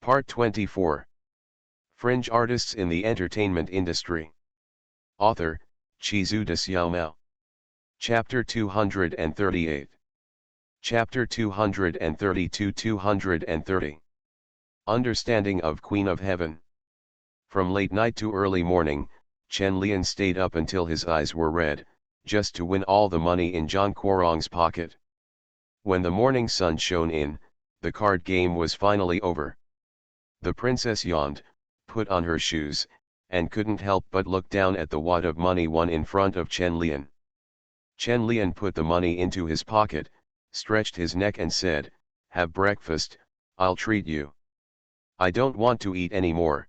Part 24. Fringe Artists in the Entertainment Industry. Author, Chizu de Xiaomao. Chapter 238. Chapter 232-230. Understanding of Queen of Heaven. From late night to early morning, Chen Lian stayed up until his eyes were red, just to win all the money in Zhang Guorong's pocket. When the morning sun shone in, the card game was finally over. The princess yawned, put on her shoes, and couldn't help but look down at the wad of money won in front of Chen Lian. Chen Lian put the money into his pocket, stretched his neck and said, "Have breakfast, I'll treat you." "I don't want to eat any more.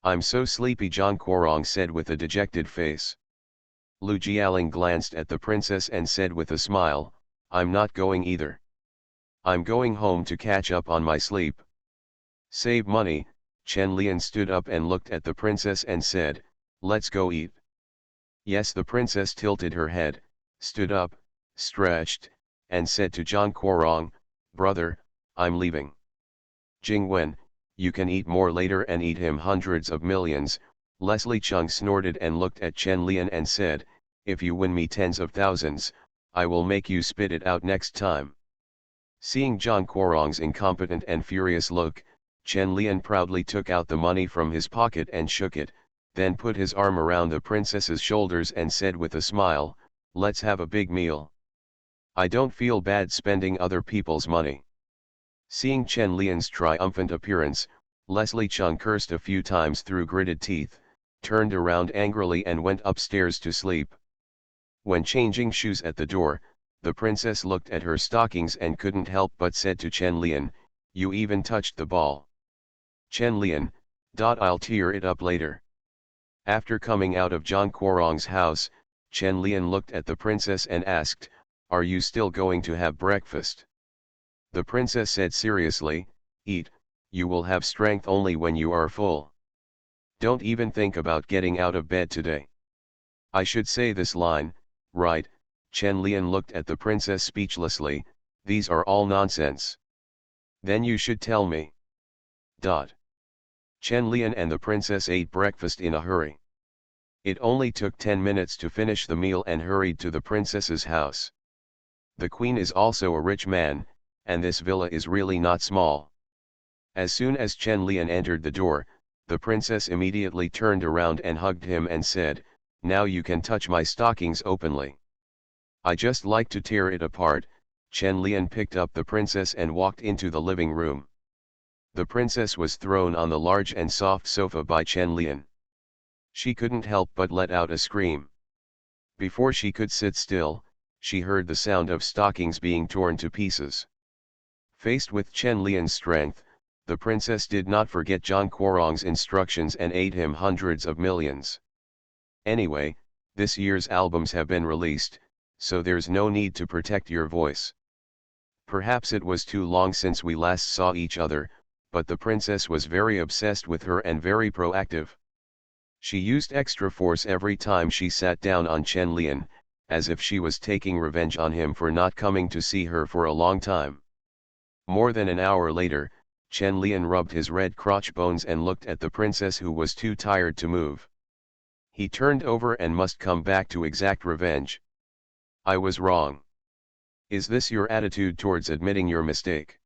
I'm so sleepy," Zhang Guorong said with a dejected face. Lu Jialing glanced at the princess and said with a smile, "I'm not going either. I'm going home to catch up on my sleep." "Save money." Chen Lian stood up and looked at the princess and said, "Let's go eat." "Yes." The princess tilted her head, stood up, stretched, and said to Zhang Guorong, "Brother, I'm leaving." "Jingwen, you can eat more later and eat him hundreds of millions." Leslie Chung snorted and looked at Chen Lian and said, "If you win me tens of thousands, I will make you spit it out next time." Seeing Zhang Guorong's incompetent and furious look, Chen Lian proudly took out the money from his pocket and shook it, then put his arm around the princess's shoulders and said with a smile, "Let's have a big meal. I don't feel bad spending other people's money." Seeing Chen Lian's triumphant appearance, Leslie Chung cursed a few times through gritted teeth, turned around angrily and went upstairs to sleep. When changing shoes at the door, the princess looked at her stockings and couldn't help but said to Chen Lian, "You even touched the ball." "Chen Lian, I'll tear it up later." After coming out of Zhang Guorong's house, Chen Lian looked at the princess and asked, "Are you still going to have breakfast?" The princess said seriously, "Eat, you will have strength only when you are full. Don't even think about getting out of bed today." "I should say this line, right?" Chen Lian looked at the princess speechlessly. "These are all nonsense." "Then you should tell me." Chen Lian and the princess ate breakfast in a hurry. It only took 10 minutes to finish the meal and hurried to the princess's house. The queen is also a rich man, and this villa is really not small. As soon as Chen Lian entered the door, the princess immediately turned around and hugged him and said, "Now you can touch my stockings openly. I just like to tear it apart." Chen Lian picked up the princess and walked into the living room. The princess was thrown on the large and soft sofa by Chen Lian. She couldn't help but let out a scream. Before she could sit still, she heard the sound of stockings being torn to pieces. Faced with Chen Lian's strength, the princess did not forget Zhang Guorong's instructions and ate him hundreds of millions. "Anyway, this year's albums have been released, so there's no need to protect your voice. Perhaps it was too long since we last saw each other," but the princess was very obsessed with her and very proactive. She used extra force every time she sat down on Chen Lian, as if she was taking revenge on him for not coming to see her for a long time. More than an hour later, Chen Lian rubbed his red crotch bones and looked at the princess, who was too tired to move. He turned over and must come back to exact revenge. "I was wrong. Is this your attitude towards admitting your mistake?"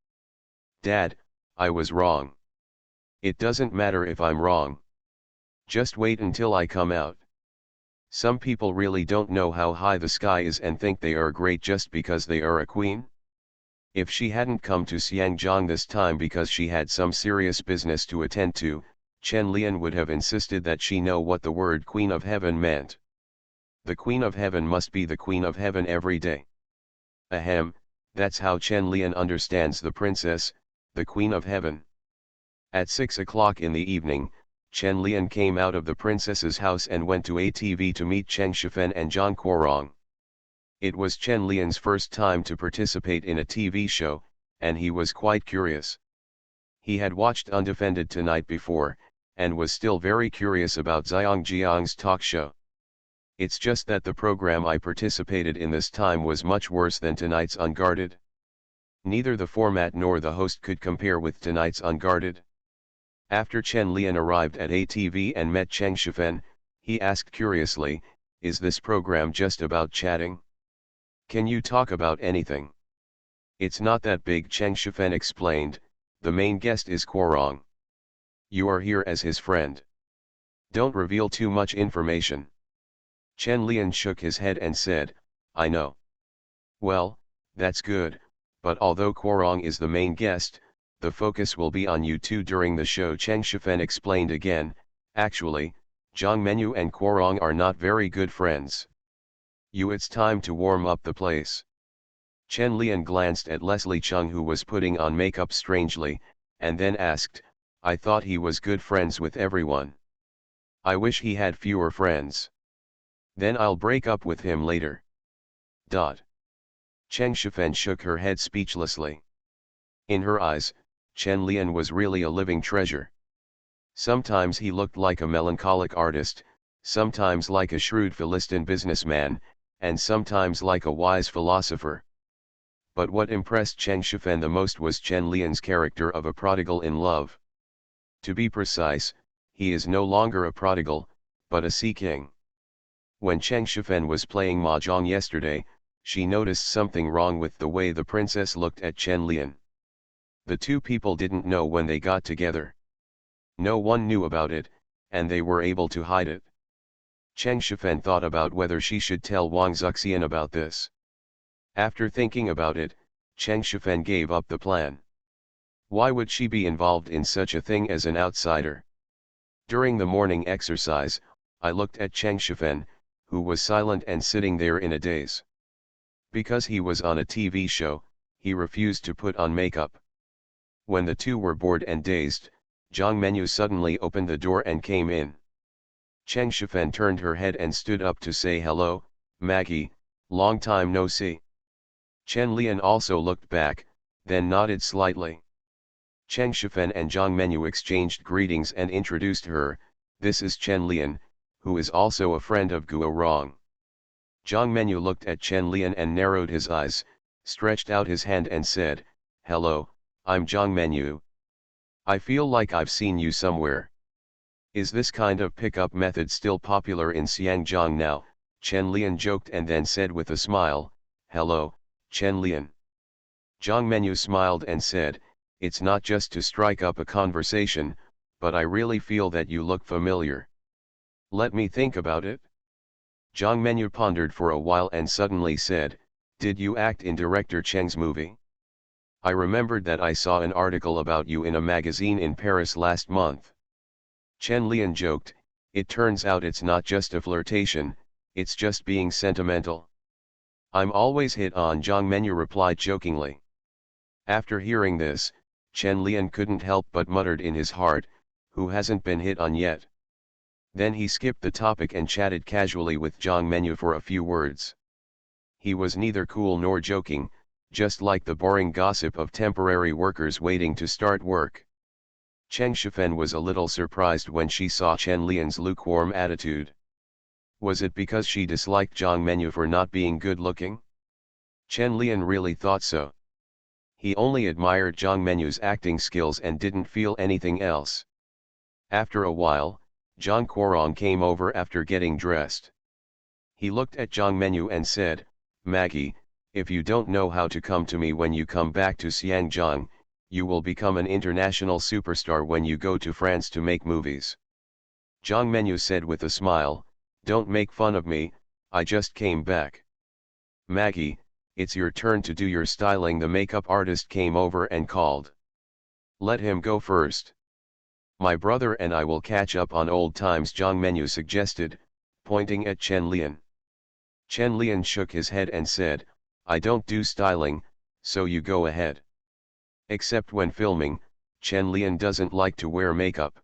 "Dad, I was wrong. It doesn't matter if I'm wrong. Just wait until I come out. Some people really don't know how high the sky is and think they are great just because they are a queen." If she hadn't come to Xiangjiang this time because she had some serious business to attend to, Chen Lian would have insisted that she know what the word Queen of Heaven meant. The Queen of Heaven must be the Queen of Heaven every day. Ahem, that's how Chen Lian understands the princess, the Queen of Heaven. At 6 o'clock in the evening, Chen Lian came out of the princess's house and went to ATV to meet Cheng Shifen and Zhang Guorong. It was Chen Lian's first time to participate in a TV show, and he was quite curious. He had watched Undefended tonight before, and was still very curious about Zhang Jiang's talk show. "It's just that the program I participated in this time was much worse than tonight's Unguarded. Neither the format nor the host could compare with tonight's Unguarded. After Chen Lian arrived at ATV and met Cheng Shifen, he asked curiously, "Is this program just about chatting? Can you talk about anything?" "It's not that big," Cheng Shifen explained, "the main guest is Korong. You are here as his friend. Don't reveal too much information." Chen Lian shook his head and said, "I know." "Well, that's good, but although Korong is the main guest, the focus will be on you two during the show," Cheng Shifen explained again. "Actually, Zhang Menyu and Korong are not very good friends. It's time to warm up the place." Chen Lian glanced at Leslie Chung, who was putting on makeup strangely, and then asked, "I thought he was good friends with everyone. I wish he had fewer friends. Then I'll break up with him later." Cheng Shifen shook her head speechlessly. In her eyes, Chen Lian was really a living treasure. Sometimes he looked like a melancholic artist, sometimes like a shrewd Philistine businessman, and sometimes like a wise philosopher. But what impressed Cheng Shifen the most was Chen Lian's character of a prodigal in love. To be precise, he is no longer a prodigal, but a sea king. When Cheng Shifen was playing mahjong yesterday, she noticed something wrong with the way the princess looked at Chen Lian. The two people didn't know when they got together. No one knew about it, and they were able to hide it. Cheng Shifen thought about whether she should tell Wang Zuxian about this. After thinking about it, Cheng Shifen gave up the plan. Why would she be involved in such a thing as an outsider? During the morning exercise, I looked at Cheng Shifen, who was silent and sitting there in a daze. Because he was on a TV show, he refused to put on makeup. When the two were bored and dazed, Zhang Menyu suddenly opened the door and came in. Cheng Shifen turned her head and stood up to say, "Hello, Maggie, long time no see." Chen Lian also looked back, then nodded slightly. Cheng Shifen and Zhang Menyu exchanged greetings and introduced her. "This is Chen Lian, who is also a friend of Guo Rong." Zhang Menyu looked at Chen Lian and narrowed his eyes, stretched out his hand and said, "Hello, I'm Zhang Menyu. I feel like I've seen you somewhere." "Is this kind of pickup method still popular in Xiangjiang now?" Chen Lian joked and then said with a smile, "Hello, Chen Lian." Zhang Menyu smiled and said, "It's not just to strike up a conversation, but I really feel that you look familiar. Let me think about it." Zhang Menyu pondered for a while and suddenly said, "Did you act in Director Cheng's movie? I remembered that I saw an article about you in a magazine in Paris last month." Chen Lian joked, "It turns out it's not just a flirtation, it's just being sentimental." "I'm always hit on," Zhang Menyu replied jokingly. After hearing this, Chen Lian couldn't help but muttered in his heart, "Who hasn't been hit on yet?" Then he skipped the topic and chatted casually with Zhang Menyu for a few words. He was neither cool nor joking, just like the boring gossip of temporary workers waiting to start work. Cheng Shifen was a little surprised when she saw Chen Lian's lukewarm attitude. Was it because she disliked Zhang Menyu for not being good-looking? Chen Lian really thought so. He only admired Zhang Menyu's acting skills and didn't feel anything else. After a while, Zhang Korong came over after getting dressed. He looked at Zhang Menyu and said, "Maggie, if you don't know how to come to me when you come back to Xiangjiang, you will become an international superstar when you go to France to make movies." Zhang Menyu said with a smile, "Don't make fun of me, I just came back." "Maggie, it's your turn to do your styling," the makeup artist came over and called. "Let him go first." "My brother and I will catch up on old times," Zhang Menyu suggested, pointing at Chen Lian. Chen Lian shook his head and said, "I don't do styling, so you go ahead." Except when filming, Chen Lian doesn't like to wear makeup.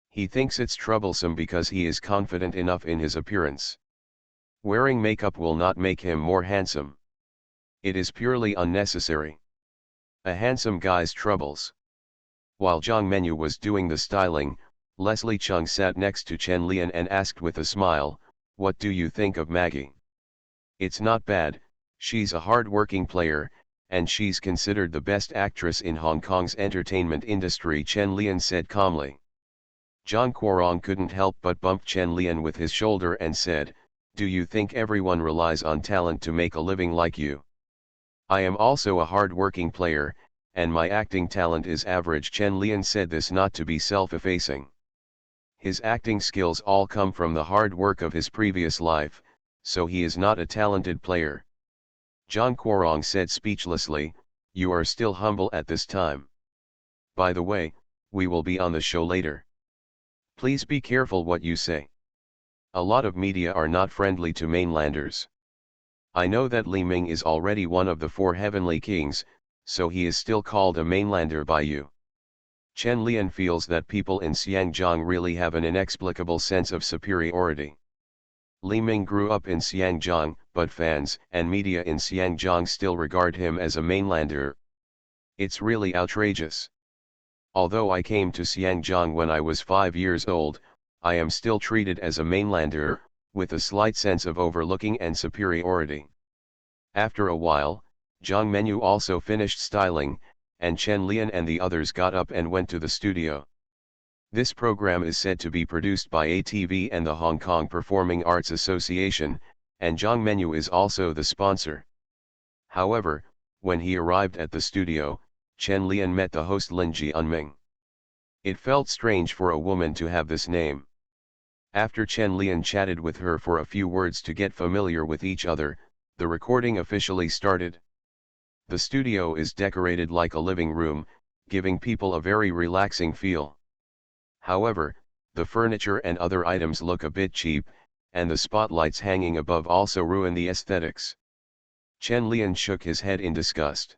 He thinks it's troublesome because he is confident enough in his appearance. Wearing makeup will not make him more handsome. It is purely unnecessary. A handsome guy's troubles. While Zhang Menyu was doing the styling, Leslie Chung sat next to Chen Lian and asked with a smile, "What do you think of Maggie?" "It's not bad, she's a hard-working player, and she's considered the best actress in Hong Kong's entertainment industry, Chen Lian said calmly. Zhang Guorong couldn't help but bump Chen Lian with his shoulder and said, "Do you think everyone relies on talent to make a living like you? I am also a hard-working player, and my acting talent is average." Chen Lian said this not to be self-effacing. His acting skills all come from the hard work of his previous life, so he is not a talented player. Zhang Guorong said speechlessly, "You are still humble at this time. By the way, we will be on the show later. Please be careful what you say. A lot of media are not friendly to mainlanders. I know that Li Ming is already one of the 4 heavenly kings, so he is still called a mainlander by you." Chen Lian feels that people in Xiangjiang really have an inexplicable sense of superiority. Li Ming grew up in Xiangjiang, but fans and media in Xiangjiang still regard him as a mainlander. It's really outrageous. Although I came to Xiangjiang when I was 5 years old, I am still treated as a mainlander, with a slight sense of overlooking and superiority. After a while, Zhang Menu also finished styling, and Chen Lian and the others got up and went to the studio. This program is said to be produced by ATV and the Hong Kong Performing Arts Association, and Zhang Menu is also the sponsor. However, when he arrived at the studio, Chen Lian met the host Lin Jianming. It felt strange for a woman to have this name. After Chen Lian chatted with her for a few words to get familiar with each other, the recording officially started. The studio is decorated like a living room, giving people a very relaxing feel. However, the furniture and other items look a bit cheap, and the spotlights hanging above also ruin the aesthetics. Chen Lian shook his head in disgust.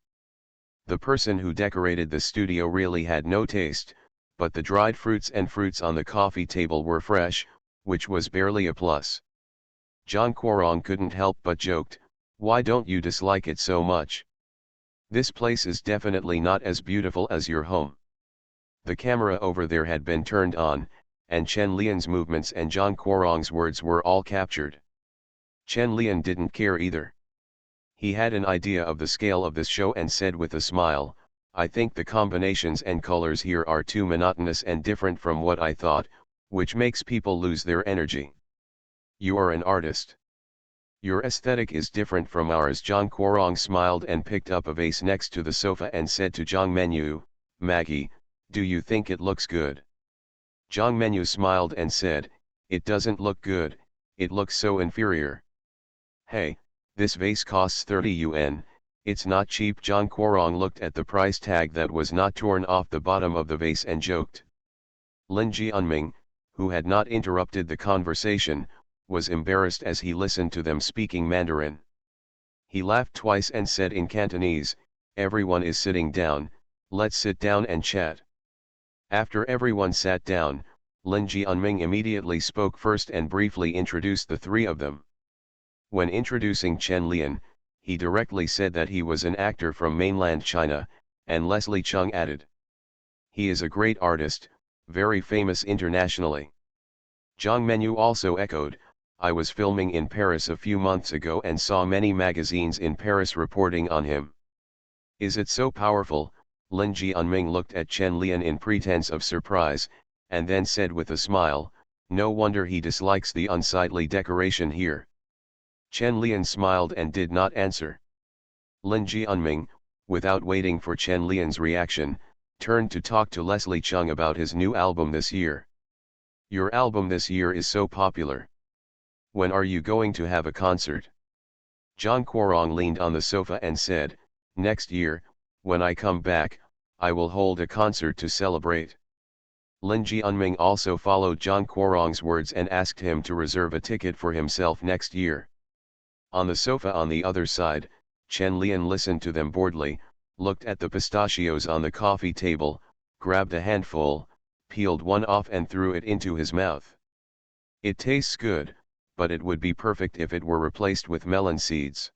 The person who decorated the studio really had no taste, but the dried fruits and fruits on the coffee table were fresh, which was barely a plus. Zhang Guorong couldn't help but joked, "Why don't you dislike it so much? This place is definitely not as beautiful as your home." The camera over there had been turned on, and Chen Lian's movements and Zhang Guorong's words were all captured. Chen Lian didn't care either. He had an idea of the scale of this show and said with a smile, "I think the combinations and colors here are too monotonous and different from what I thought, which makes people lose their energy. You are an artist. Your aesthetic is different from ours." Zhang Guorong smiled and picked up a vase next to the sofa and said to Zhang Menu, "Maggie, do you think it looks good?" Zhang Menu smiled and said, "It doesn't look good, it looks so inferior. Hey, this vase costs 30 yuan, it's not cheap." Zhang Guorong looked at the price tag that was not torn off the bottom of the vase and joked. Lin Jianming, who had not interrupted the conversation, was embarrassed as he listened to them speaking Mandarin. He laughed twice and said in Cantonese, "Everyone is sitting down, let's sit down and chat." After everyone sat down, Lin Jianming immediately spoke first and briefly introduced the 3 of them. When introducing Chen Lian, he directly said that he was an actor from mainland China, and Leslie Chung added, "He is a great artist, very famous internationally." Zhang Menu also echoed, "I was filming in Paris a few months ago and saw many magazines in Paris reporting on him." "Is it so powerful?" Lin Jianming looked at Chen Lian in pretense of surprise, and then said with a smile, "No wonder he dislikes the unsightly decoration here." Chen Lian smiled and did not answer. Lin Jianming, without waiting for Chen Lian's reaction, turned to talk to Leslie Chung about his new album this year. "Your album this year is so popular. When are you going to have a concert?" Zhang Guorong leaned on the sofa and said, "Next year, when I come back, I will hold a concert to celebrate." Lin Jianming also followed Zhang Guorong's words and asked him to reserve a ticket for himself next year. On the sofa on the other side, Chen Lian listened to them boredly, looked at the pistachios on the coffee table, grabbed a handful, peeled one off and threw it into his mouth. "It tastes good, but it would be perfect if it were replaced with melon seeds."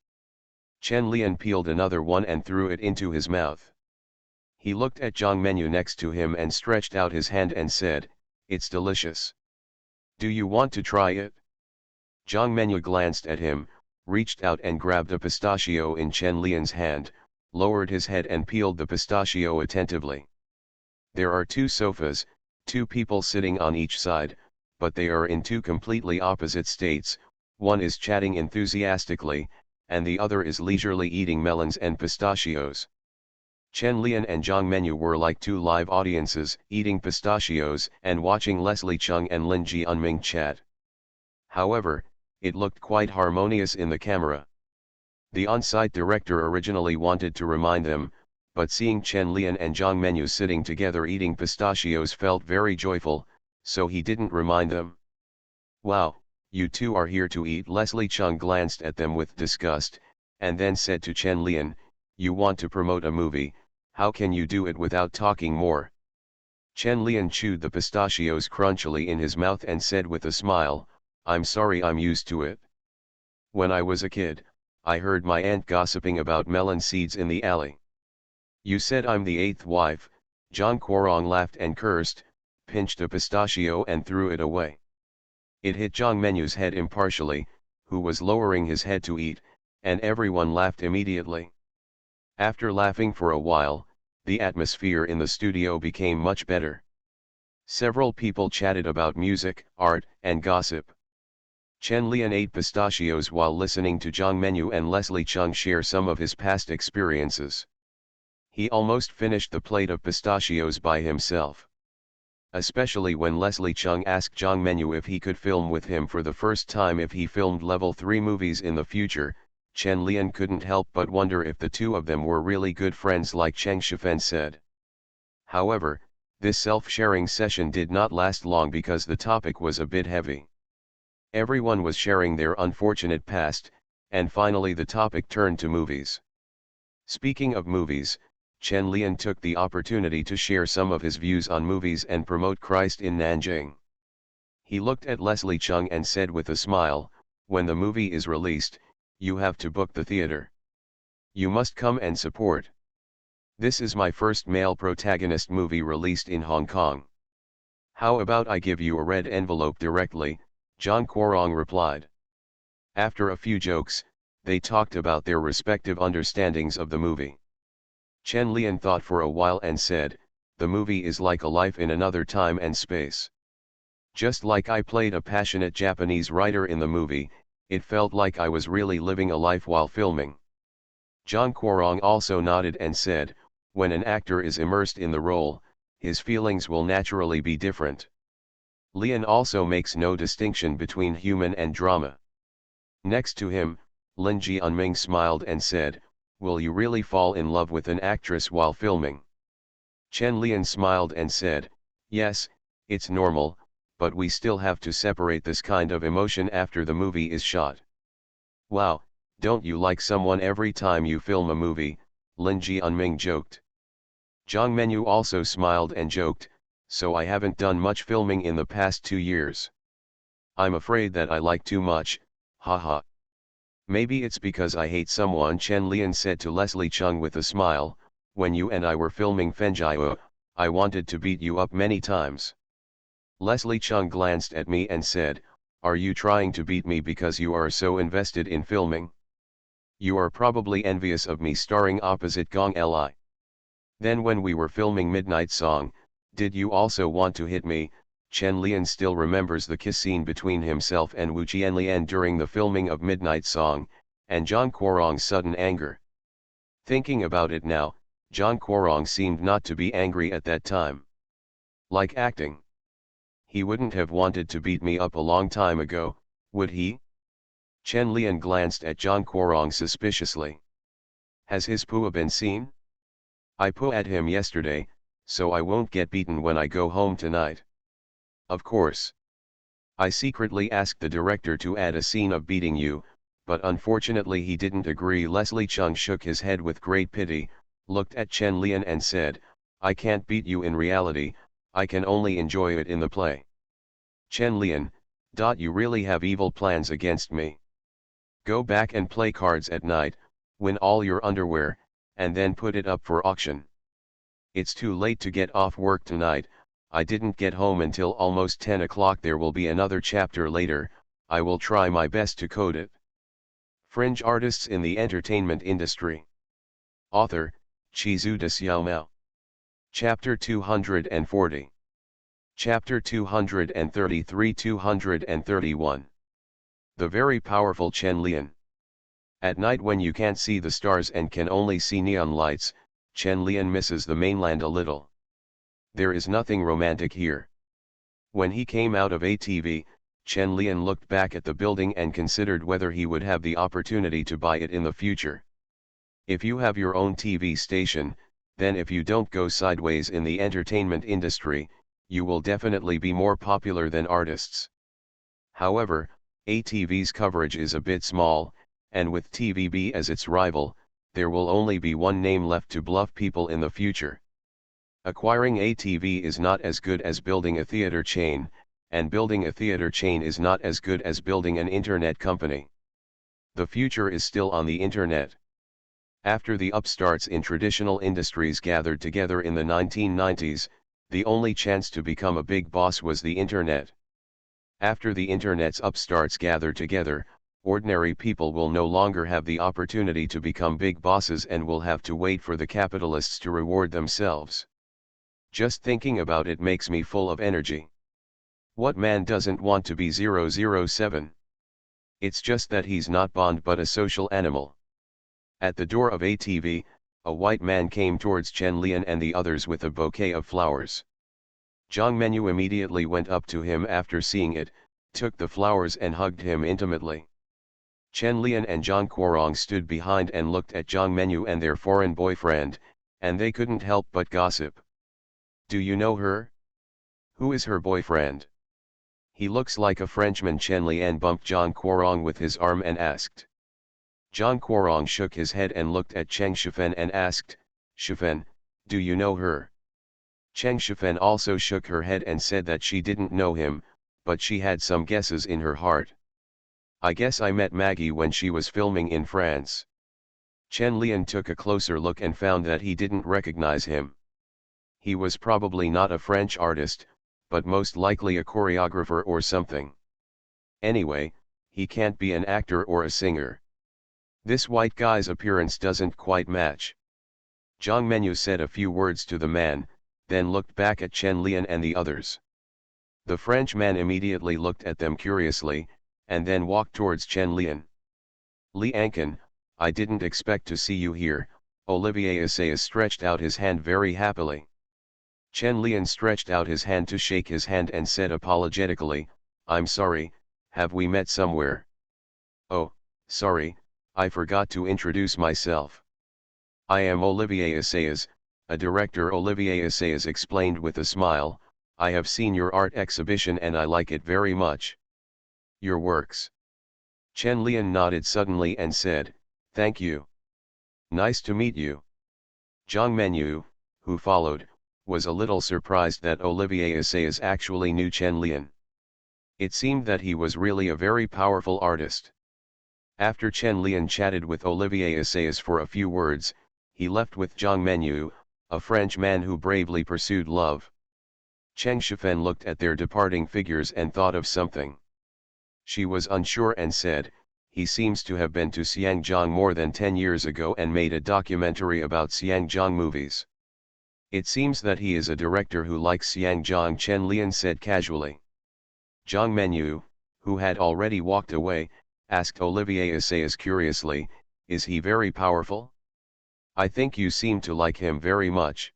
Chen Lian peeled another one and threw it into his mouth. He looked at Zhang Menu next to him and stretched out his hand and said, "It's delicious. Do you want to try it?" Zhang Menu glanced at him, reached out and grabbed a pistachio in Chen Lian's hand, lowered his head and peeled the pistachio attentively. There are two sofas, two people sitting on each side, but they are in two completely opposite states. One is chatting enthusiastically, and the other is leisurely eating melons and pistachios. Chen Lian and Zhang Menyu were like two live audiences, eating pistachios and watching Leslie Chung and Lin Ji Unming chat. However, it looked quite harmonious in the camera. The on-site director originally wanted to remind them, but seeing Chen Lian and Zhang Menyu sitting together eating pistachios felt very joyful, so he didn't remind them. "Wow, you two are here to eat." Leslie Chung glanced at them with disgust, and then said to Chen Lian, "You want to promote a movie, how can you do it without talking more?" Chen Lian chewed the pistachios crunchily in his mouth and said with a smile, "I'm sorry, I'm used to it. When I was a kid, I heard my aunt gossiping about melon seeds in the alley." "You said I'm the eighth wife." Zhang Guorong laughed and cursed, pinched a pistachio and threw it away. It hit Zhang Menyu's head impartially, who was lowering his head to eat, and everyone laughed immediately. After laughing for a while, the atmosphere in the studio became much better. Several people chatted about music, art, and gossip. Chen Lian ate pistachios while listening to Zhang Menyu and Leslie Chung share some of his past experiences. He almost finished the plate of pistachios by himself. Especially when Leslie Chung asked Zhang Menyu if he could film with him for the first time if he filmed level 3 movies in the future. Chen Lian couldn't help but wonder if the two of them were really good friends like Cheng Shifen said. However, this self-sharing session did not last long because the topic was a bit heavy. Everyone was sharing their unfortunate past, and finally the topic turned to movies. Speaking of movies, Chen Lian took the opportunity to share some of his views on movies and promote Christ in Nanjing. He looked at Leslie Chung and said with a smile, "When the movie is released, you have to book the theater. You must come and support. This is my first male protagonist movie released in Hong Kong. How about I give you a red envelope directly?" Zhang Guorong replied. After a few jokes, they talked about their respective understandings of the movie. Chen Lian thought for a while and said, "The movie is like a life in another time and space. Just like I played a passionate Japanese writer in the movie, it felt like I was really living a life while filming." Zhang Guorong also nodded and said, "When an actor is immersed in the role, his feelings will naturally be different." Lian also makes no distinction between human and drama. Next to him, Lin Ji Unming smiled and said, "Will you really fall in love with an actress while filming?" Chen Lian smiled and said, "Yes, it's normal, but we still have to separate this kind of emotion after the movie is shot." "Wow, don't you like someone every time you film a movie?" Lin Ji Unming joked. Zhang Menyu also smiled and joked, "So I haven't done much filming in the past 2 years. I'm afraid that I like too much, haha. Maybe it's because I hate someone." Chen Lian said to Leslie Chung with a smile, "When you and I were filming Fenjiao, I wanted to beat you up many times." Leslie Chung glanced at me and said, "Are you trying to beat me because you are so invested in filming? You are probably envious of me starring opposite Gong Li. Then when we were filming Midnight Song, did you also want to hit me?" Chen Lian still remembers the kiss scene between himself and Wu Jianlian during the filming of Midnight Song, and Zhang Guorong's sudden anger. Thinking about it now, Zhang Guorong seemed not to be angry at that time. Like acting. He wouldn't have wanted to beat me up a long time ago, would he? Chen Lian glanced at Zhang Guorong suspiciously. Has his pua been seen? I poo at him yesterday, so I won't get beaten when I go home tonight. Of course. I secretly asked the director to add a scene of beating you, but unfortunately he didn't agree. Leslie Chung shook his head with great pity, looked at Chen Lian and said, "I can't beat you in reality, I can only enjoy it in the play." Chen Lian, you really have evil plans against me. Go back and play cards at night, win all your underwear, and then put it up for auction. It's too late to get off work tonight. I didn't get home until almost 10 o'clock. There will be another chapter later, I will try my best to code it. Fringe artists in the entertainment industry. Author, Chizu de Xiaomao. Chapter 240. Chapter 233-231. The very powerful Chen Lian. At night when you can't see the stars and can only see neon lights, Chen Lian misses the mainland a little. There is nothing romantic here. When he came out of ATV, Chen Lian looked back at the building and considered whether he would have the opportunity to buy it in the future. If you have your own TV station, then if you don't go sideways in the entertainment industry, you will definitely be more popular than artists. However, ATV's coverage is a bit small, and with TVB as its rival, there will only be one name left to bluff people in the future. Acquiring ATV is not as good as building a theater chain, and building a theater chain is not as good as building an internet company. The future is still on the internet. After the upstarts in traditional industries gathered together in the 1990s, the only chance to become a big boss was the internet. After the internet's upstarts gather together, ordinary people will no longer have the opportunity to become big bosses and will have to wait for the capitalists to reward themselves. Just thinking about it makes me full of energy. What man doesn't want to be 007? It's just that he's not Bond but a social animal. At the door of ATV, a white man came towards Chen Lian and the others with a bouquet of flowers. Zhang Menyu immediately went up to him after seeing it, took the flowers and hugged him intimately. Chen Lian and Zhang Quorong stood behind and looked at Zhang Menyu and their foreign boyfriend, and they couldn't help but gossip. Do you know her? Who is her boyfriend? He looks like a Frenchman. Chen Lian bumped Zhang Quorong with his arm and asked. Zhang Quorong shook his head and looked at Cheng Shifen and asked, Shifen, do you know her? Cheng Shifen also shook her head and said that she didn't know him, but she had some guesses in her heart. I guess I met Maggie when she was filming in France. Chen Lian took a closer look and found that he didn't recognize him. He was probably not a French artist, but most likely a choreographer or something. Anyway, he can't be an actor or a singer. This white guy's appearance doesn't quite match. Zhang Menyu said a few words to the man, then looked back at Chen Lian and the others. The French man immediately looked at them curiously, and then walked towards Chen Lian. Li Ankin, I didn't expect to see you here. Olivier Assayas stretched out his hand very happily. Chen Lian stretched out his hand to shake his hand and said apologetically, I'm sorry, have we met somewhere? Oh, sorry, I forgot to introduce myself. I am Olivier Assayas, a director. Olivier Assayas explained with a smile, I have seen your art exhibition and I like it very much. Your works. Chen Lian nodded suddenly and said, thank you. Nice to meet you. Zhang Menyu, who followed, was a little surprised that Olivier Assayas actually knew Chen Lian. It seemed that he was really a very powerful artist. After Chen Lian chatted with Olivier Assayas for a few words, he left with Zhang Menyu, a French man who bravely pursued love. Cheng Shifen looked at their departing figures and thought of something. She was unsure and said, he seems to have been to Xiangjiang more than 10 years ago and made a documentary about Xiangjiang movies. It seems that he is a director who likes Xiangjiang. Chen Lian said casually. Zhang Menyu, who had already walked away, asked Olivier Assayas curiously, is he very powerful? I think you seem to like him very much.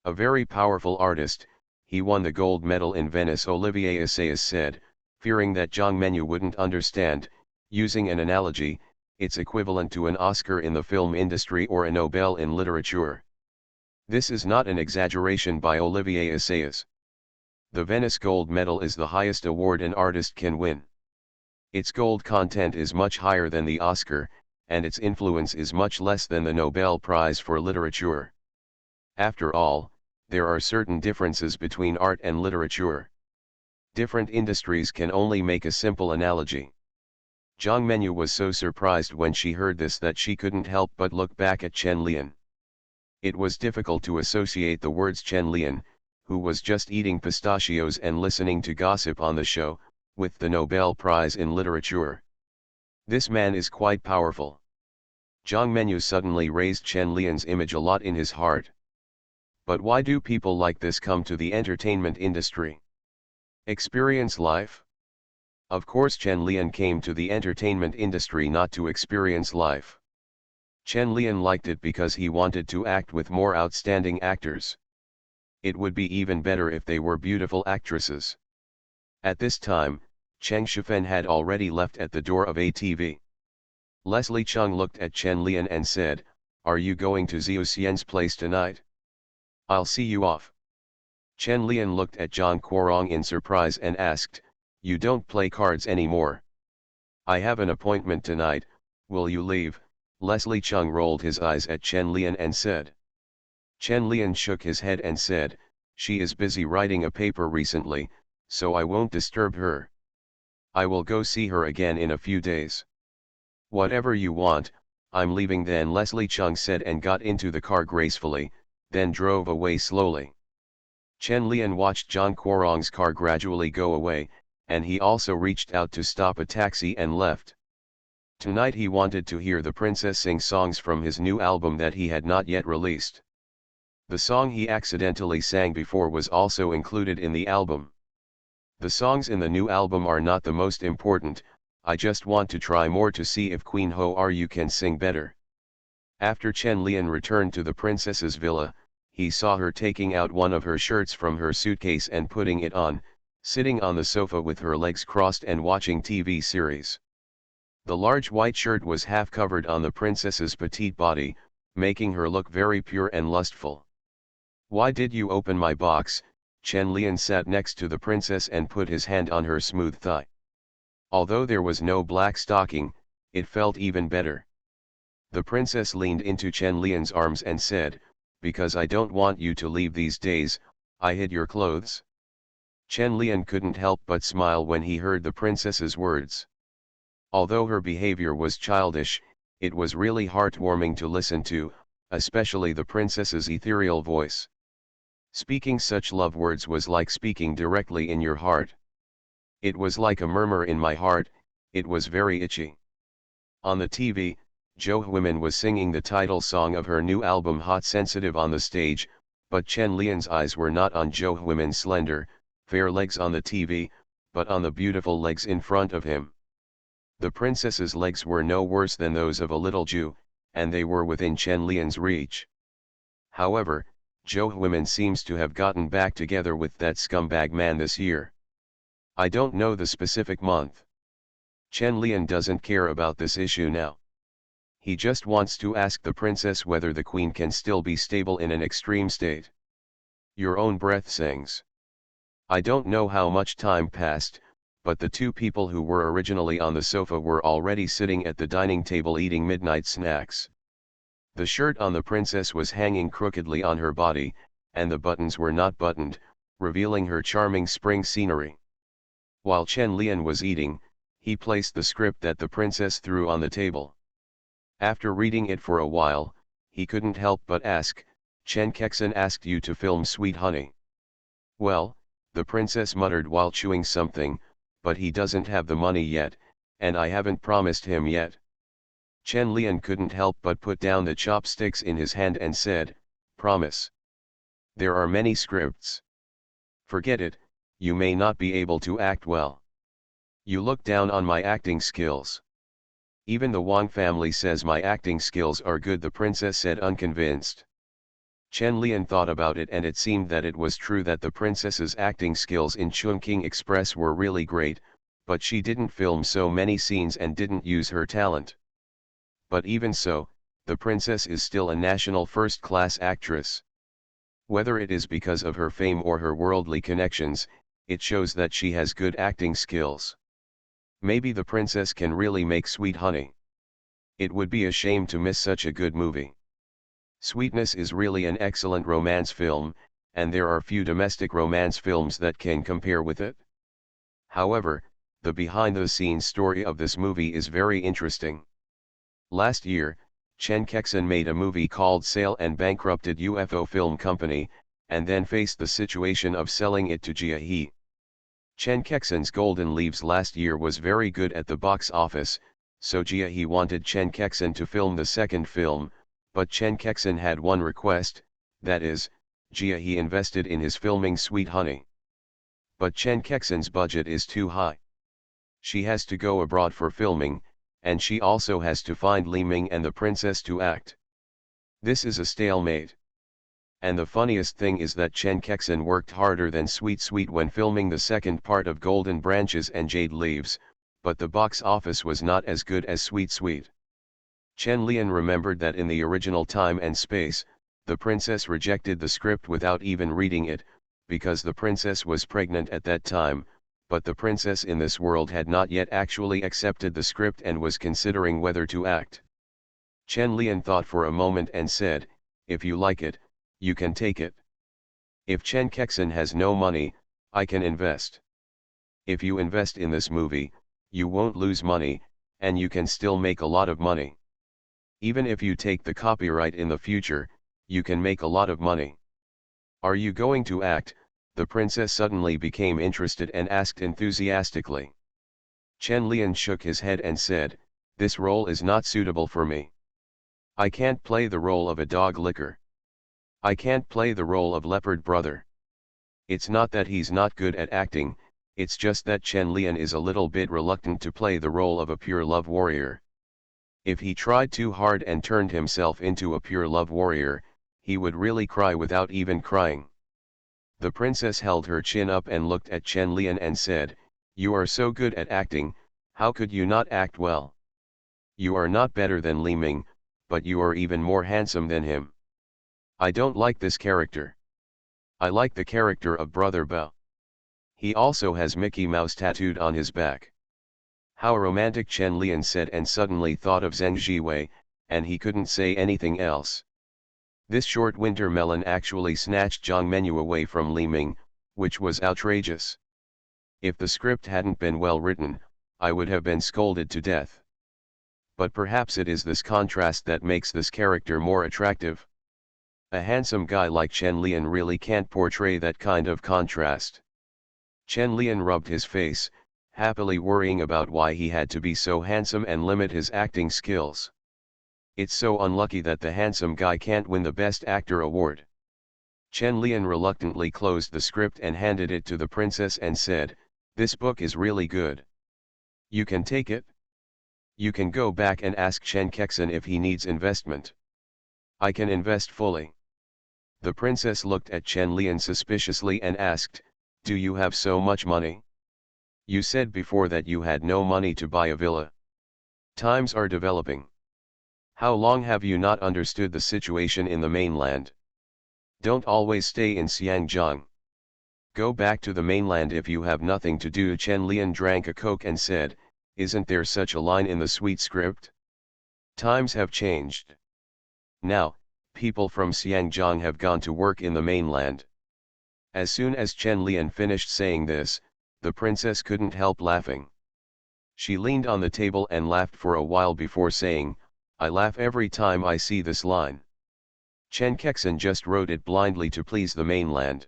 A very powerful artist, he won the gold medal in Venice. Olivier Assayas said, fearing that Zhang Menyu wouldn't understand. Using an analogy, it's equivalent to an Oscar in the film industry or a Nobel in literature. This is not an exaggeration by Olivier Assayas. The Venice Gold Medal is the highest award an artist can win. Its gold content is much higher than the Oscar, and its influence is much less than the Nobel Prize for Literature. After all, there are certain differences between art and literature. Different industries can only make a simple analogy. Zhang Menyu was so surprised when she heard this that she couldn't help but look back at Chen Lian. It was difficult to associate the words Chen Lian, who was just eating pistachios and listening to gossip on the show, with the Nobel Prize in Literature. This man is quite powerful. Zhang Menyu suddenly raised Chen Lian's image a lot in his heart. But why do people like this come to the entertainment industry? Experience life? Of course Chen Lian came to the entertainment industry not to experience life. Chen Lian liked it because he wanted to act with more outstanding actors. It would be even better if they were beautiful actresses. At this time, Cheng Shifen had already left at the door of ATV. Leslie Chung looked at Chen Lian and said, "Are you going to Xiu Xian's place tonight? I'll see you off." Chen Lian looked at Zhang Guorong in surprise and asked, "You don't play cards anymore?" "I have an appointment tonight, will you leave?" Leslie Chung rolled his eyes at Chen Lian and said. Chen Lian shook his head and said, "She is busy writing a paper recently, so I won't disturb her. I will go see her again in a few days." "Whatever you want, I'm leaving then," Leslie Chung said and got into the car gracefully, then drove away slowly. Chen Lian watched Zhang Guorong's car gradually go away, and he also reached out to stop a taxi and left. Tonight he wanted to hear the princess sing songs from his new album that he had not yet released. The song he accidentally sang before was also included in the album. The songs in the new album are not the most important, I just want to try more to see if Queen Ho Are can sing better. After Chen Lian returned to the princess's villa, he saw her taking out one of her shirts from her suitcase and putting it on, sitting on the sofa with her legs crossed and watching TV series. The large white shirt was half covered on the princess's petite body, making her look very pure and lustful. "Why did you open my box?" Chen Lian sat next to the princess and put his hand on her smooth thigh. Although there was no black stocking, it felt even better. The princess leaned into Chen Lian's arms and said, "Because I don't want you to leave these days, I hid your clothes." Chen Lian couldn't help but smile when he heard the princess's words. Although her behavior was childish, it was really heartwarming to listen to, especially the princess's ethereal voice. Speaking such love words was like speaking directly in your heart. It was like a murmur in my heart, it was very itchy. On the TV, Jo Hwimin was singing the title song of her new album Hot Sensitive on the stage, but Chen Lian's eyes were not on Jo Hwimin's slender, fair legs on the TV, but on the beautiful legs in front of him. The princess's legs were no worse than those of a little Jew, and they were within Chen Lian's reach. However, Jo Hwimin seems to have gotten back together with that scumbag man this year. I don't know the specific month. Chen Lian doesn't care about this issue now. He just wants to ask the princess whether the queen can still be stable in an extreme state. Your own breath sings. I don't know how much time passed, but the two people who were originally on the sofa were already sitting at the dining table eating midnight snacks. The shirt on the princess was hanging crookedly on her body, and the buttons were not buttoned, revealing her charming spring scenery. While Chen Lian was eating, he placed the script that the princess threw on the table. After reading it for a while, he couldn't help but ask, "Chen Kexan asked you to film Sweet Honey?" "Well," the princess muttered while chewing something, "but he doesn't have the money yet, and I haven't promised him yet." Chen Lian couldn't help but put down the chopsticks in his hand and said, "Promise. There are many scripts. Forget it, you may not be able to act well. You look down on my acting skills." "Even the Wang family says my acting skills are good," the princess said unconvinced. Chen Lian thought about it and it seemed that it was true that the princess's acting skills in Chungking Express were really great, but she didn't film so many scenes and didn't use her talent. But even so, the princess is still a national first-class actress. Whether it is because of her fame or her worldly connections, it shows that she has good acting skills. Maybe the princess can really make Sweet Honey. It would be a shame to miss such a good movie. Sweetness is really an excellent romance film, and there are few domestic romance films that can compare with it. However, the behind-the-scenes story of this movie is very interesting. Last year, Chen Kexan made a movie called Sale and bankrupted UFO Film Company, and then faced the situation of selling it to Jia He. Chen Kexan's Golden Leaves last year was very good at the box office, so Jia he wanted Chen Kexin to film the second film, but Chen Kexin had one request, that is, Jia he invested in his filming Sweet Honey. But Chen Kexin's budget is too high. She has to go abroad for filming, and she also has to find Li Ming and the princess to act. This is a stalemate. And the funniest thing is that Chen Kexin worked harder than Sweet Sweet when filming the second part of Golden Branches and Jade Leaves, but the box office was not as good as Sweet Sweet. Chen Lian remembered that in the original Time and Space, the princess rejected the script without even reading it, because the princess was pregnant at that time, but the princess in this world had not yet actually accepted the script and was considering whether to act. Chen Lian thought for a moment and said, "If you like it, you can take it. If Chen Kexin has no money, I can invest. If you invest in this movie, you won't lose money, and you can still make a lot of money. Even if you take the copyright in the future, you can make a lot of money. Are you going to act?" The princess suddenly became interested and asked enthusiastically. Chen Lian shook his head and said, "This role is not suitable for me. I can't play the role of a dog licker. I can't play the role of leopard brother. It's not that he's not good at acting, it's just that Chen Lian is a little bit reluctant to play the role of a pure love warrior. If he tried too hard and turned himself into a pure love warrior, he would really cry without even crying." The princess held her chin up and looked at Chen Lian and said, "You are so good at acting, how could you not act well? You are not better than Li Ming, but you are even more handsome than him. I don't like this character. I like the character of Brother Bao. He also has Mickey Mouse tattooed on his back." "How romantic," Chen Lian said, and suddenly thought of Zheng Jiwei, and he couldn't say anything else. This short winter melon actually snatched Zhang Menyu away from Li Ming, which was outrageous. If the script hadn't been well written, I would have been scolded to death. But perhaps it is this contrast that makes this character more attractive. A handsome guy like Chen Lian really can't portray that kind of contrast. Chen Lian rubbed his face, happily worrying about why he had to be so handsome and limit his acting skills. It's so unlucky that the handsome guy can't win the Best Actor award. Chen Lian reluctantly closed the script and handed it to the princess and said, "This book is really good. You can take it. You can go back and ask Chen Kexin if he needs investment. I can invest fully." The princess looked at Chen Lian suspiciously and asked, "Do you have so much money? You said before that you had no money to buy a villa. Times are developing. How long have you not understood the situation in the mainland? Don't always stay in Xiangjiang. Go back to the mainland if you have nothing to do." Chen Lian drank a coke and said, "Isn't there such a line in the sweet script? Times have changed. Now, people from Xiangjiang have gone to work in the mainland." As soon as Chen Lian finished saying this, the princess couldn't help laughing. She leaned on the table and laughed for a while before saying, "I laugh every time I see this line. Chen Kexin just wrote it blindly to please the mainland.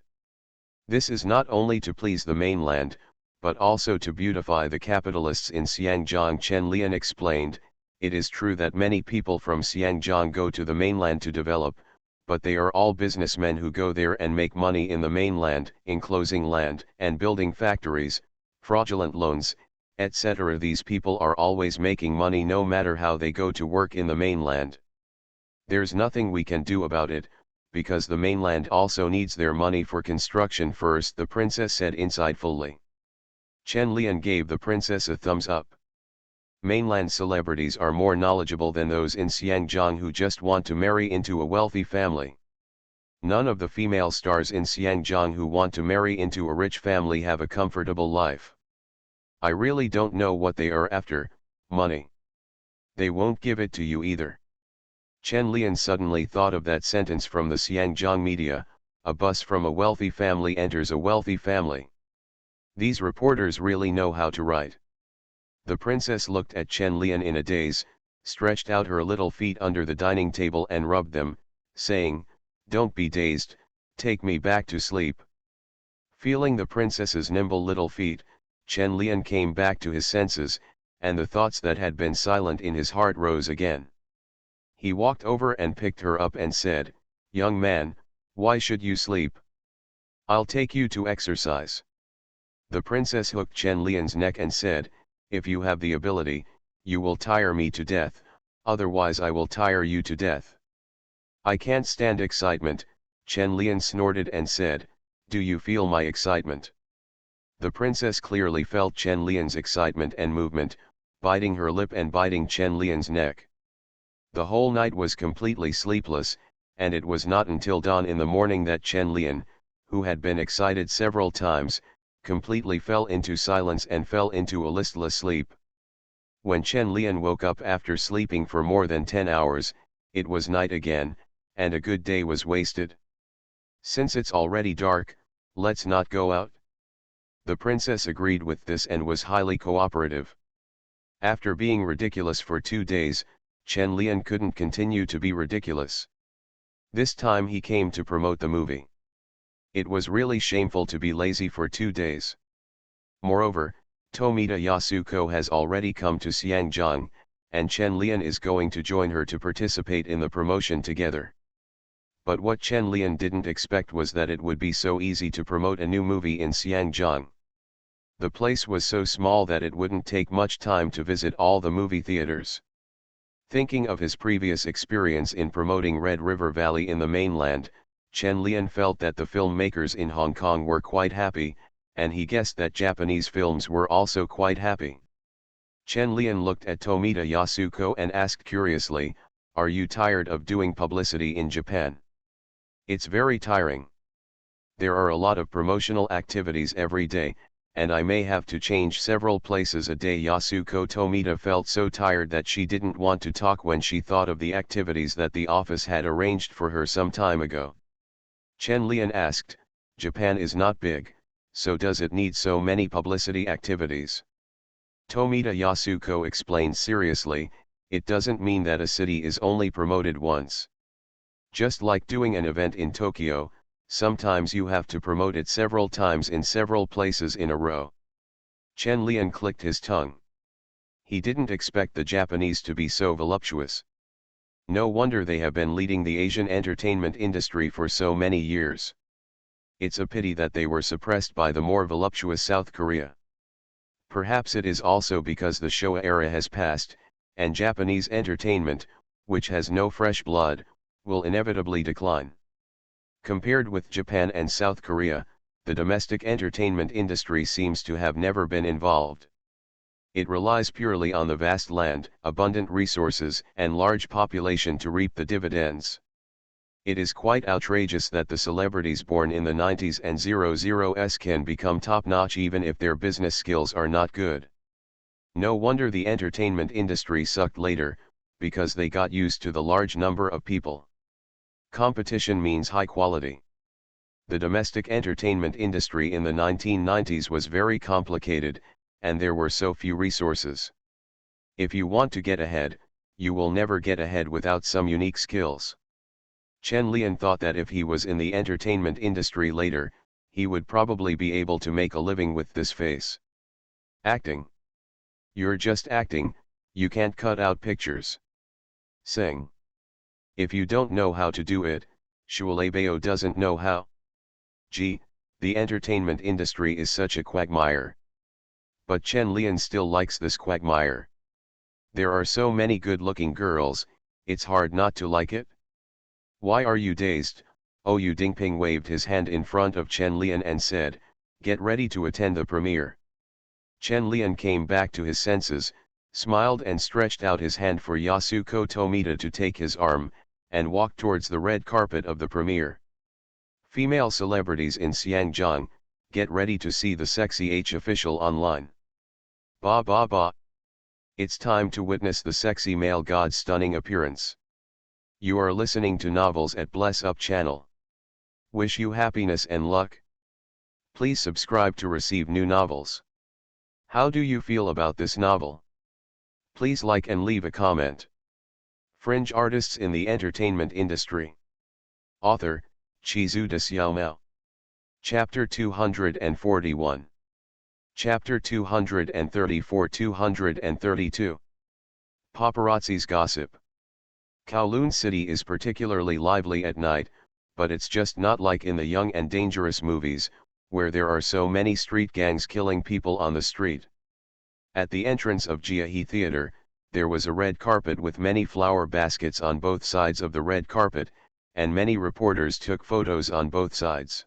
This is not only to please the mainland, but also to beautify the capitalists in Xiangjiang." Chen Lian explained, "It is true that many people from Xiangjiang go to the mainland to develop, but they are all businessmen who go there and make money in the mainland, enclosing land and building factories, fraudulent loans, etc. These people are always making money no matter how they go to work in the mainland. There's nothing we can do about it, because the mainland also needs their money for construction first," the princess said insightfully. Chen Lian gave the princess a thumbs up. Mainland celebrities are more knowledgeable than those in Xiangjiang who just want to marry into a wealthy family. None of the female stars in Xiangjiang who want to marry into a rich family have a comfortable life. I really don't know what they are after, money. They won't give it to you either." Chen Lian suddenly thought of that sentence from the Xiangjiang media, "A bus from a wealthy family enters a wealthy family." These reporters really know how to write. The princess looked at Chen Lian in a daze, stretched out her little feet under the dining table and rubbed them, saying, "Don't be dazed, take me back to sleep." Feeling the princess's nimble little feet, Chen Lian came back to his senses, and the thoughts that had been silent in his heart rose again. He walked over and picked her up and said, "Young man, why should you sleep? I'll take you to exercise." The princess hooked Chen Lian's neck and said, "If you have the ability, you will tire me to death, otherwise I will tire you to death." "I can't stand excitement," Chen Lian snorted and said, "Do you feel my excitement?" The princess clearly felt Chen Lian's excitement and movement, biting her lip and biting Chen Lian's neck. The whole night was completely sleepless, and it was not until dawn in the morning that Chen Lian, who had been excited several times, completely fell into silence and fell into a listless sleep. When Chen Lian woke up after sleeping for more than 10 hours, it was night again, and a good day was wasted. "Since it's already dark, let's not go out." The princess agreed with this and was highly cooperative. After being ridiculous for 2 days, Chen Lian couldn't continue to be ridiculous. This time he came to promote the movie. It was really shameful to be lazy for 2 days. Moreover, Tomita Yasuko has already come to Xiangjiang, and Chen Lian is going to join her to participate in the promotion together. But what Chen Lian didn't expect was that it would be so easy to promote a new movie in Xiangjiang. The place was so small that it wouldn't take much time to visit all the movie theaters. Thinking of his previous experience in promoting Red River Valley in the mainland, Chen Lian felt that the filmmakers in Hong Kong were quite happy, and he guessed that Japanese films were also quite happy. Chen Lian looked at Tomita Yasuko and asked curiously, "Are you tired of doing publicity in Japan?" "It's very tiring. There are a lot of promotional activities every day, and I may have to change several places a day." Yasuko Tomita felt so tired that she didn't want to talk when she thought of the activities that the office had arranged for her some time ago. Chen Lian asked, "Japan is not big, so does it need so many publicity activities?" Tomita Yasuko explained seriously, "It doesn't mean that a city is only promoted once. Just like doing an event in Tokyo, sometimes you have to promote it several times in several places in a row." Chen Lian clicked his tongue. He didn't expect the Japanese to be so voluptuous. No wonder they have been leading the Asian entertainment industry for so many years. It's a pity that they were suppressed by the more voluptuous South Korea. Perhaps it is also because the Showa era has passed, and Japanese entertainment, which has no fresh blood, will inevitably decline. Compared with Japan and South Korea, the domestic entertainment industry seems to have never been involved. It relies purely on the vast land, abundant resources, and large population to reap the dividends. It is quite outrageous that the celebrities born in the 90s and 00s can become top-notch even if their business skills are not good. No wonder the entertainment industry sucked later, because they got used to the large number of people. Competition means high quality. The domestic entertainment industry in the 1990s was very complicated, and there were so few resources. If you want to get ahead, you will never get ahead without some unique skills. Chen Lian thought that if he was in the entertainment industry later, he would probably be able to make a living with this face. Acting. You're just acting, you can't cut out pictures. Sing. If you don't know how to do it, Shualebeo doesn't know how. Gee, the entertainment industry is such a quagmire. But Chen Lian still likes this quagmire. There are so many good-looking girls, it's hard not to like it. "Why are you dazed?" Oh, Yu Dingping waved his hand in front of Chen Lian and said, "Get ready to attend the premiere." Chen Lian came back to his senses, smiled and stretched out his hand for Yasuko Tomita to take his arm, and walked towards the red carpet of the premiere. Female celebrities in Xiangjiang, get ready to see the sexy H official online. Ba ba ba. It's time to witness the sexy male god's stunning appearance. You are listening to Novels at Bless Up channel. Wish you happiness and luck. Please subscribe to receive new novels. How do you feel about this novel? Please like and leave a comment. Fringe artists in the entertainment industry. Author, Chizu de Xiaomao. Chapter 241. Chapter 234-232. Paparazzi's Gossip. Kowloon City is particularly lively at night, but it's just not like in the Young and Dangerous movies, where there are so many street gangs killing people on the street. At the entrance of Jiahe Theater, there was a red carpet with many flower baskets on both sides of the red carpet, and many reporters took photos on both sides.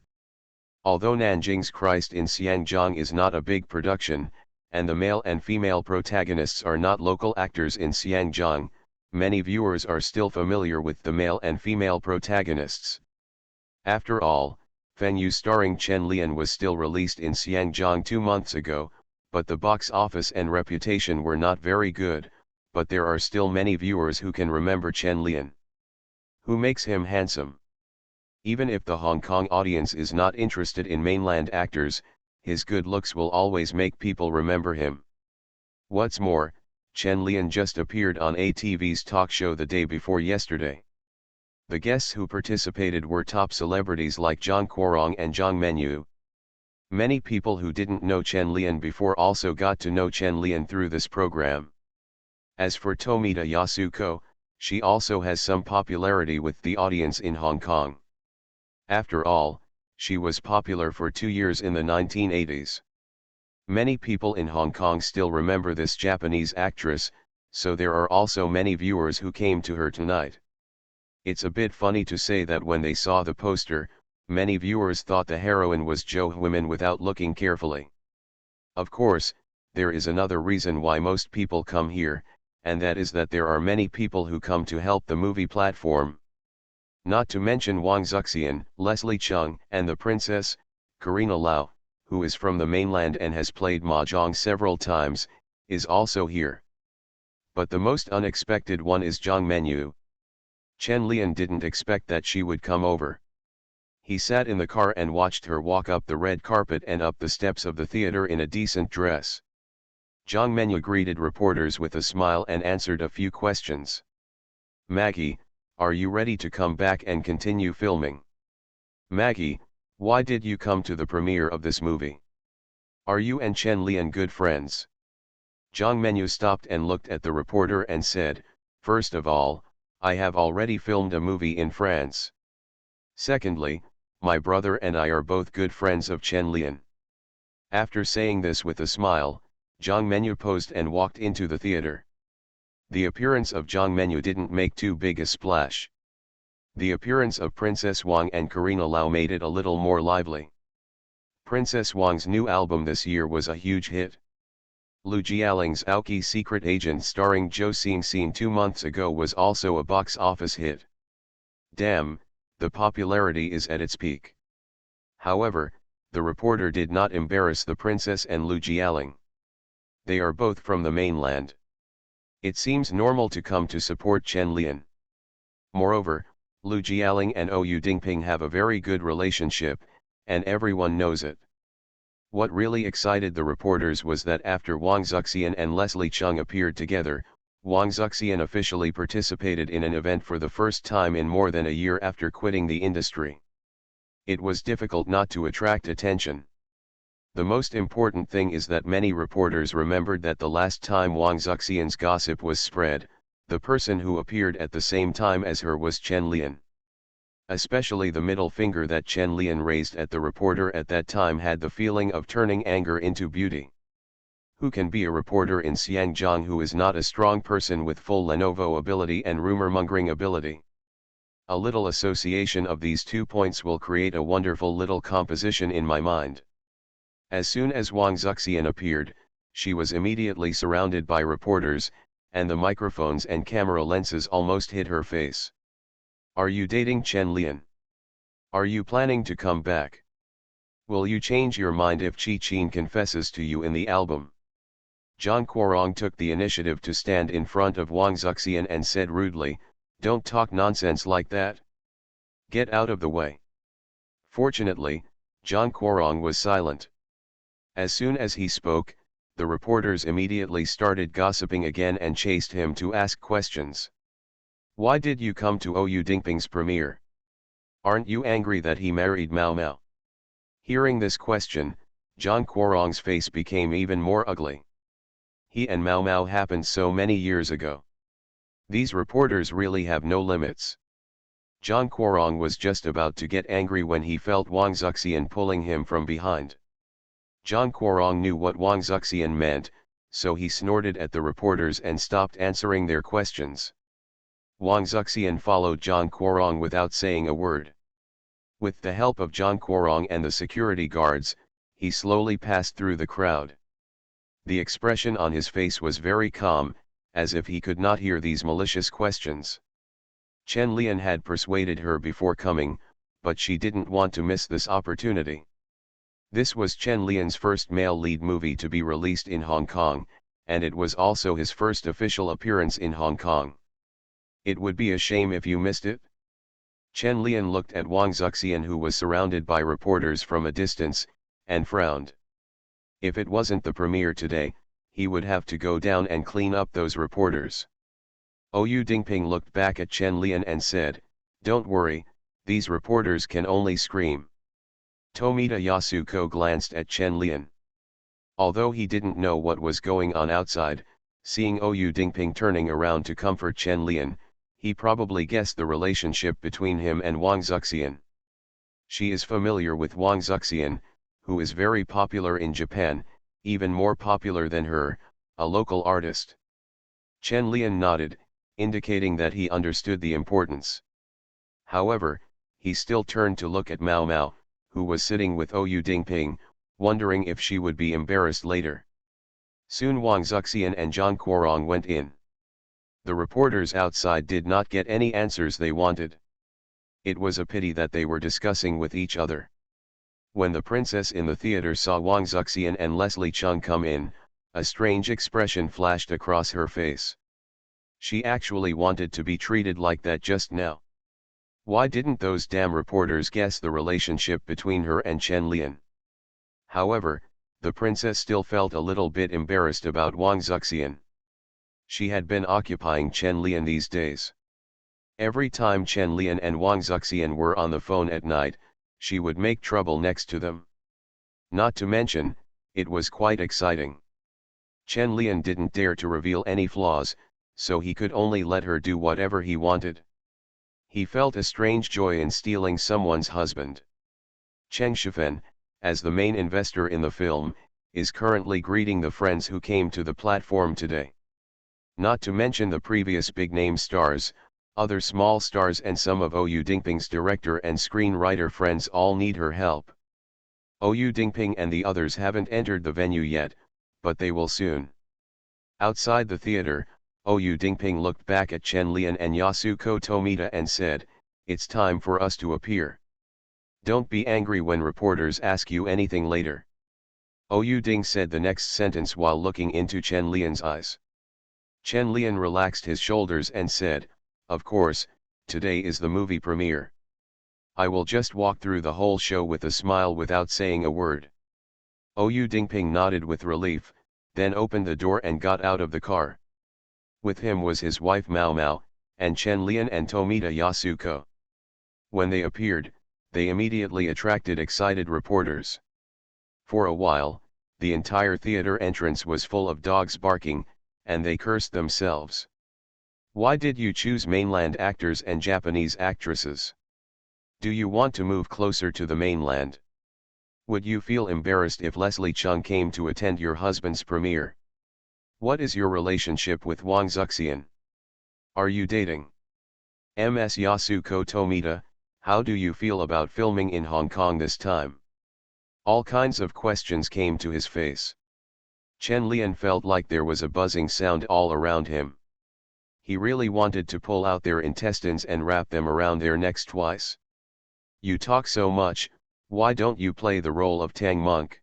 Although Nanjing's Christ in Xiangjiang is not a big production, and the male and female protagonists are not local actors in Xiangjiang, many viewers are still familiar with the male and female protagonists. After all, Feng Yu starring Chen Lian was still released in Xiangjiang 2 months ago, but the box office and reputation were not very good, but there are still many viewers who can remember Chen Lian. Who makes him handsome? Even if the Hong Kong audience is not interested in mainland actors, his good looks will always make people remember him. What's more, Chen Lian just appeared on ATV's talk show the day before yesterday. The guests who participated were top celebrities like Zhang Guorong and Zhang Menyu. Many people who didn't know Chen Lian before also got to know Chen Lian through this program. As for Tomita Yasuko, she also has some popularity with the audience in Hong Kong. After all, she was popular for 2 years in the 1980s. Many people in Hong Kong still remember this Japanese actress, so there are also many viewers who came to her tonight. It's a bit funny to say that when they saw the poster, many viewers thought the heroine was Jo Hwi-min without looking carefully. Of course, there is another reason why most people come here, and that is that there are many people who come to help the movie platform. Not to mention Wang Zuxian, Leslie Cheung, and the princess, Karina Lau, who is from the mainland and has played mahjong several times, is also here. But the most unexpected one is Zhang Menyu. Chen Lian didn't expect that she would come over. He sat in the car and watched her walk up the red carpet and up the steps of the theater in a decent dress. Zhang Menyu greeted reporters with a smile and answered a few questions. "Maggie, are you ready to come back and continue filming? Maggie, why did you come to the premiere of this movie? Are you and Chen Lian good friends?" Zhang Menyu stopped and looked at the reporter and said, "First of all, I have already filmed a movie in France. Secondly, my brother and I are both good friends of Chen Lian." After saying this with a smile, Zhang Menyu posed and walked into the theater. The appearance of Zhang Menyu didn't make too big a splash. The appearance of Princess Wang and Karina Lau made it a little more lively. Princess Wang's new album this year was a huge hit. Lu Jialing's Aoki Secret Agent starring Zhou Xingxin 2 months ago was also a box office hit. Damn, the popularity is at its peak. However, the reporter did not embarrass the princess and Lu Jialing. They are both from the mainland. It seems normal to come to support Chen Lian. Moreover, Lu Jialing and Ou Dingping have a very good relationship, and everyone knows it. What really excited the reporters was that after Wang Zuxian and Leslie Cheung appeared together, Wang Zuxian officially participated in an event for the first time in more than a year after quitting the industry. It was difficult not to attract attention. The most important thing is that many reporters remembered that the last time Wang Zuxian's gossip was spread, the person who appeared at the same time as her was Chen Lian. Especially the middle finger that Chen Lian raised at the reporter at that time had the feeling of turning anger into beauty. Who can be a reporter in Xiangjiang who is not a strong person with full Lenovo ability and rumor-mongering ability? A little association of these 2 points will create a wonderful little composition in my mind. As soon as Wang Zuxian appeared, she was immediately surrounded by reporters, and the microphones and camera lenses almost hit her face. "Are you dating Chen Lian? Are you planning to come back? Will you change your mind if Chi Qin confesses to you in the album?" Zhang Guorong took the initiative to stand in front of Wang Zuxian and said rudely, "Don't talk nonsense like that. Get out of the way." Fortunately, Zhang Guorong was silent. As soon as he spoke, the reporters immediately started gossiping again and chased him to ask questions. "Why did you come to Ou Dingping's premiere? Aren't you angry that he married Mao Mao?" Hearing this question, Zhang Guorong's face became even more ugly. He and Mao Mao happened so many years ago. These reporters really have no limits. Zhang Guorong was just about to get angry when he felt Wang Zuxian pulling him from behind. Zhang Guorong knew what Wang Zuxian meant, so he snorted at the reporters and stopped answering their questions. Wang Zuxian followed Zhang Guorong without saying a word. With the help of Zhang Guorong and the security guards, he slowly passed through the crowd. The expression on his face was very calm, as if he could not hear these malicious questions. Chen Lian had persuaded her before coming, but she didn't want to miss this opportunity. This was Chen Lian's first male lead movie to be released in Hong Kong, and it was also his first official appearance in Hong Kong. It would be a shame if you missed it. Chen Lian looked at Wang Zuxian, who was surrounded by reporters from a distance, and frowned. If it wasn't the premiere today, he would have to go down and clean up those reporters. Oyu Dingping looked back at Chen Lian and said, "Don't worry, these reporters can only scream." Tomita Yasuko glanced at Chen Lian. Although he didn't know what was going on outside, seeing Oyu Dingping turning around to comfort Chen Lian, he probably guessed the relationship between him and Wang Zuxian. She is familiar with Wang Zuxian, who is very popular in Japan, even more popular than her, a local artist. Chen Lian nodded, indicating that he understood the importance. However, he still turned to look at Mao Mao, who was sitting with Oyu Dingping, wondering if she would be embarrassed later. Soon Wang Zuxian and Zhang Guorong went in. The reporters outside did not get any answers they wanted. It was a pity that they were discussing with each other. When the princess in the theater saw Wang Zuxian and Leslie Chung come in, a strange expression flashed across her face. She actually wanted to be treated like that just now. Why didn't those damn reporters guess the relationship between her and Chen Lian? However, the princess still felt a little bit embarrassed about Wang Zuxian. She had been occupying Chen Lian these days. Every time Chen Lian and Wang Zuxian were on the phone at night, she would make trouble next to them. Not to mention, it was quite exciting. Chen Lian didn't dare to reveal any flaws, so he could only let her do whatever he wanted. He felt a strange joy in stealing someone's husband. Cheng Shifen, as the main investor in the film, is currently greeting the friends who came to the platform today. Not to mention the previous big-name stars, other small stars and some of Oyu Dingping's director and screenwriter friends all need her help. Oyu Dingping and the others haven't entered the venue yet, but they will soon. Outside the theater, Oyu Dingping looked back at Chen Lian and Yasuko Tomita and said, "It's time for us to appear. Don't be angry when reporters ask you anything later." Oyu Ding said the next sentence while looking into Chen Lian's eyes. Chen Lian relaxed his shoulders and said, "Of course, today is the movie premiere. I will just walk through the whole show with a smile without saying a word." Oyu Dingping nodded with relief, then opened the door and got out of the car. With him was his wife Mao Mao, and Chen Lian and Tomita Yasuko. When they appeared, they immediately attracted excited reporters. For a while, the entire theater entrance was full of dogs barking, and they cursed themselves. Why did you choose mainland actors and Japanese actresses? Do you want to move closer to the mainland? Would you feel embarrassed if Leslie Chung came to attend your husband's premiere? What is your relationship with Wang Zuxian? Are you dating? Ms. Yasuko Tomita, how do you feel about filming in Hong Kong this time? All kinds of questions came to his face. Chen Lian felt like there was a buzzing sound all around him. He really wanted to pull out their intestines and wrap them around their necks twice. "You talk so much, why don't you play the role of Tang Monk?"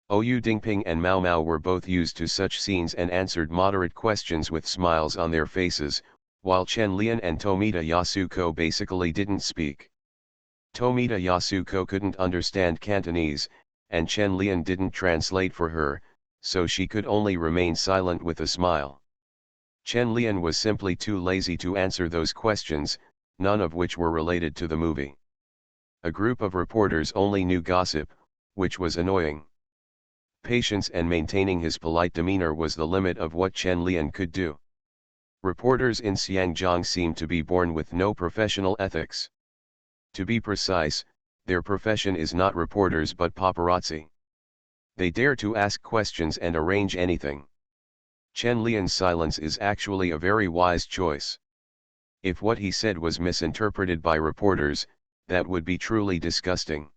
Oyu Dingping and Mao Mao were both used to such scenes and answered moderate questions with smiles on their faces, while Chen Lian and Tomita Yasuko basically didn't speak. Tomita Yasuko couldn't understand Cantonese, and Chen Lian didn't translate for her, so she could only remain silent with a smile. Chen Lian was simply too lazy to answer those questions, none of which were related to the movie. A group of reporters only knew gossip, which was annoying. Patience and maintaining his polite demeanor was the limit of what Chen Lian could do. Reporters in Xiangjiang seem to be born with no professional ethics. To be precise, their profession is not reporters but paparazzi. They dare to ask questions and arrange anything. Chen Lian's silence is actually a very wise choice. If what he said was misinterpreted by reporters, that would be truly disgusting.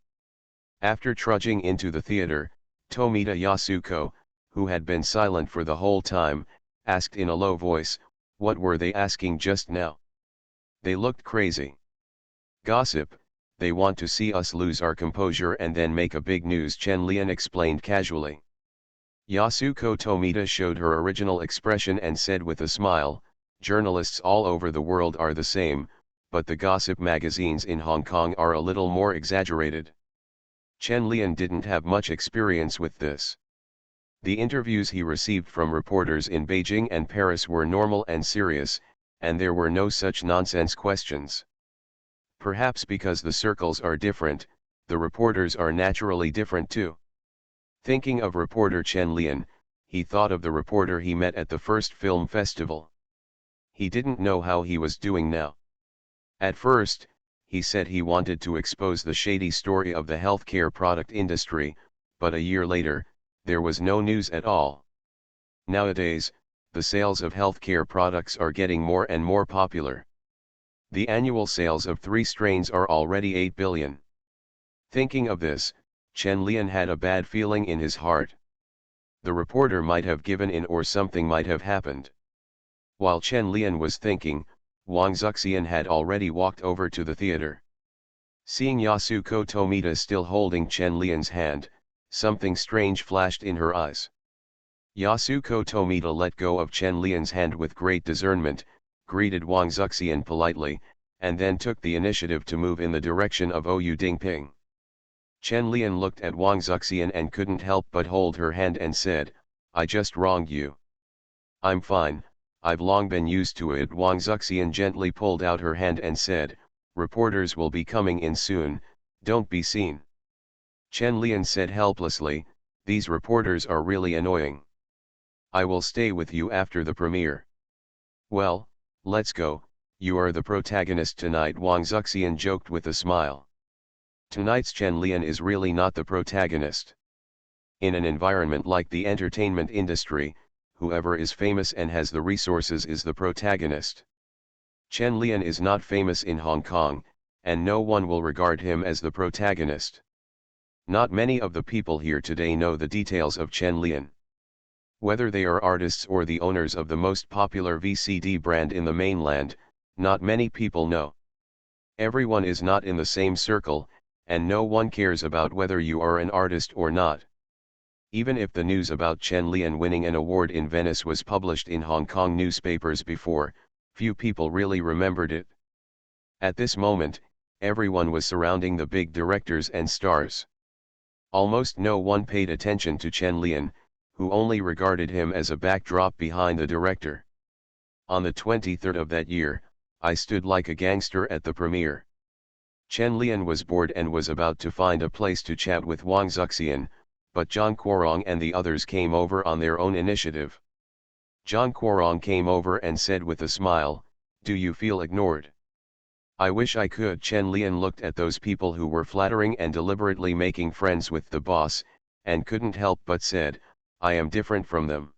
After trudging into the theater, Tomita Yasuko, who had been silent for the whole time, asked in a low voice, "What were they asking just now?" "They looked crazy." "Gossip, they want to see us lose our composure and then make a big news," Chen Lian explained casually. Yasuko Tomita showed her original expression and said with a smile, "Journalists all over the world are the same, but the gossip magazines in Hong Kong are a little more exaggerated." Chen Lian didn't have much experience with this. The interviews he received from reporters in Beijing and Paris were normal and serious, and there were no such nonsense questions. Perhaps because the circles are different, the reporters are naturally different too. Thinking of reporter Chen Lian, he thought of the reporter he met at the first film festival. He didn't know how he was doing now. At first, he said he wanted to expose the shady story of the healthcare product industry, but a year later, there was no news at all. Nowadays, the sales of healthcare products are getting more and more popular. The annual sales of 3 strains are already 8 billion. Thinking of this, Chen Lian had a bad feeling in his heart. The reporter might have given in or something might have happened. While Chen Lian was thinking, Wang Zuxian had already walked over to the theater. Seeing Yasuko Tomita still holding Chen Lian's hand, something strange flashed in her eyes. Yasuko Tomita let go of Chen Lian's hand with great discernment, greeted Wang Zuxian politely, and then took the initiative to move in the direction of Oyu Dingping. Chen Lian looked at Wang Zuxian and couldn't help but hold her hand and said, "I just wronged you." "I'm fine, I've long been used to it." Wang Zuxian gently pulled out her hand and said, "Reporters will be coming in soon, don't be seen." Chen Lian said helplessly, "These reporters are really annoying. I will stay with you after the premiere." "Well, let's go, you are the protagonist tonight," Wang Zuxian joked with a smile. Tonight's Chen Lian is really not the protagonist. In an environment like the entertainment industry, whoever is famous and has the resources is the protagonist. Chen Lian is not famous in Hong Kong, and no one will regard him as the protagonist. Not many of the people here today know the details of Chen Lian. Whether they are artists or the owners of the most popular VCD brand in the mainland, not many people know. Everyone is not in the same circle, and no one cares about whether you are an artist or not. Even if the news about Chen Lian winning an award in Venice was published in Hong Kong newspapers before, few people really remembered it. At this moment, everyone was surrounding the big directors and stars. Almost no one paid attention to Chen Lian, who only regarded him as a backdrop behind the director. On the 23rd of that year, I stood like a gangster at the premiere. Chen Lian was bored and was about to find a place to chat with Wang Zuxian, but Zhang Guorong and the others came over on their own initiative. Zhang Guorong came over and said with a smile, "Do you feel ignored?" "I wish I could." Chen Lian looked at those people who were flattering and deliberately making friends with the boss, and couldn't help but said, "I am different from them."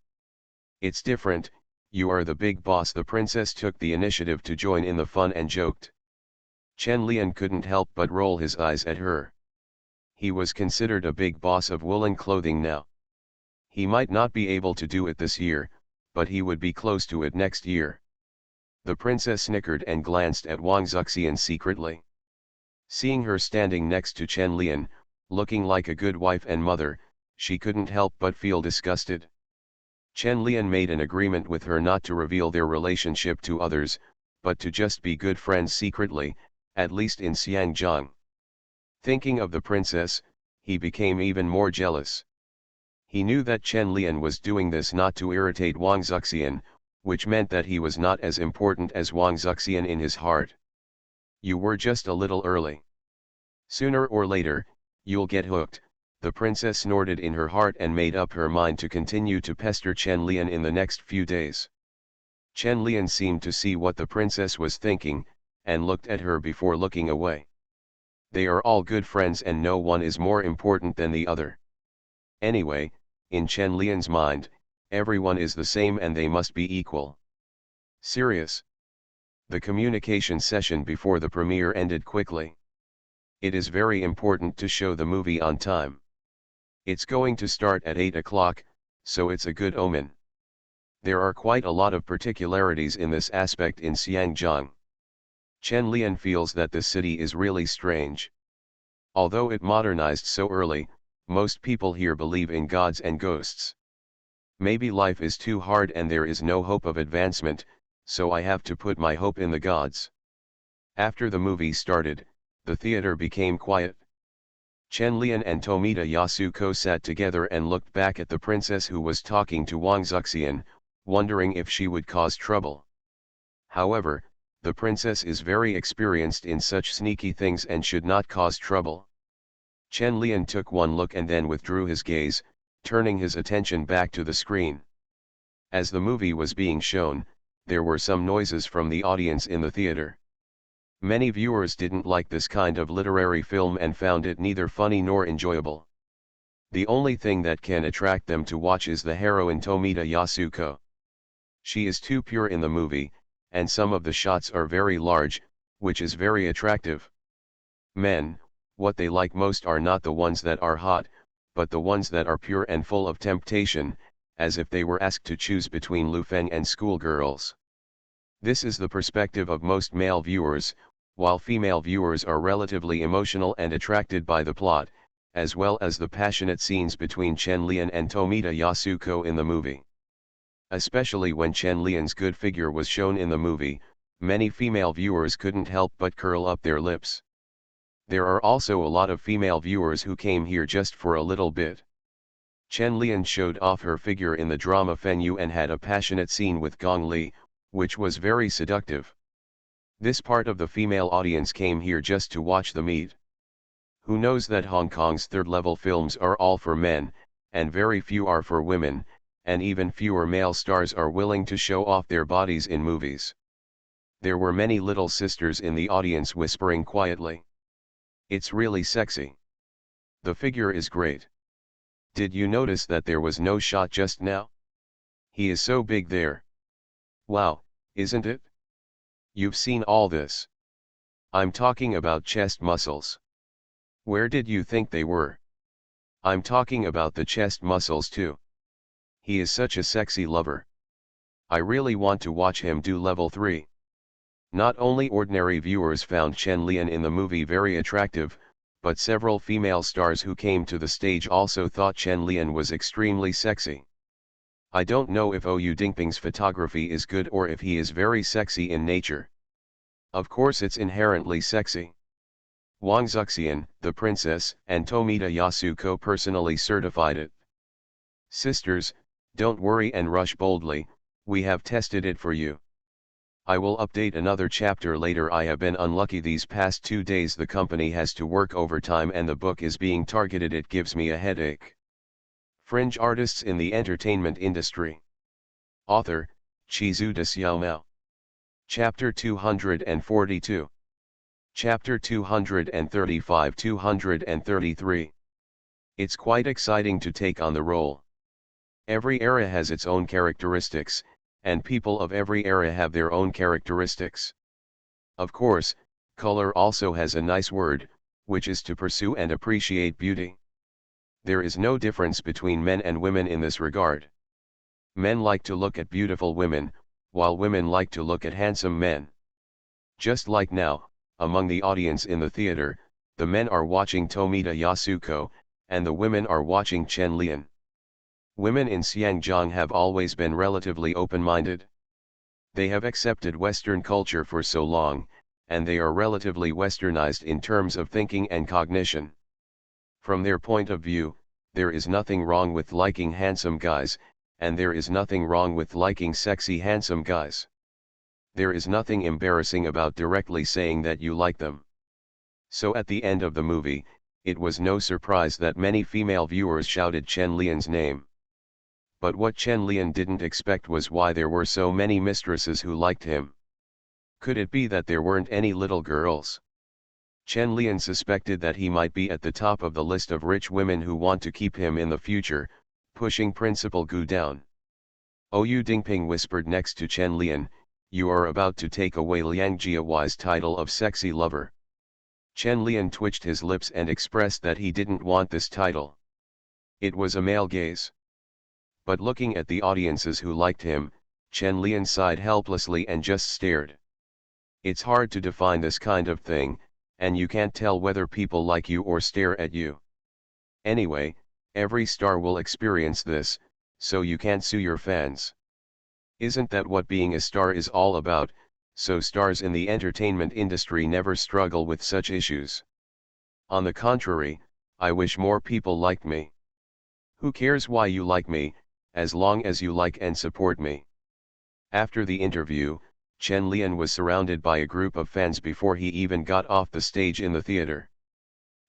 "It's different, you are the big boss." The princess took the initiative to join in the fun and joked. Chen Lian couldn't help but roll his eyes at her. He was considered a big boss of woolen clothing now. He might not be able to do it this year, but he would be close to it next year. The princess snickered and glanced at Wang Zuxian secretly. Seeing her standing next to Chen Lian, looking like a good wife and mother, she couldn't help but feel disgusted. Chen Lian made an agreement with her not to reveal their relationship to others, but to just be good friends secretly, at least in Xiangjiang. Thinking of the princess, he became even more jealous. He knew that Chen Lian was doing this not to irritate Wang Zuxian, which meant that he was not as important as Wang Zuxian in his heart. "You were just a little early. Sooner or later, you'll get hooked," The princess snorted in her heart and made up her mind to continue to pester Chen Lian in the next few days. Chen Lian seemed to see what the princess was thinking, and looked at her before looking away. They are all good friends and no one is more important than the other. Anyway, in Chen Lian's mind, everyone is the same and they must be equal. Serious. The communication session before the premiere ended quickly. It is very important to show the movie on time. It's going to start at 8 o'clock, so it's a good omen. There are quite a lot of particularities in this aspect in Xiangjiang. Chen Lian feels that the city is really strange. Although it modernized so early, most people here believe in gods and ghosts. Maybe life is too hard and there is no hope of advancement, so I have to put my hope in the gods. After the movie started, the theater became quiet. Chen Lian and Tomita Yasuko sat together and looked back at the princess who was talking to Wang Zuxian, wondering if she would cause trouble. However, the princess is very experienced in such sneaky things and should not cause trouble. Chen Lian took one look and then withdrew his gaze, turning his attention back to the screen. As the movie was being shown, there were some noises from the audience in the theater. Many viewers didn't like this kind of literary film and found it neither funny nor enjoyable. The only thing that can attract them to watch is the heroine Tomita Yasuko. She is too pure in the movie, and some of the shots are very large, which is very attractive. Men, what they like most are not the ones that are hot, but the ones that are pure and full of temptation, as if they were asked to choose between Lu Feng and schoolgirls. This is the perspective of most male viewers, while female viewers are relatively emotional and attracted by the plot, as well as the passionate scenes between Chen Lian and Tomita Yasuko in the movie. Especially when Chen Lian's good figure was shown in the movie, many female viewers couldn't help but curl up their lips. There are also a lot of female viewers who came here just for a little bit. Chen Lian showed off her figure in the drama Feng Yu and had a passionate scene with Gong Li, which was very seductive. This part of the female audience came here just to watch the meet. Who knows that Hong Kong's third-level films are all for men, and very few are for women, and even fewer male stars are willing to show off their bodies in movies. There were many little sisters in the audience whispering quietly. It's really sexy. The figure is great. Did you notice that there was no shot just now? He is so big there. Wow, isn't it? You've seen all this. I'm talking about chest muscles. Where did you think they were? I'm talking about the chest muscles too. He is such a sexy lover. I really want to watch him do level 3. Not only ordinary viewers found Chen Lian in the movie very attractive, but several female stars who came to the stage also thought Chen Lian was extremely sexy. I don't know if Ou Dingping's photography is good or if he is very sexy in nature. Of course it's inherently sexy. Wang Zuxian, the princess, and Tomita Yasuko personally certified it. Sisters, don't worry and rush boldly, we have tested it for you. I will update another chapter later. I have been unlucky these past 2 days. The company has to work overtime and the book is being targeted. It gives me a headache. Fringe artists in the entertainment industry. Author, Chizu de Xiaomao. Chapter 242. Chapter 235-233. It's quite exciting to take on the role. Every era has its own characteristics, and people of every era have their own characteristics. Of course, color also has a nice word, which is to pursue and appreciate beauty. There is no difference between men and women in this regard. Men like to look at beautiful women, while women like to look at handsome men. Just like now, among the audience in the theater, the men are watching Tomita Yasuko, and the women are watching Chen Lian. Women in Xiangjiang have always been relatively open-minded. They have accepted Western culture for so long, and they are relatively westernized in terms of thinking and cognition. From their point of view, there is nothing wrong with liking handsome guys, and there is nothing wrong with liking sexy handsome guys. There is nothing embarrassing about directly saying that you like them. So at the end of the movie, it was no surprise that many female viewers shouted Chen Lian's name. But what Chen Lian didn't expect was why there were so many mistresses who liked him. Could it be that there weren't any little girls? Chen Lian suspected that he might be at the top of the list of rich women who want to keep him in the future, pushing Principal Gu down. Yu Dingping whispered next to Chen Lian, "You are about to take away Liang Jiawei's title of sexy lover." Chen Lian twitched his lips and expressed that he didn't want this title. It was a male gaze. But looking at the audiences who liked him, Chen Lian sighed helplessly and just stared. It's hard to define this kind of thing, and you can't tell whether people like you or stare at you. Anyway, every star will experience this, so you can't sue your fans. Isn't that what being a star is all about? So stars in the entertainment industry never struggle with such issues. On the contrary, I wish more people liked me. Who cares why you like me, as long as you like and support me? After the interview, Chen Lian was surrounded by a group of fans before he even got off the stage in the theater.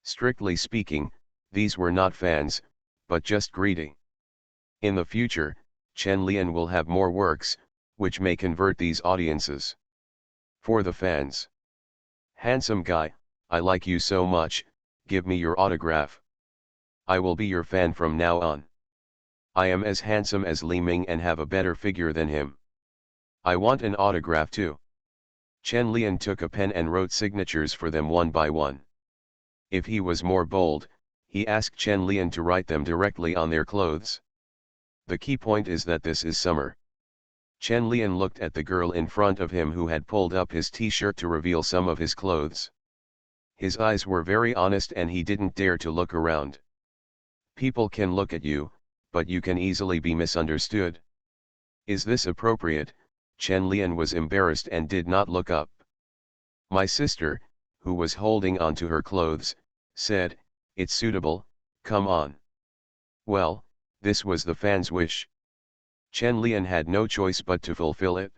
Strictly speaking, these were not fans, but just greedy. In the future, Chen Lian will have more works, which may convert these audiences. For the fans. Handsome guy, I like you so much, give me your autograph. I will be your fan from now on. I am as handsome as Li Ming and have a better figure than him. I want an autograph too. Chen Lian took a pen and wrote signatures for them one by one. If he was more bold, he asked Chen Lian to write them directly on their clothes. The key point is that this is summer. Chen Lian looked at the girl in front of him who had pulled up his t-shirt to reveal some of his clothes. His eyes were very honest and he didn't dare to look around. People can look at you, but you can easily be misunderstood. Is this appropriate? Chen Lian was embarrassed and did not look up. My sister, who was holding on to her clothes, said, "It's suitable, come on." Well, this was the fan's wish. Chen Lian had no choice but to fulfill it.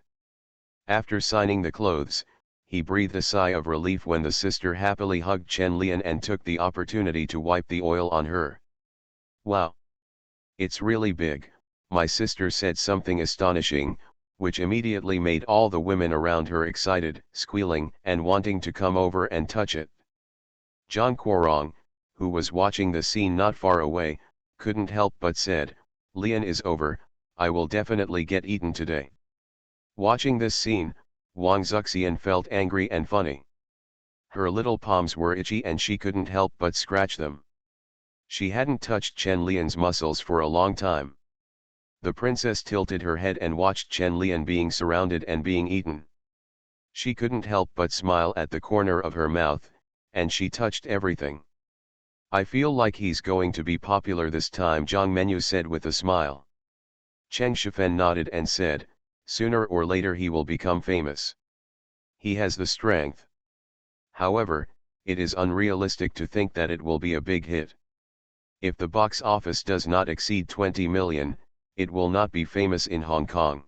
After signing the clothes, he breathed a sigh of relief when the sister happily hugged Chen Lian and took the opportunity to wipe the oil on her. "Wow! It's really big," my sister said something astonishing, which immediately made all the women around her excited, squealing, and wanting to come over and touch it. Zhang Guorong, who was watching the scene not far away, couldn't help but said, "Lian is over, I will definitely get eaten today." Watching this scene, Wang Zuxian felt angry and funny. Her little palms were itchy and she couldn't help but scratch them. She hadn't touched Chen Lian's muscles for a long time. The princess tilted her head and watched Chen Lian being surrounded and being eaten. She couldn't help but smile at the corner of her mouth, and she touched everything. "I feel like he's going to be popular this time," Zhang Menyu said with a smile. Cheng Shifen nodded and said, "Sooner or later he will become famous. He has the strength. However, it is unrealistic to think that it will be a big hit. If the box office does not exceed 20 million, it will not be famous in Hong Kong.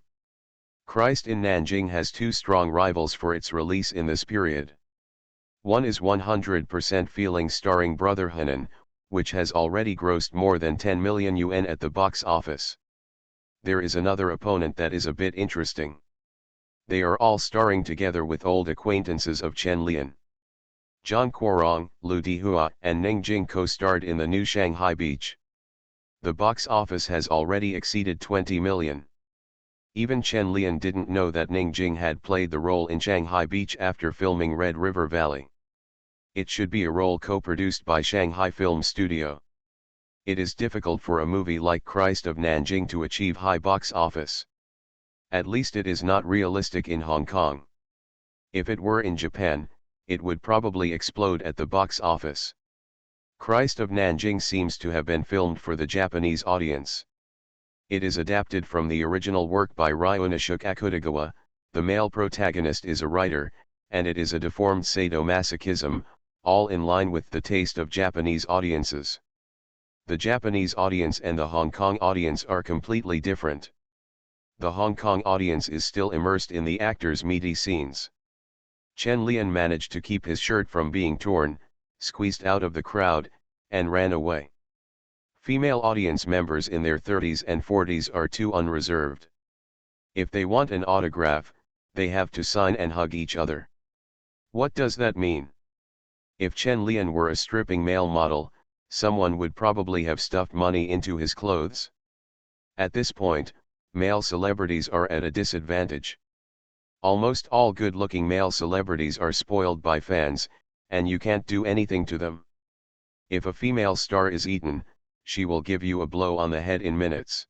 Christ in Nanjing has two strong rivals for its release in this period. One is 100% Feeling starring Brother Hanan, which has already grossed more than 10 million yuan at the box office. There is another opponent that is a bit interesting. They are all starring together with old acquaintances of Chen Lian. Zhang Guorong, Lu Dihua, and Ning Jing co-starred in the new Shanghai Beach. The box office has already exceeded 20 million. Even Chen Lian didn't know that Ning Jing had played the role in Shanghai Beach after filming Red River Valley. It should be a role co-produced by Shanghai Film Studio. It is difficult for a movie like Christ of Nanjing to achieve high box office. At least it is not realistic in Hong Kong. If it were in Japan, it would probably explode at the box office. Christ of Nanjing seems to have been filmed for the Japanese audience. It is adapted from the original work by Ryunosuke Akutagawa. The male protagonist is a writer, and it is a deformed sadomasochism, all in line with the taste of Japanese audiences. The Japanese audience and the Hong Kong audience are completely different. The Hong Kong audience is still immersed in the actor's meaty scenes. Chen Lian managed to keep his shirt from being torn, squeezed out of the crowd, and ran away. Female audience members in their 30s and 40s are too unreserved. If they want an autograph, they have to sign and hug each other. What does that mean? If Chen Lian were a stripping male model, someone would probably have stuffed money into his clothes. At this point, male celebrities are at a disadvantage. Almost all good-looking male celebrities are spoiled by fans, and you can't do anything to them. If a female star is eaten, she will give you a blow on the head in minutes.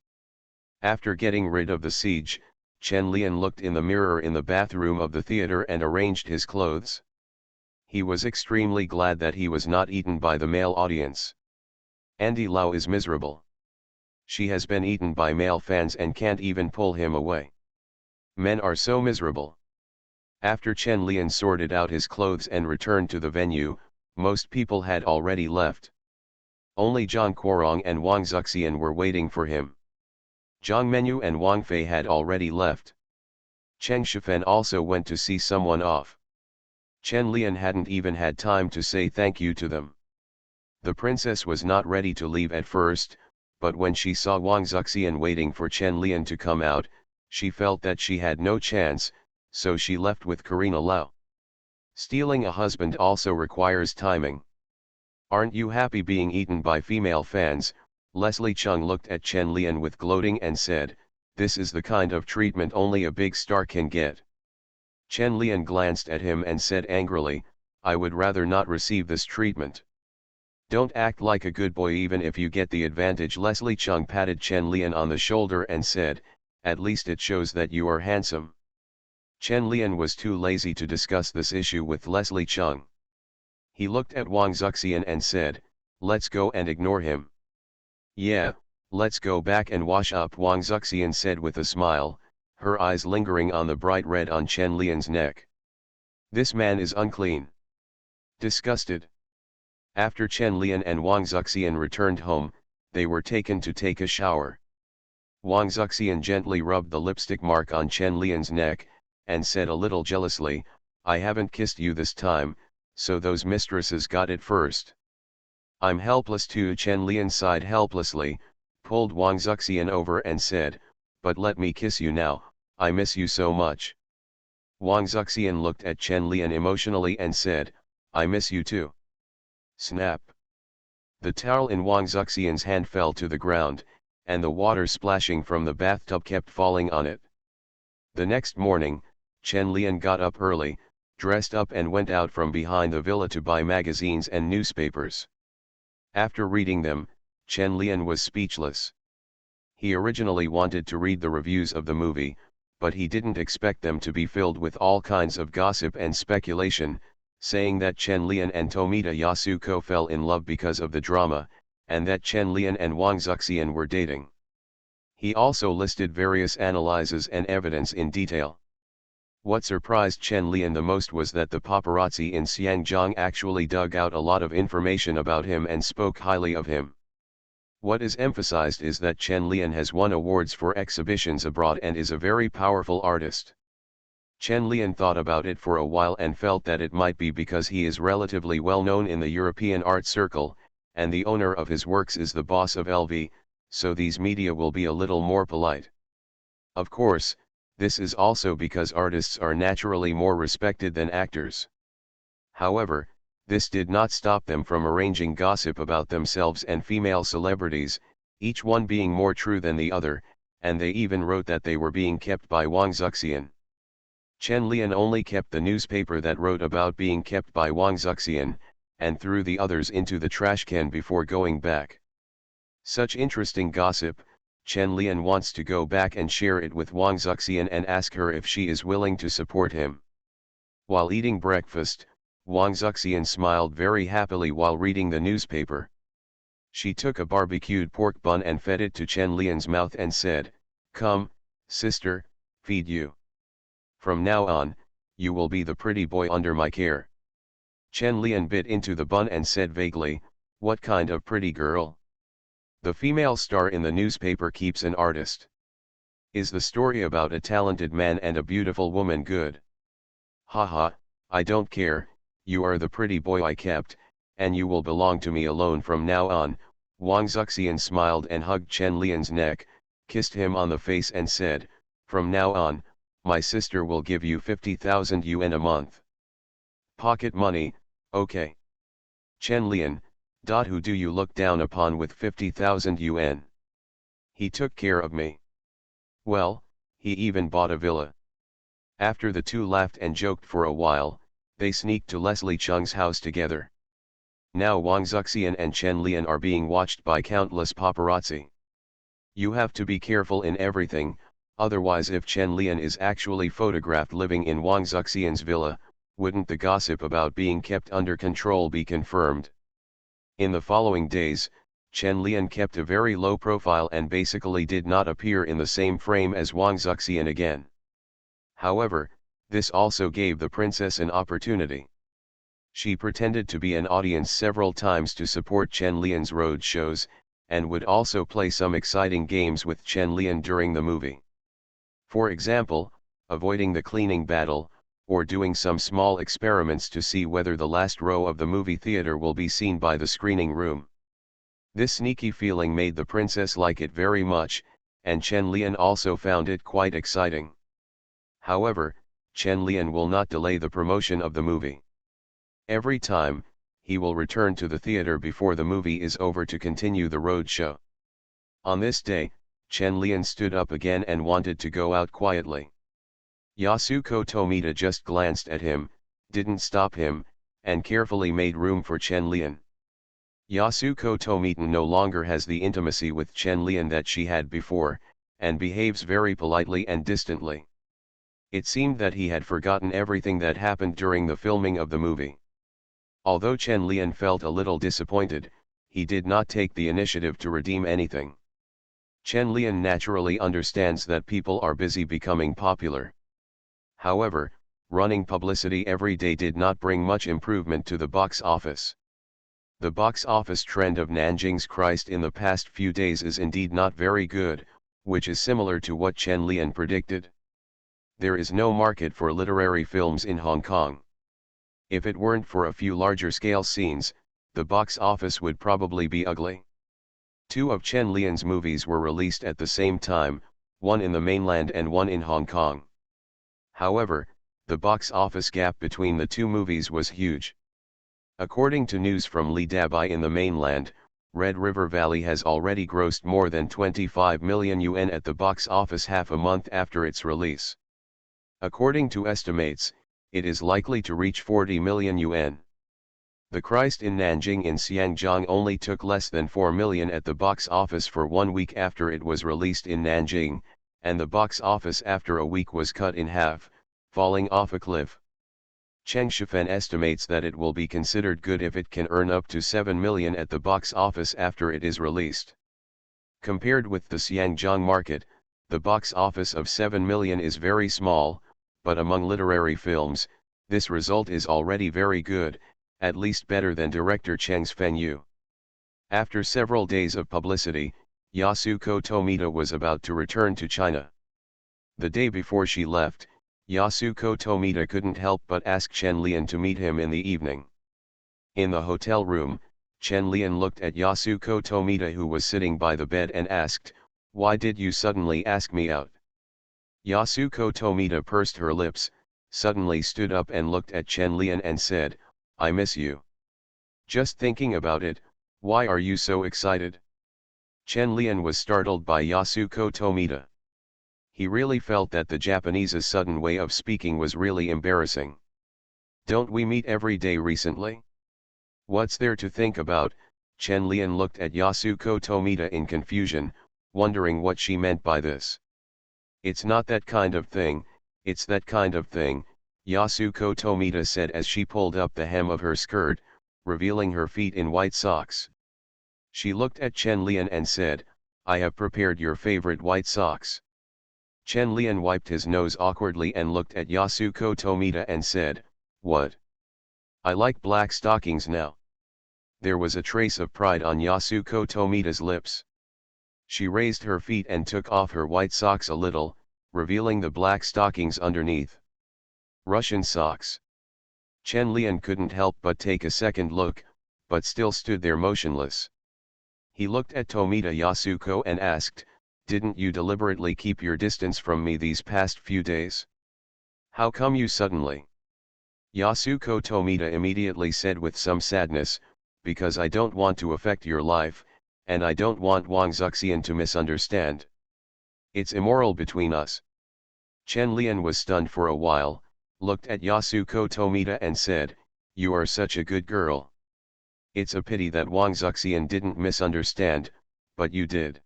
After getting rid of the siege, Chen Lian looked in the mirror in the bathroom of the theater and arranged his clothes. He was extremely glad that he was not eaten by the male audience. Andy Lau is miserable. She has been eaten by male fans and can't even pull him away. Men are so miserable. After Chen Lian sorted out his clothes and returned to the venue, most people had already left. Only Zhang Guorong and Wang Zuxian were waiting for him. Zhang Menyu and Wang Fei had already left. Cheng Shifen also went to see someone off. Chen Lian hadn't even had time to say thank you to them. The princess was not ready to leave at first, but when she saw Wang Zuxian waiting for Chen Lian to come out, she felt that she had no chance, so she left with Karina Lau. Stealing a husband also requires timing. Aren't you happy being eaten by female fans? Leslie Chung looked at Chen Lian with gloating and said, "This is the kind of treatment only a big star can get." Chen Lian glanced at him and said angrily, "I would rather not receive this treatment." "Don't act like a good boy even if you get the advantage." Leslie Chung patted Chen Lian on the shoulder and said, "At least it shows that you are handsome." Chen Lian was too lazy to discuss this issue with Leslie Chung. He looked at Wang Zuxian and said, "Let's go and ignore him." "Yeah, let's go back and wash up," Wang Zuxian said with a smile, her eyes lingering on the bright red on Chen Lian's neck. "This man is unclean." Disgusted. After Chen Lian and Wang Zuxian returned home, they were taken to take a shower. Wang Zuxian gently rubbed the lipstick mark on Chen Lian's neck, and said a little jealously, "I haven't kissed you this time, so those mistresses got it first." "I'm helpless too." Chen Lian sighed helplessly, pulled Wang Zuxian over and said, "But let me kiss you now, I miss you so much." Wang Zuxian looked at Chen Lian emotionally and said, "I miss you too." Snap. The towel in Wang Zuxian's hand fell to the ground, and the water splashing from the bathtub kept falling on it. The next morning, Chen Lian got up early, dressed up and went out from behind the villa to buy magazines and newspapers. After reading them, Chen Lian was speechless. He originally wanted to read the reviews of the movie, but he didn't expect them to be filled with all kinds of gossip and speculation, saying that Chen Lian and Tomita Yasuko fell in love because of the drama, and that Chen Lian and Wang Zuxian were dating. He also listed various analyses and evidence in detail. What surprised Chen Lian the most was that the paparazzi in Xiangjiang actually dug out a lot of information about him and spoke highly of him. What is emphasized is that Chen Lian has won awards for exhibitions abroad and is a very powerful artist. Chen Lian thought about it for a while and felt that it might be because he is relatively well known in the European art circle, and the owner of his works is the boss of LV, so these media will be a little more polite. Of course, this is also because artists are naturally more respected than actors. However, this did not stop them from arranging gossip about themselves and female celebrities, each one being more true than the other, and they even wrote that they were being kept by Wang Zuxian. Chen Lian only kept the newspaper that wrote about being kept by Wang Zuxian, and threw the others into the trash can before going back. Such interesting gossip, Chen Lian wants to go back and share it with Wang Zuxian and ask her if she is willing to support him. While eating breakfast, Wang Zuxian smiled very happily while reading the newspaper. She took a barbecued pork bun and fed it to Chen Lian's mouth and said, "Come, sister, feed you. From now on, you will be the pretty boy under my care." Chen Lian bit into the bun and said vaguely, "What kind of pretty girl?" "The female star in the newspaper keeps an artist." "Is the story about a talented man and a beautiful woman good?" "Haha, I don't care, you are the pretty boy I kept, and you will belong to me alone from now on." Wang Zuxian smiled and hugged Chen Lian's neck, kissed him on the face and said, "From now on, my sister will give you 50,000 yuan a month. Pocket money, okay. Chen Lian, who do you look down upon with 50,000 yuan? He took care of me. Well, he even bought a villa." After the two laughed and joked for a while, they sneaked to Leslie Chung's house together. Now Wang Zuxian and Chen Lian are being watched by countless paparazzi. You have to be careful in everything, otherwise if Chen Lian is actually photographed living in Wang Zuxian's villa, wouldn't the gossip about being kept under control be confirmed? In the following days, Chen Lian kept a very low profile and basically did not appear in the same frame as Wang Zuxian again. However, this also gave the princess an opportunity. She pretended to be an audience several times to support Chen Lian's road shows, and would also play some exciting games with Chen Lian during the movie. For example, avoiding the cleaning battle, or doing some small experiments to see whether the last row of the movie theater will be seen by the screening room. This sneaky feeling made the princess like it very much, and Chen Lian also found it quite exciting. However, Chen Lian will not delay the promotion of the movie. Every time, he will return to the theater before the movie is over to continue the road show. On this day, Chen Lian stood up again and wanted to go out quietly. Yasuko Tomita just glanced at him, didn't stop him, and carefully made room for Chen Lian. Yasuko Tomita no longer has the intimacy with Chen Lian that she had before, and behaves very politely and distantly. It seemed that he had forgotten everything that happened during the filming of the movie. Although Chen Lian felt a little disappointed, he did not take the initiative to redeem anything. Chen Lian naturally understands that people are busy becoming popular. However, running publicity every day did not bring much improvement to the box office. The box office trend of Nanjing's Christ in the past few days is indeed not very good, which is similar to what Chen Lian predicted. There is no market for literary films in Hong Kong. If it weren't for a few larger scale scenes, the box office would probably be ugly. Two of Chen Lian's movies were released at the same time, one in the mainland and one in Hong Kong. However, the box office gap between the two movies was huge. According to news from Li Dabai in the mainland, Red River Valley has already grossed more than 25 million yuan at the box office half a month after its release. According to estimates, it is likely to reach 40 million yuan. The Christ in Nanjing in Xiangjiang only took less than 4 million at the box office for 1 week after it was released in Nanjing, and the box office after a week was cut in half, falling off a cliff. Cheng Shifen estimates that it will be considered good if it can earn up to 7 million at the box office after it is released. Compared with the Xiangjiang market, the box office of 7 million is very small, but among literary films, this result is already very good, at least better than director Cheng's Feng Yu. After several days of publicity, Yasuko Tomita was about to return to China. The day before she left, Yasuko Tomita couldn't help but ask Chen Lian to meet him in the evening. In the hotel room, Chen Lian looked at Yasuko Tomita who was sitting by the bed and asked, "Why did you suddenly ask me out?" Yasuko Tomita pursed her lips, suddenly stood up and looked at Chen Lian and said, "I miss you." "Just thinking about it, why are you so excited?" Chen Lian was startled by Yasuko Tomita. He really felt that the Japanese's sudden way of speaking was really embarrassing. "Don't we meet every day recently? What's there to think about?" Chen Lian looked at Yasuko Tomita in confusion, wondering what she meant by this. "It's not that kind of thing, it's that kind of thing," Yasuko Tomita said as she pulled up the hem of her skirt, revealing her feet in white socks. She looked at Chen Lian and said, "I have prepared your favorite white socks." Chen Lian wiped his nose awkwardly and looked at Yasuko Tomita and said, "What? I like black stockings now." There was a trace of pride on Yasuko Tomita's lips. She raised her feet and took off her white socks a little, revealing the black stockings underneath. Russian socks. Chen Lian couldn't help but take a second look, but still stood there motionless. He looked at Tomita Yasuko and asked, "Didn't you deliberately keep your distance from me these past few days? How come you suddenly?" Yasuko Tomita immediately said with some sadness, "Because I don't want to affect your life, and I don't want Wang Zuxian to misunderstand. It's immoral between us." Chen Lian was stunned for a while, looked at Yasuko Tomita and said, "You are such a good girl. It's a pity that Wang Zuxian didn't misunderstand, but you did."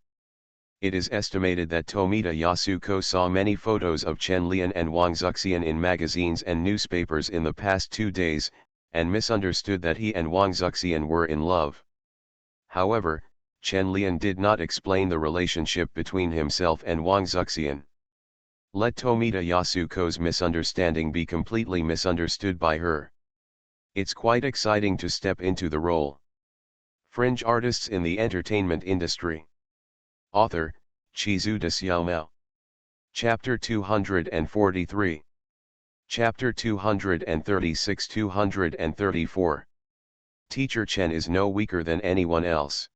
It is estimated that Tomita Yasuko saw many photos of Chen Lian and Wang Zuxian in magazines and newspapers in the past 2 days, and misunderstood that he and Wang Zuxian were in love. However, Chen Lian did not explain the relationship between himself and Wang Zuxian. Let Tomita Yasuko's misunderstanding be completely misunderstood by her. It's quite exciting to step into the role. Fringe artists in the entertainment industry. Author, Chizu de Xiaomao. Chapter 243. Chapter 236-234. Teacher Chen is no weaker than anyone else.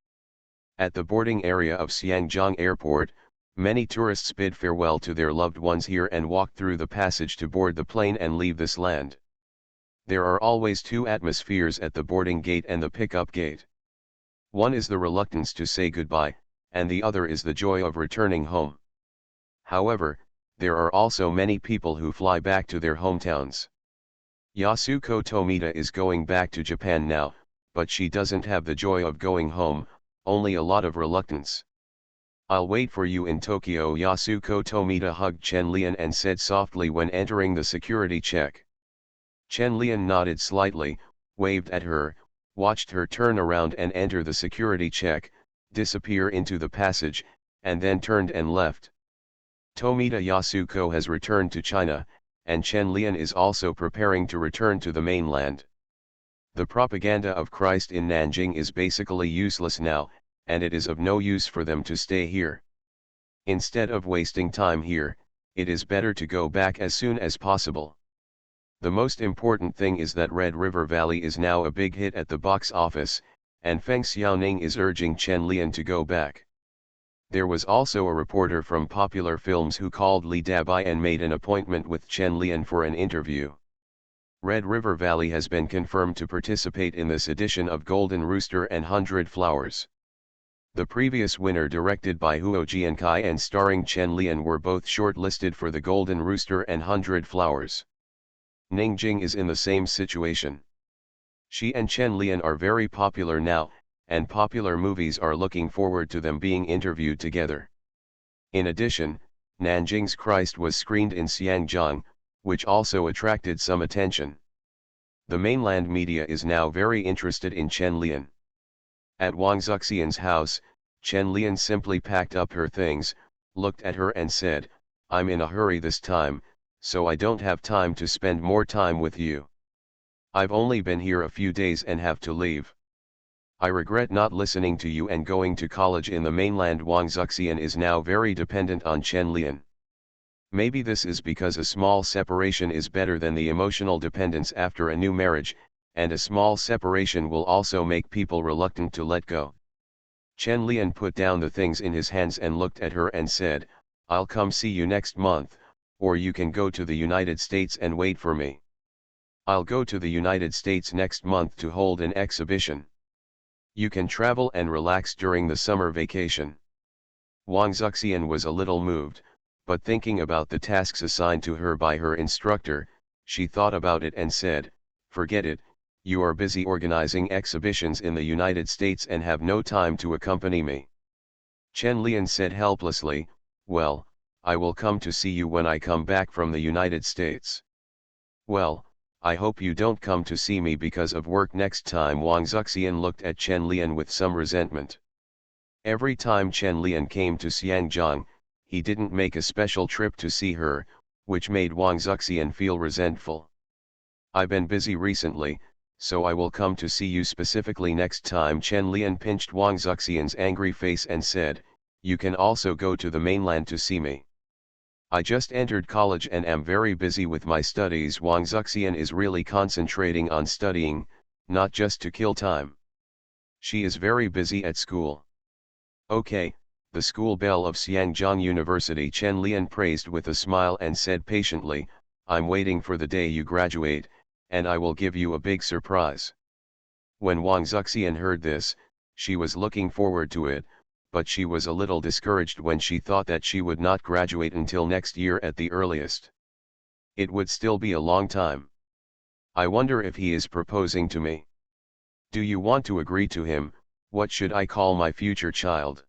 At the boarding area of Xiangjiang Airport, many tourists bid farewell to their loved ones here and walk through the passage to board the plane and leave this land. There are always two atmospheres at the boarding gate and the pickup gate. One is the reluctance to say goodbye, and the other is the joy of returning home. However, there are also many people who fly back to their hometowns. Yasuko Tomita is going back to Japan now, but she doesn't have the joy of going home, only a lot of reluctance. "I'll wait for you in Tokyo." Yasuko Tomita hugged Chen Lian and said softly when entering the security check. Chen Lian nodded slightly, waved at her, watched her turn around and enter the security check, disappear into the passage, and then turned and left. Tomita Yasuko has returned to China, and Chen Lian is also preparing to return to the mainland. The propaganda of Christ in Nanjing is basically useless now, and it is of no use for them to stay here. Instead of wasting time here, it is better to go back as soon as possible. The most important thing is that Red River Valley is now a big hit at the box office, and Feng Xiaoning is urging Chen Lian to go back. There was also a reporter from Popular Films who called Li Dabai and made an appointment with Chen Lian for an interview. Red River Valley has been confirmed to participate in this edition of Golden Rooster and 100 Flowers. The previous winner, directed by Huo Jiankai and starring Chen Lian, were both shortlisted for the Golden Rooster and 100 Flowers. Ningjing is in the same situation. She and Chen Lian are very popular now, and popular movies are looking forward to them being interviewed together. In addition, Nanjing's Christ was screened in Xiangjiang, which also attracted some attention. The mainland media is now very interested in Chen Lian. At Wang Zuxian's house, Chen Lian simply packed up her things, looked at her and said, "I'm in a hurry this time, so I don't have time to spend more time with you. I've only been here a few days and have to leave. I regret not listening to you and going to college in the mainland." Wang Zuxian is now very dependent on Chen Lian. Maybe this is because a small separation is better than the emotional dependence after a new marriage, and a small separation will also make people reluctant to let go. Chen Lian put down the things in his hands and looked at her and said, "I'll come see you next month, or you can go to the United States and wait for me." "I'll go to the United States next month to hold an exhibition. You can travel and relax during the summer vacation." Wang Zuxian was a little moved, but thinking about the tasks assigned to her by her instructor, she thought about it and said, "Forget it, you are busy organizing exhibitions in the United States and have no time to accompany me." Chen Lian said helplessly, "Well, I will come to see you when I come back from the United States." "Well, I hope you don't come to see me because of work next time." Wang Zuxian looked at Chen Lian with some resentment. Every time Chen Lian came to Xiangjiang, he didn't make a special trip to see her, which made Wang Zuxian feel resentful. "I've been busy recently, so I will come to see you specifically next time." Chen Lian pinched Wang Zuxian's angry face and said, "You can also go to the mainland to see me. I just entered college and am very busy with my studies." Wang Zuxian is really concentrating on studying, not just to kill time. She is very busy at school. Okay, the school bell of Xiangjiang University. Chen Lian praised with a smile and said patiently, I'm waiting for the day you graduate, and I will give you a big surprise. When Wang Zuxian heard this, she was looking forward to it, but she was a little discouraged when she thought that she would not graduate until next year at the earliest. It would still be a long time. I wonder if he is proposing to me. Do you want to agree to him? What should I call my future child?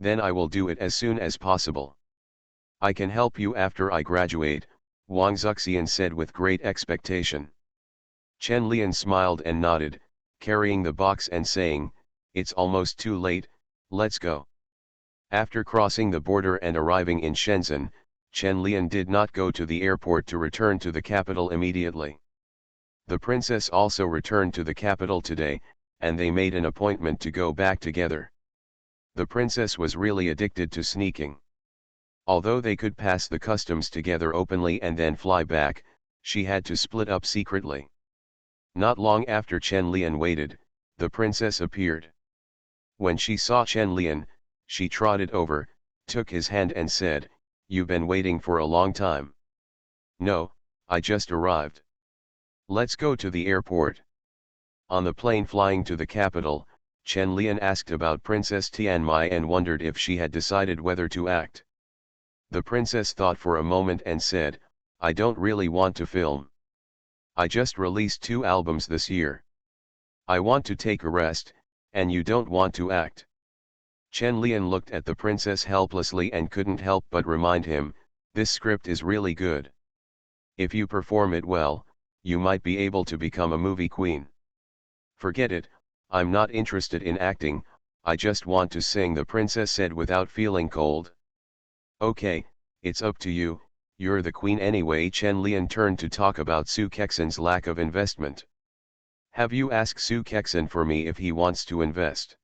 Then I will do it as soon as possible. I can help you after I graduate, Wang Zuxian said with great expectation. Chen Lian smiled and nodded, carrying the box and saying, it's almost too late, let's go. After crossing the border and arriving in Shenzhen, Chen Lian did not go to the airport to return to the capital immediately. The princess also returned to the capital today, and they made an appointment to go back together. The princess was really addicted to sneaking. Although they could pass the customs together openly and then fly back, she had to split up secretly. Not long after Chen Lian waited, the princess appeared. When she saw Chen Lian, she trotted over, took his hand and said, you've been waiting for a long time. No, I just arrived. Let's go to the airport. On the plane flying to the capital, Chen Lian asked about Princess Tianmai and wondered if she had decided whether to act. The princess thought for a moment and said, I don't really want to film. I just released 2 albums this year. I want to take a rest, and you don't want to act. Chen Lian looked at the princess helplessly and couldn't help but remind him, this script is really good. If you perform it well, you might be able to become a movie queen. Forget it, I'm not interested in acting, I just want to sing, the princess said without feeling cold. Okay, it's up to you, you're the queen anyway. Chen Lian turned to talk about Su Kexin's lack of investment. Have you asked Su Kexin for me if he wants to invest?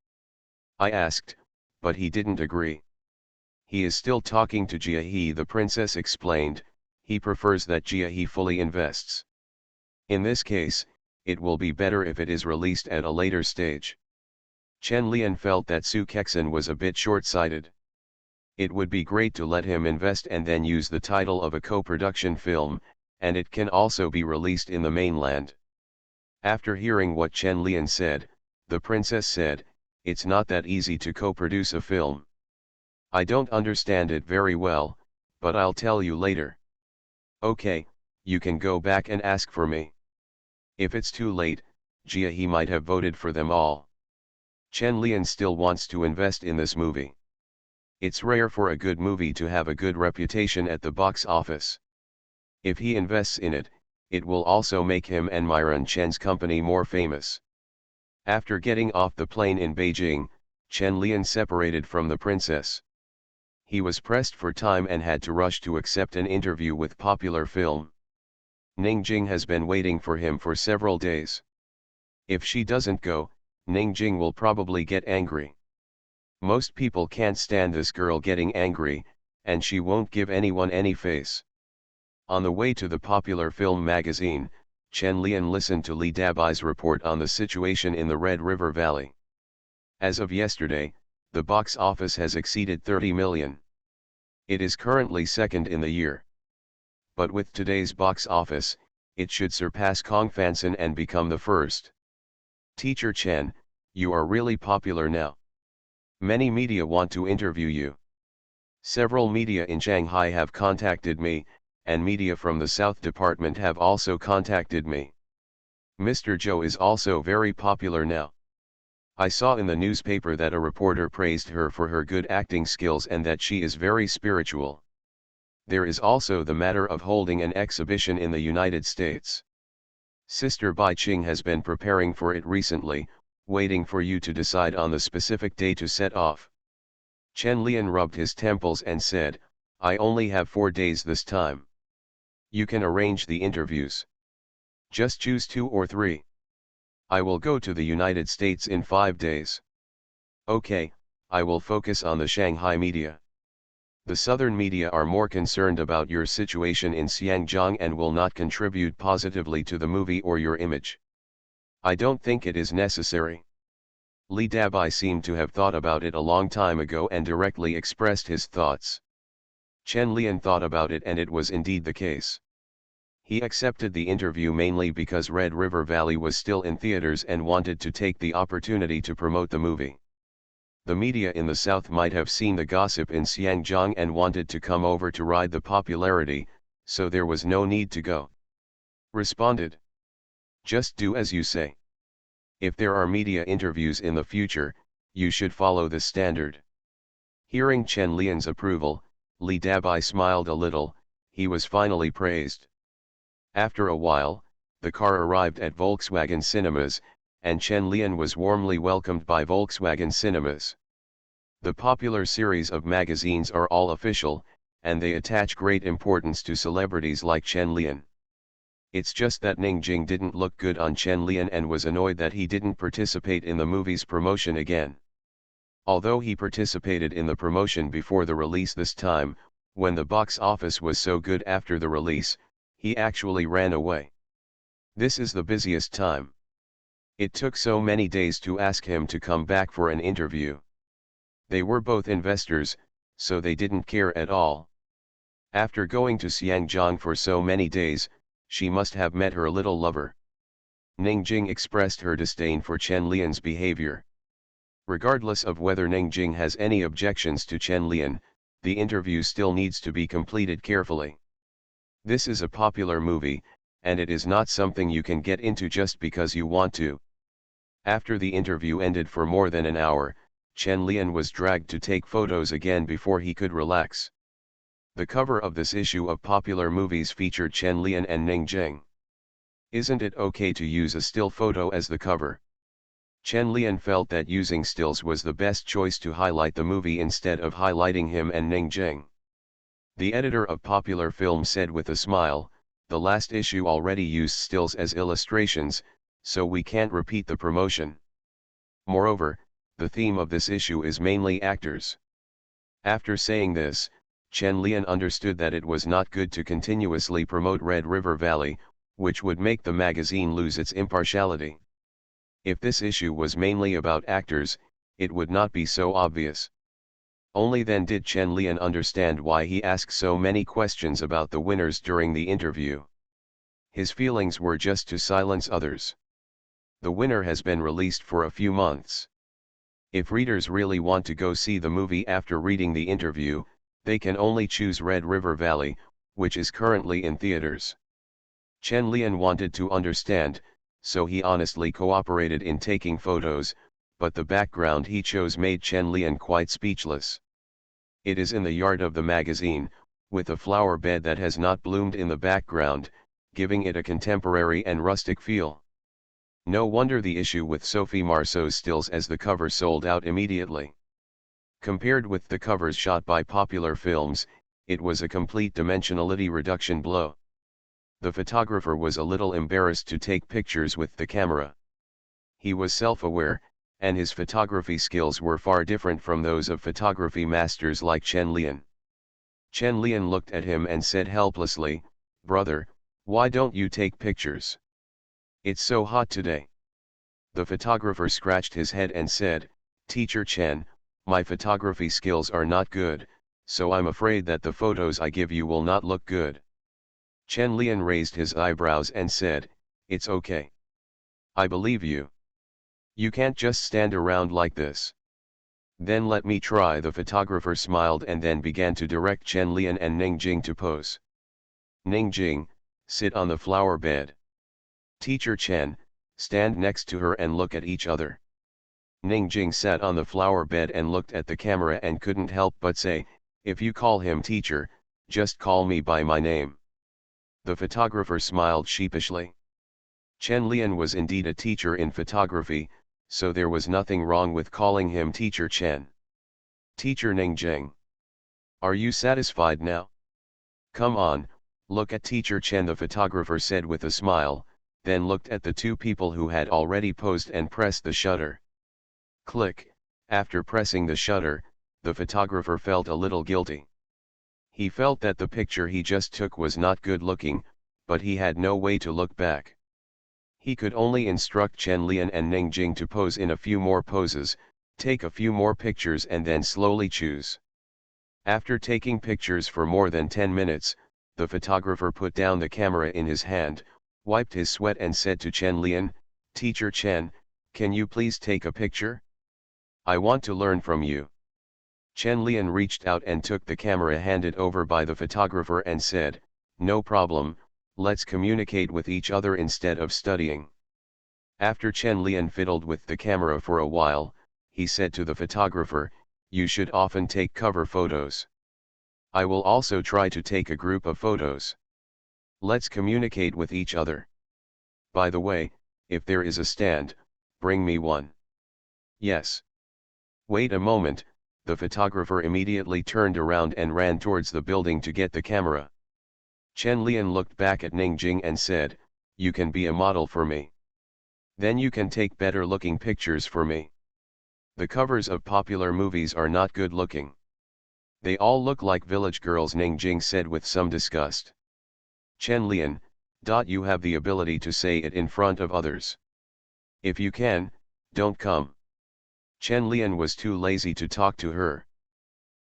I asked, but he didn't agree. He is still talking to Jia He, the princess explained, he prefers that Jia He fully invests. In this case, it will be better if it is released at a later stage. Chen Lian felt that Su Kexin was a bit short-sighted. It would be great to let him invest and then use the title of a co-production film, and it can also be released in the mainland. After hearing what Chen Lian said, the princess said, it's not that easy to co-produce a film. I don't understand it very well, but I'll tell you later. Okay, you can go back and ask for me. If it's too late, Jia He might have voted for them all. Chen Lian still wants to invest in this movie. It's rare for a good movie to have a good reputation at the box office. If he invests in it, it will also make him and Myron Chen's company more famous. After getting off the plane in Beijing, Chen Lian separated from the princess. He was pressed for time and had to rush to accept an interview with Popular Film. Ningjing has been waiting for him for several days. If she doesn't go, Ningjing will probably get angry. Most people can't stand this girl getting angry, and she won't give anyone any face. On the way to the Popular Film magazine, Chen Lian listened to Li Dabai's report on the situation in the Red River Valley. As of yesterday, the box office has exceeded 30 million. It is currently second in the year. But with today's box office, it should surpass Kong Fansen and become the first. Teacher Chen, you are really popular now. Many media want to interview you. Several media in Shanghai have contacted me, and media from the South Department have also contacted me. Mr. Zhou is also very popular now. I saw in the newspaper that a reporter praised her for her good acting skills and that she is very spiritual. There is also the matter of holding an exhibition in the United States. Sister Bai Qing has been preparing for it recently, waiting for you to decide on the specific day to set off. Chen Lian rubbed his temples and said, I only have 4 days this time. You can arrange the interviews. Just choose 2 or 3. I will go to the United States in 5 days. Okay, I will focus on the Shanghai media. The southern media are more concerned about your situation in Xiangjiang and will not contribute positively to the movie or your image. I don't think it is necessary. Li Dabai seemed to have thought about it a long time ago and directly expressed his thoughts. Chen Lian thought about it and it was indeed the case. He accepted the interview mainly because Red River Valley was still in theaters and wanted to take the opportunity to promote the movie. The media in the south might have seen the gossip in Xiangjiang and wanted to come over to ride the popularity, so there was no need to go. Responded. Just do as you say. If there are media interviews in the future, you should follow this standard. Hearing Chen Lian's approval, Li Dabai smiled a little. He was finally praised. After a while, the car arrived at Volkswagen Cinemas, and Chen Lian was warmly welcomed by Volkswagen Cinemas. The popular series of magazines are all official, and they attach great importance to celebrities like Chen Lian. It's just that Ning Jing didn't look good on Chen Lian and was annoyed that he didn't participate in the movie's promotion again. Although he participated in the promotion before the release this time, when the box office was so good after the release, he actually ran away. This is the busiest time. It took so many days to ask him to come back for an interview. They were both investors, so they didn't care at all. After going to Xiangjiang for so many days, she must have met her little lover. Ning Jing expressed her disdain for Chen Lian's behavior. Regardless of whether Ning Jing has any objections to Chen Lian, the interview still needs to be completed carefully. This is a popular movie, and it is not something you can get into just because you want to. After the interview ended for more than an hour, Chen Lian was dragged to take photos again before he could relax. The cover of this issue of Popular Movies featured Chen Lian and Ning Jing. Isn't it okay to use a still photo as the cover? Chen Lian felt that using stills was the best choice to highlight the movie instead of highlighting him and Ning Jing. The editor of Popular Film said with a smile, "The last issue already used stills as illustrations, so we can't repeat the promotion. Moreover, the theme of this issue is mainly actors." After saying this, Chen Lian understood that it was not good to continuously promote Red River Valley, which would make the magazine lose its impartiality. If this issue was mainly about actors, it would not be so obvious. Only then did Chen Lian understand why he asked so many questions about the winners during the interview. His feelings were just to silence others. The winner has been released for a few months. If readers really want to go see the movie after reading the interview, they can only choose Red River Valley, which is currently in theaters. Chen Lian wanted to understand, so he honestly cooperated in taking photos, but the background he chose made Chen Lian quite speechless. It is in the yard of the magazine, with a flower bed that has not bloomed in the background, giving it a contemporary and rustic feel. No wonder the issue with Sophie Marceau's stills as the cover sold out immediately. Compared with the covers shot by Popular Films, it was a complete dimensionality reduction blow. The photographer was a little embarrassed to take pictures with the camera. He was self-aware, and his photography skills were far different from those of photography masters like Chen Lian. Chen Lian looked at him and said helplessly, "Brother, why don't you take pictures? It's so hot today." The photographer scratched his head and said, "Teacher Chen, my photography skills are not good, so I'm afraid that the photos I give you will not look good." Chen Lian raised his eyebrows and said, "It's okay. I believe you. You can't just stand around like this. Then let me try." The photographer smiled and then began to direct Chen Lian and Ning Jing to pose. "Ning Jing, sit on the flower bed. Teacher Chen, stand next to her and look at each other." Ning Jing sat on the flower bed and looked at the camera and couldn't help but say, "If you call him teacher, just call me by my name." The photographer smiled sheepishly. Chen Lian was indeed a teacher in photography, so there was nothing wrong with calling him Teacher Chen. "Teacher Ning Jing. Are you satisfied now? Come on, look at Teacher Chen," the photographer said with a smile, then looked at the two people who had already posed and pressed the shutter. Click. After pressing the shutter, the photographer felt a little guilty. He felt that the picture he just took was not good looking, but he had no way to look back. He could only instruct Chen Lian and Ning Jing to pose in a few more poses, take a few more pictures and then slowly choose. After taking pictures for more than 10 minutes, the photographer put down the camera in his hand, wiped his sweat and said to Chen Lian, "Teacher Chen, can you please take a picture? I want to learn from you." Chen Lian reached out and took the camera handed over by the photographer and said, "No problem, let's communicate with each other instead of studying." After Chen Lian fiddled with the camera for a while, he said to the photographer, "You should often take cover photos. I will also try to take a group of photos. Let's communicate with each other. By the way, if there is a stand, bring me one." "Yes." "Wait a moment." The photographer immediately turned around and ran towards the building to get the camera. Chen Lian looked back at Ning Jing and said, "You can be a model for me. Then you can take better looking pictures for me. The covers of popular movies are not good looking. They all look like village girls," Ning Jing said with some disgust. "Chen Lian, you have the ability to say it in front of others. If you can, don't come." Chen Lian was too lazy to talk to her.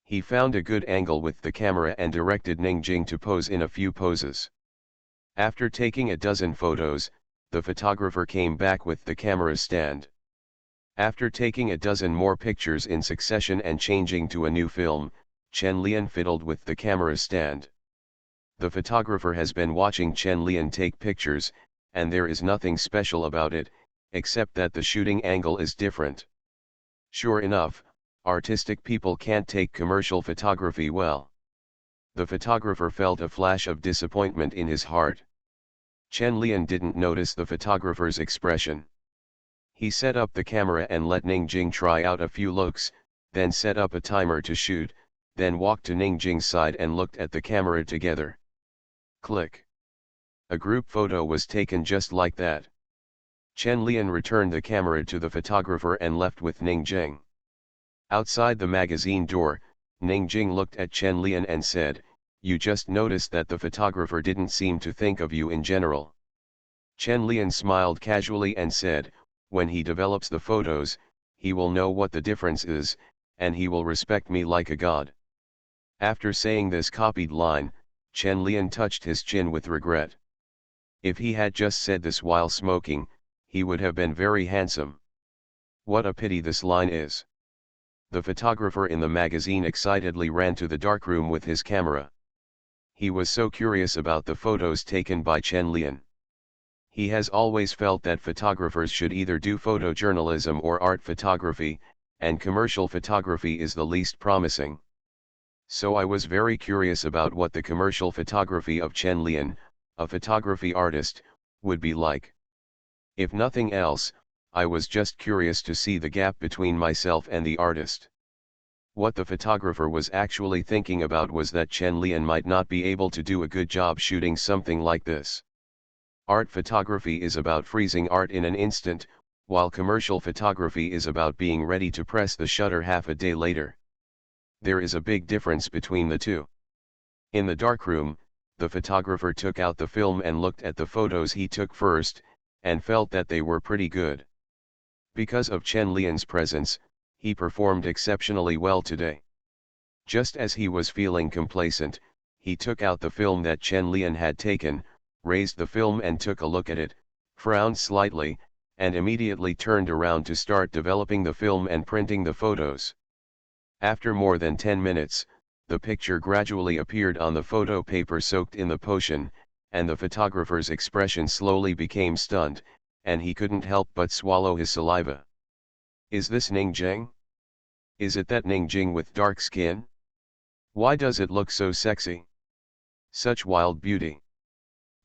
He found a good angle with the camera and directed Ning Jing to pose in a few poses. After taking a dozen photos, the photographer came back with the camera stand. After taking a dozen more pictures in succession and changing to a new film, Chen Lian fiddled with the camera stand. The photographer has been watching Chen Lian take pictures, and there is nothing special about it, except that the shooting angle is different. Sure enough, artistic people can't take commercial photography well. The photographer felt a flash of disappointment in his heart. Chen Lian didn't notice the photographer's expression. He set up the camera and let Ning Jing try out a few looks, then set up a timer to shoot, then walked to Ning Jing's side and looked at the camera together. Click. A group photo was taken just like that. Chen Lian returned the camera to the photographer and left with Ning Jing. Outside the magazine door, Ning Jing looked at Chen Lian and said, "You just noticed that the photographer didn't seem to think of you in general." Chen Lian smiled casually and said, "When he develops the photos, he will know what the difference is, and he will respect me like a god." After saying this copied line, Chen Lian touched his chin with regret. If he had just said this while smoking, he would have been very handsome. What a pity this line is. The photographer in the magazine excitedly ran to the darkroom with his camera. He was so curious about the photos taken by Chen Lian. He has always felt that photographers should either do photojournalism or art photography, and commercial photography is the least promising. So I was very curious about what the commercial photography of Chen Lian, a photography artist, would be like. If nothing else, I was just curious to see the gap between myself and the artist. What the photographer was actually thinking about was that Chen Lian might not be able to do a good job shooting something like this. Art photography is about freezing art in an instant, while commercial photography is about being ready to press the shutter half a day later. There is a big difference between the two. In the darkroom, the photographer took out the film and looked at the photos he took first, and felt that they were pretty good. Because of Chen Lian's presence, he performed exceptionally well today. Just as he was feeling complacent, he took out the film that Chen Lian had taken, raised the film and took a look at it, frowned slightly, and immediately turned around to start developing the film and printing the photos. After more than 10 minutes, the picture gradually appeared on the photo paper soaked in the potion, and the photographer's expression slowly became stunned, and he couldn't help but swallow his saliva. Is this Ning Jing? Is it that Ning Jing with dark skin? Why does it look so sexy? Such wild beauty.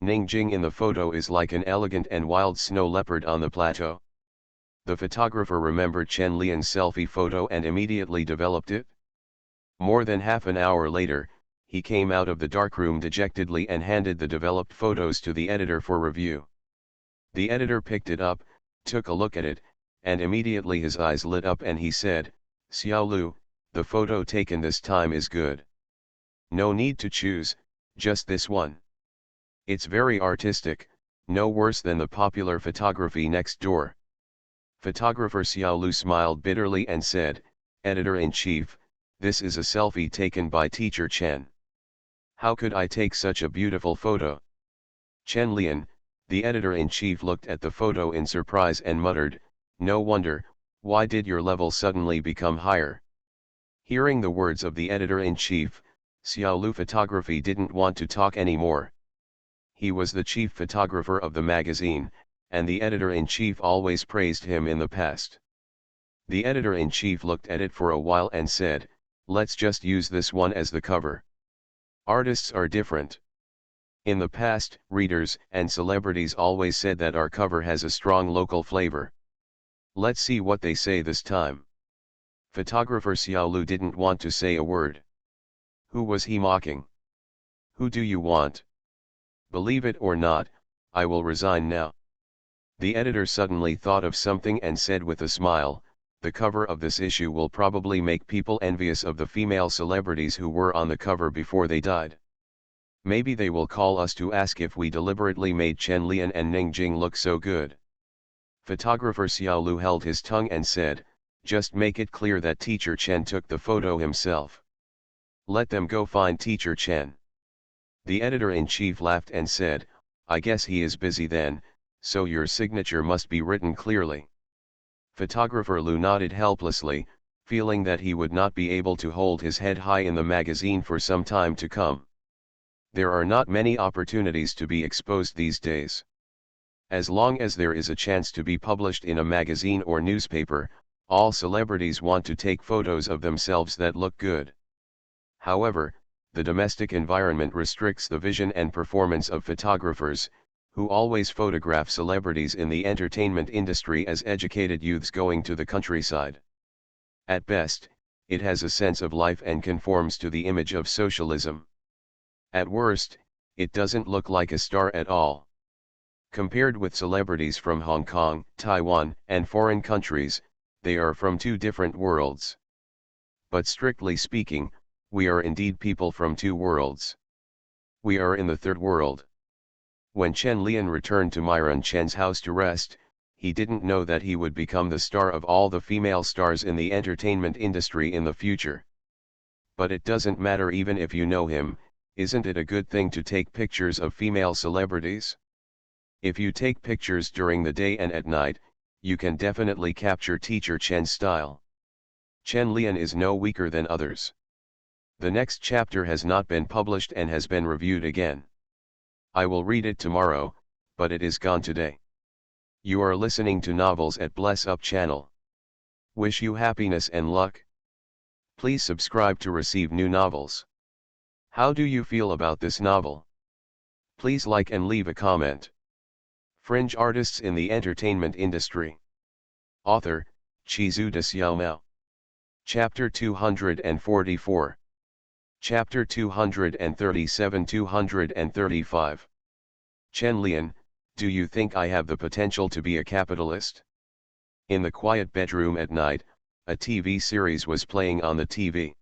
Ning Jing in the photo is like an elegant and wild snow leopard on the plateau. The photographer remembered Chen Lian's selfie photo and immediately developed it. More than half an hour later, he came out of the darkroom dejectedly and handed the developed photos to the editor for review. The editor picked it up, took a look at it, and immediately his eyes lit up and he said, "Xiao Lu, the photo taken this time is good. No need to choose, just this one. It's very artistic, no worse than the popular photography next door. Photographer Xiaolu smiled bitterly and said, Editor-in-Chief, this is a selfie taken by Teacher Chen. How could I take such a beautiful photo? Chen Lian, the editor-in-chief, looked at the photo in surprise and muttered, no wonder, why did your level suddenly become higher? Hearing the words of the editor-in-chief, Xiaolu Photography didn't want to talk anymore. He was the chief photographer of the magazine, and the editor-in-chief always praised him in the past. The editor-in-chief looked at it for a while and said, let's just use this one as the cover. Artists are different. In the past, readers and celebrities always said that our cover has a strong local flavor. Let's see what they say this time. Photographer Xiaolu didn't want to say a word. Who was he mocking? Who do you want? Believe it or not, I will resign now. The editor suddenly thought of something and said with a smile, the cover of this issue will probably make people envious of the female celebrities who were on the cover before they died. Maybe they will call us to ask if we deliberately made Chen Lian and Ning Jing look so good. Photographer Xiaolu held his tongue and said, just make it clear that Teacher Chen took the photo himself. Let them go find Teacher Chen. The editor-in-chief laughed and said, I guess he is busy then, so your signature must be written clearly. Photographer Lu nodded helplessly, feeling that he would not be able to hold his head high in the magazine for some time to come. There are not many opportunities to be exposed these days. As long as there is a chance to be published in a magazine or newspaper, all celebrities want to take photos of themselves that look good. However, the domestic environment restricts the vision and performance of photographers, who always photograph celebrities in the entertainment industry as educated youths going to the countryside. At best, it has a sense of life and conforms to the image of socialism. At worst, it doesn't look like a star at all. Compared with celebrities from Hong Kong, Taiwan, and foreign countries, they are from two different worlds. But strictly speaking, we are indeed people from two worlds. We are in the third world. When Chen Lian returned to Myron Chen's house to rest, he didn't know that he would become the star of all the female stars in the entertainment industry in the future. But it doesn't matter even if you know him. Isn't it a good thing to take pictures of female celebrities? If you take pictures during the day and at night, you can definitely capture Teacher Chen's style. Chen Lian is no weaker than others. The next chapter has not been published and has been reviewed again. I will read it tomorrow, but it is gone today. You are listening to Novels at Bless Up channel. Wish you happiness and luck. Please subscribe to receive new novels. How do you feel about this novel? Please like and leave a comment. Fringe artists in the entertainment industry. Author, Chizu de Xiaomao. Chapter 244. Chapter 237-235. Chen Lian, do you think I have the potential to be a capitalist? In the quiet bedroom at night, a TV series was playing on the TV.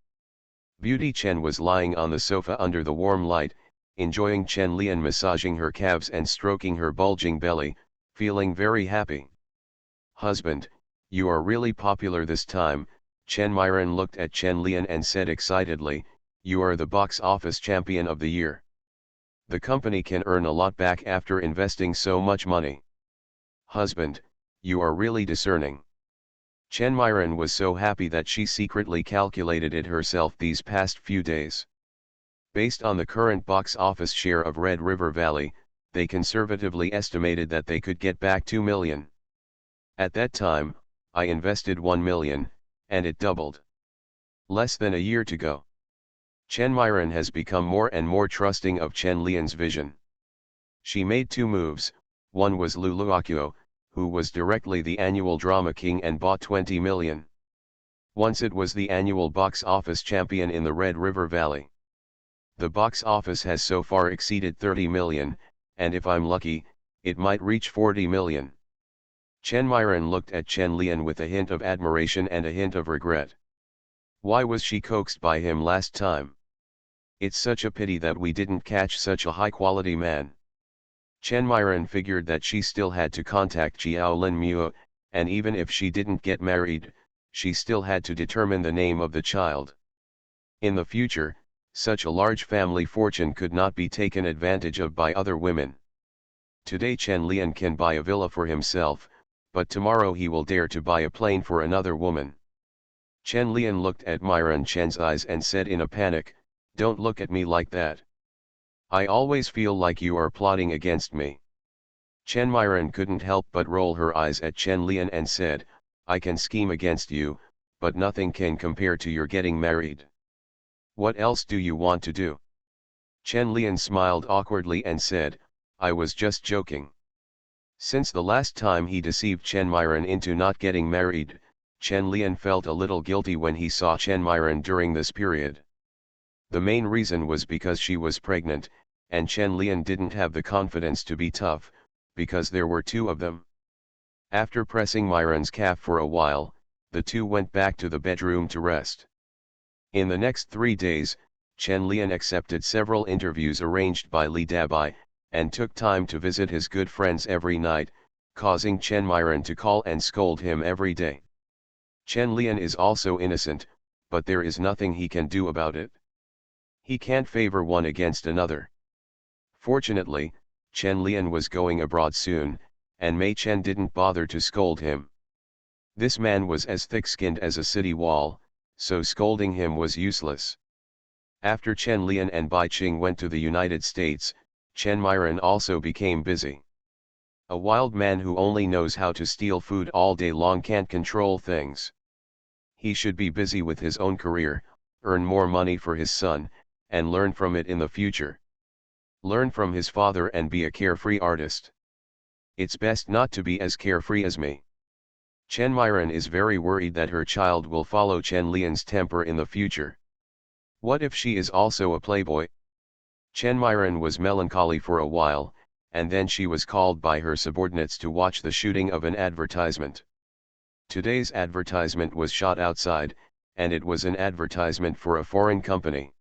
Beauty Chen was lying on the sofa under the warm light, enjoying Chen Lian massaging her calves and stroking her bulging belly, feeling very happy. Husband, you are really popular this time. Chen Myron looked at Chen Lian and said excitedly, you are the box office champion of the year. The company can earn a lot back after investing so much money. Husband, you are really discerning. Chen Myron was so happy that she secretly calculated it herself these past few days. Based on the current box office share of Red River Valley, they conservatively estimated that they could get back 2 million. At that time, I invested 1 million, and it doubled. Less than a year to go. Chen Myron has become more and more trusting of Chen Lian's vision. She made two moves. One was Luluakyo, who was directly the annual drama king and bought 20 million. Once it was the annual box office champion in the Red River Valley. The box office has so far exceeded 30 million, and if I'm lucky, it might reach 40 million. Chen Myron looked at Chen Lian with a hint of admiration and a hint of regret. Why was she coaxed by him last time? It's such a pity that we didn't catch such a high-quality man. Chen Myren figured that she still had to contact Jiao Lin Muo, and even if she didn't get married, she still had to determine the name of the child. In the future, such a large family fortune could not be taken advantage of by other women. Today Chen Lian can buy a villa for himself, but tomorrow he will dare to buy a plane for another woman. Chen Lian looked at Myron Chen's eyes and said in a panic, "Don't look at me like that. I always feel like you are plotting against me." Chen Myron couldn't help but roll her eyes at Chen Lian and said, "I can scheme against you, but nothing can compare to your getting married. What else do you want to do?" Chen Lian smiled awkwardly and said, "I was just joking." Since the last time he deceived Chen Myron into not getting married, Chen Lian felt a little guilty when he saw Chen Myron during this period. The main reason was because she was pregnant, and Chen Lian didn't have the confidence to be tough, because there were two of them. After pressing Myron's calf for a while, the two went back to the bedroom to rest. In the next 3 days, Chen Lian accepted several interviews arranged by Li Dabai, and took time to visit his good friends every night, causing Chen Myron to call and scold him every day. Chen Lian is also innocent, but there is nothing he can do about it. He can't favor one against another. Fortunately, Chen Lian was going abroad soon, and Mei Chen didn't bother to scold him. This man was as thick-skinned as a city wall, so scolding him was useless. After Chen Lian and Bai Qing went to the United States, Chen Myron also became busy. A wild man who only knows how to steal food all day long can't control things. He should be busy with his own career, earn more money for his son, and learn from it in the future. Learn from his father and be a carefree artist. It's best not to be as carefree as me. Chen Myron is very worried that her child will follow Chen Lian's temper in the future. What if she is also a playboy? Chen Myron was melancholy for a while, and then she was called by her subordinates to watch the shooting of an advertisement. Today's advertisement was shot outside, and it was an advertisement for a foreign company.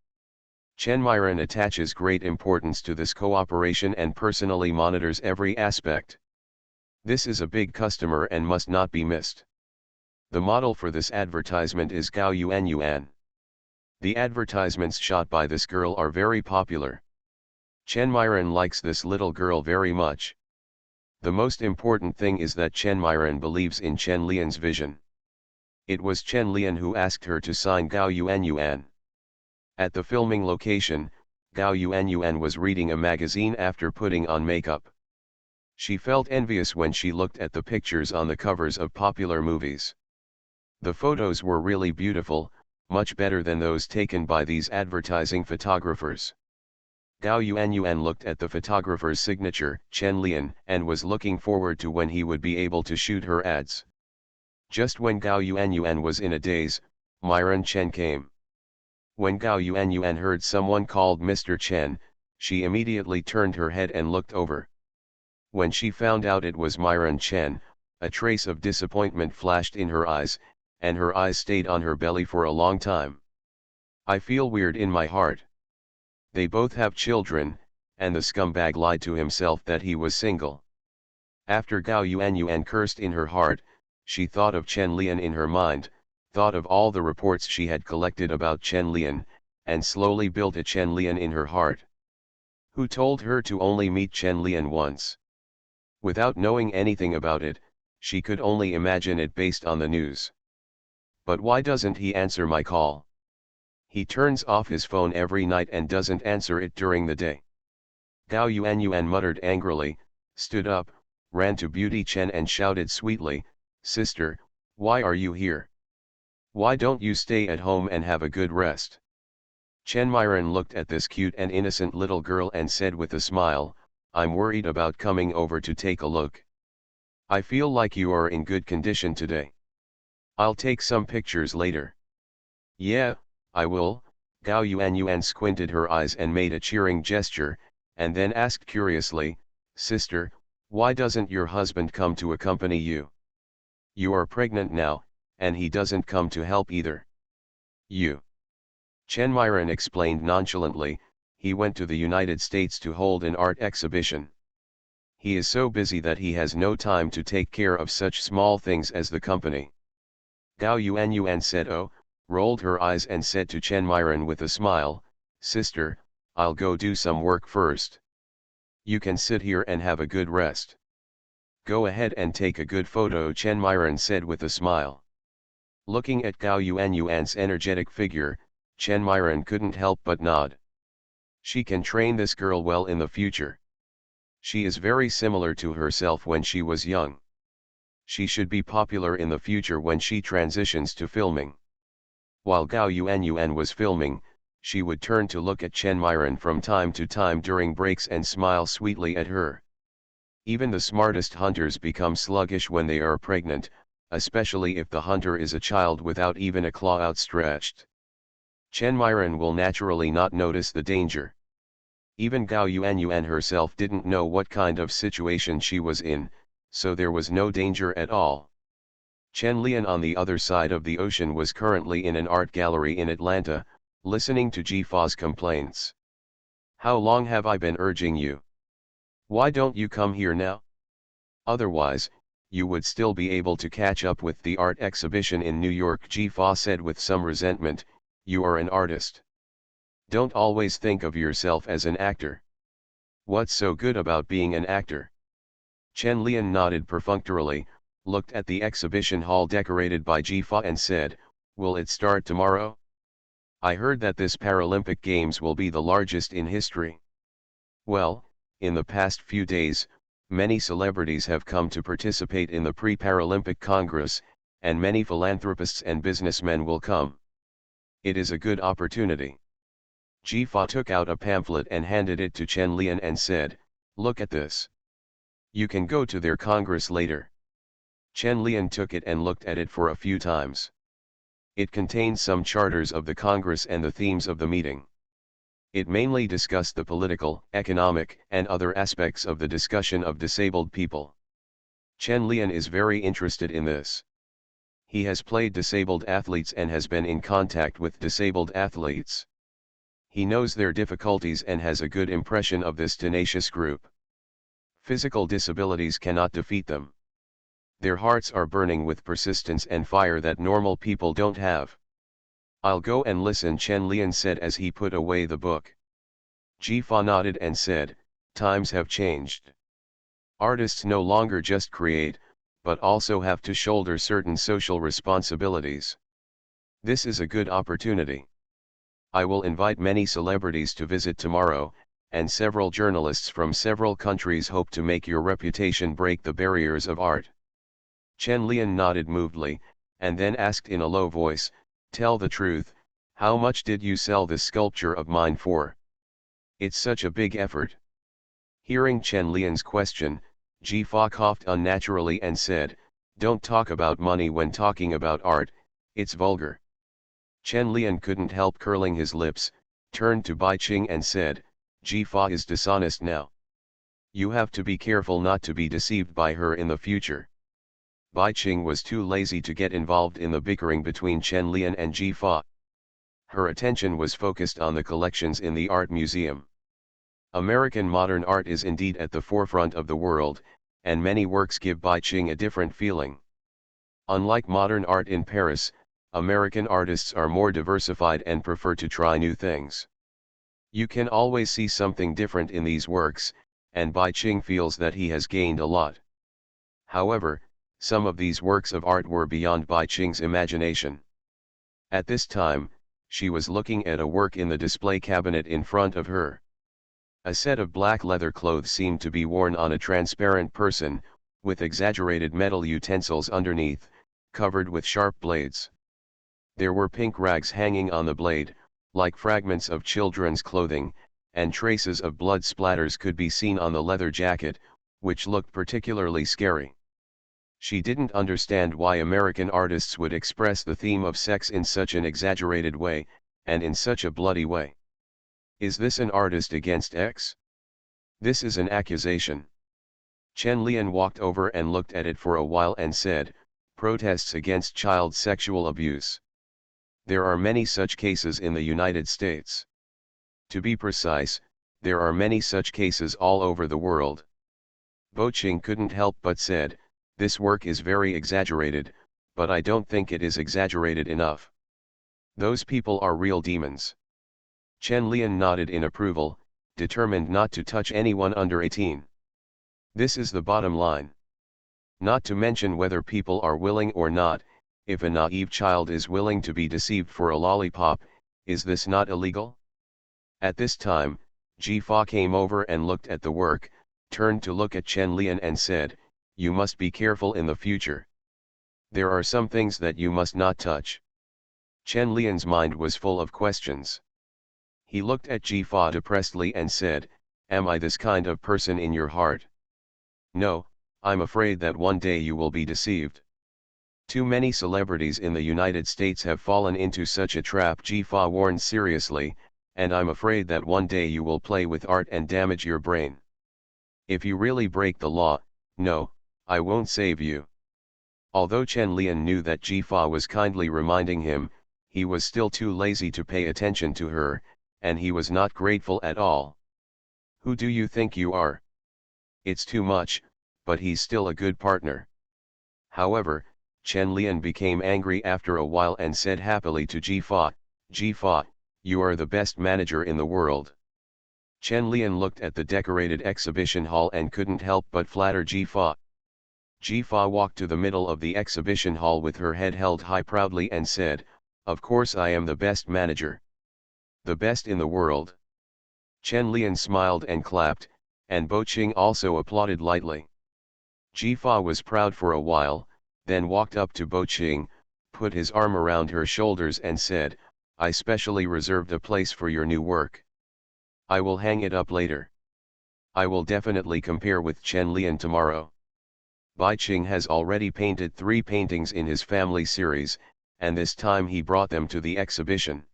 Chen Myron attaches great importance to this cooperation and personally monitors every aspect. This is a big customer and must not be missed. The model for this advertisement is Gao Yuan Yuan. The advertisements shot by this girl are very popular. Chen Myron likes this little girl very much. The most important thing is that Chen Myron believes in Chen Lian's vision. It was Chen Lian who asked her to sign Gao Yuan Yuan. At the filming location, Gao Yuan Yuan was reading a magazine after putting on makeup. She felt envious when she looked at the pictures on the covers of popular movies. The photos were really beautiful, much better than those taken by these advertising photographers. Gao Yuan Yuan looked at the photographer's signature, Chen Lian, and was looking forward to when he would be able to shoot her ads. Just when Gao Yuan Yuan was in a daze, Myron Chen came. When Gao Yuan Yuan heard someone called Mr. Chen, she immediately turned her head and looked over. When she found out it was Myron Chen, a trace of disappointment flashed in her eyes, and her eyes stayed on her belly for a long time. "I feel weird in my heart. They both have children," and the scumbag lied to himself that he was single. After Gao Yuan Yuan cursed in her heart, she thought of Chen Lian in her mind, thought of all the reports she had collected about Chen Lian, and slowly built a Chen Lian in her heart. Who told her to only meet Chen Lian once? Without knowing anything about it, she could only imagine it based on the news. But why doesn't he answer my call? He turns off his phone every night and doesn't answer it during the day. Gao Yuan Yuan muttered angrily, stood up, ran to Beauty Chen and shouted sweetly, "Sister, why are you here? Why don't you stay at home and have a good rest?" Chen Myron looked at this cute and innocent little girl and said with a smile, "I'm worried about coming over to take a look. I feel like you are in good condition today. I'll take some pictures later." "Yeah, I will." Gao Yuan Yuan squinted her eyes and made a cheering gesture, and then asked curiously, "Sister, why doesn't your husband come to accompany you? You are pregnant now, and he doesn't come to help either." "You." Chen Myron explained nonchalantly, "He went to the United States to hold an art exhibition." He is so busy that he has no time to take care of such small things as the company. Gao Yuan said oh, rolled her eyes and said to Chen Myron with a smile, "Sister, I'll go do some work first. You can sit here and have a good rest." "Go ahead and take a good photo," Chen Myron said with a smile. Looking at Gao Yuan's energetic figure, Chen Myron couldn't help but nod. She can train this girl well in the future. She is very similar to herself when she was young. She should be popular in the future when she transitions to filming. While Gao Yuan was filming, she would turn to look at Chen Myron from time to time during breaks and smile sweetly at her. Even the smartest hunters become sluggish when they are pregnant, especially if the hunter is a child without even a claw outstretched. Chen Myron will naturally not notice the danger. Even Gao Yuan herself didn't know what kind of situation she was in, so there was no danger at all. Chen Lian on the other side of the ocean was currently in an art gallery in Atlanta, listening to Jifa's complaints. "How long have I been urging you? Why don't you come here now? Otherwise, you would still be able to catch up with the art exhibition in New York," Jifa said with some resentment. "You are an artist. Don't always think of yourself as an actor. What's so good about being an actor?" Chen Lian nodded perfunctorily, looked at the exhibition hall decorated by Jifa and said, "Will it start tomorrow? I heard that this Paralympic Games will be the largest in history." "Well, in the past few days, many celebrities have come to participate in the Pre-Paralympic Congress, and many philanthropists and businessmen will come. It is a good opportunity." Jifa took out a pamphlet and handed it to Chen Lian and said, "Look at this. You can go to their Congress later." Chen Lian took it and looked at it for a few times. It contained some charters of the Congress and the themes of the meeting. It mainly discussed the political, economic, and other aspects of the discussion of disabled people. Chen Lian is very interested in this. He has played disabled athletes and has been in contact with disabled athletes. He knows their difficulties and has a good impression of this tenacious group. Physical disabilities cannot defeat them. Their hearts are burning with persistence and fire that normal people don't have. "I'll go and listen," Chen Lian said as he put away the book. Jifa nodded and said, "Times have changed. Artists no longer just create, but also have to shoulder certain social responsibilities. This is a good opportunity. I will invite many celebrities to visit tomorrow, and several journalists from several countries hope to make your reputation break the barriers of art." Chen Lian nodded movedly, and then asked in a low voice, "Tell the truth, how much did you sell this sculpture of mine for? It's such a big effort." Hearing Chen Lian's question, Jifa coughed unnaturally and said, "Don't talk about money when talking about art, it's vulgar." Chen Lian couldn't help curling his lips, turned to Bai Qing and said, "Jifa is dishonest now. You have to be careful not to be deceived by her in the future." Bai Qing was too lazy to get involved in the bickering between Chen Lian and Jifa. Her attention was focused on the collections in the art museum. American modern art is indeed at the forefront of the world, and many works give Bai Qing a different feeling. Unlike modern art in Paris, American artists are more diversified and prefer to try new things. You can always see something different in these works, and Bai Qing feels that he has gained a lot. However, some of these works of art were beyond Bai Qing's imagination. At this time, she was looking at a work in the display cabinet in front of her. A set of black leather clothes seemed to be worn on a transparent person, with exaggerated metal utensils underneath, covered with sharp blades. There were pink rags hanging on the blade, like fragments of children's clothing, and traces of blood splatters could be seen on the leather jacket, which looked particularly scary. She didn't understand why American artists would express the theme of sex in such an exaggerated way, and in such a bloody way. Is this an artist against X? This is an accusation. Chen Lian walked over and looked at it for a while and said, "Protests against child sexual abuse. There are many such cases in the United States. To be precise, there are many such cases all over the world. Bo Ching couldn't help but said, "This work is very exaggerated, but I don't think it is exaggerated enough. Those people are real demons." Chen Lian nodded in approval, determined not to touch anyone under 18. This is the bottom line. Not to mention whether people are willing or not, if a naive child is willing to be deceived for a lollipop, is this not illegal? At this time, Ji Fa came over and looked at the work, turned to look at Chen Lian and said, "You must be careful in the future. There are some things that you must not touch." Chen Lian's mind was full of questions. He looked at Ji Fa depressedly and said, "Am I this kind of person in your heart? No, I'm afraid that one day you will be deceived. Too many celebrities in the United States have fallen into such a trap," Ji Fa warned seriously, "and I'm afraid that one day you will play with art and damage your brain. If you really break the law, no, I won't save you." Although Chen Lian knew that Ji Fa was kindly reminding him, he was still too lazy to pay attention to her, and he was not grateful at all. "Who do you think you are? It's too much, but he's still a good partner." However, Chen Lian became angry after a while and said happily to Ji Fa, "Ji Fa, you are the best manager in the world." Chen Lian looked at the decorated exhibition hall and couldn't help but flatter Ji Fa. Ji Fa walked to the middle of the exhibition hall with her head held high proudly and said, "Of course I am the best manager. The best in the world." Chen Lian smiled and clapped, and Bo Ching also applauded lightly. Ji Fa was proud for a while, then walked up to Bo Ching, put his arm around her shoulders and said, "I specially reserved a place for your new work. I will hang it up later. I will definitely compare with Chen Lian tomorrow." Bai Ching has already painted 3 paintings in his family series, and this time he brought them to the exhibition.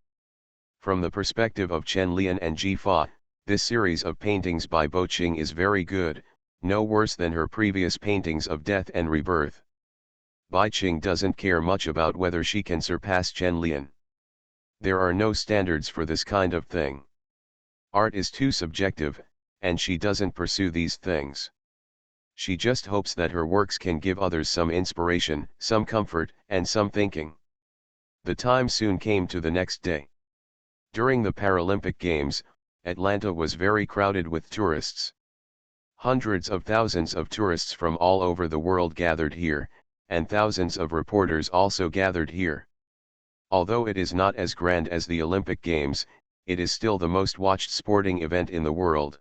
From the perspective of Chen Lian and Ji Fa, this series of paintings by Bo Ching is very good, no worse than her previous paintings of death and rebirth. Bai Ching doesn't care much about whether she can surpass Chen Lian. There are no standards for this kind of thing. Art is too subjective, and she doesn't pursue these things. She just hopes that her works can give others some inspiration, some comfort, and some thinking. The time soon came to the next day. During the Paralympic Games, Atlanta was very crowded with tourists. Hundreds of thousands of tourists from all over the world gathered here, and thousands of reporters also gathered here. Although it is not as grand as the Olympic Games, it is still the most watched sporting event in the world.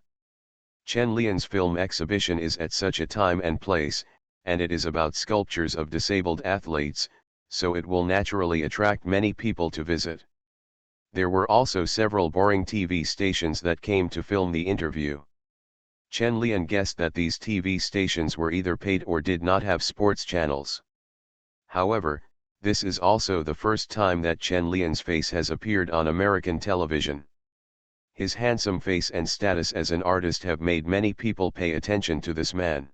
Chen Lian's film exhibition is at such a time and place, and it is about sculptures of disabled athletes, so it will naturally attract many people to visit. There were also several boring TV stations that came to film the interview. Chen Lian guessed that these TV stations were either paid or did not have sports channels. However, this is also the first time that Chen Lian's face has appeared on American television. His handsome face and status as an artist have made many people pay attention to this man.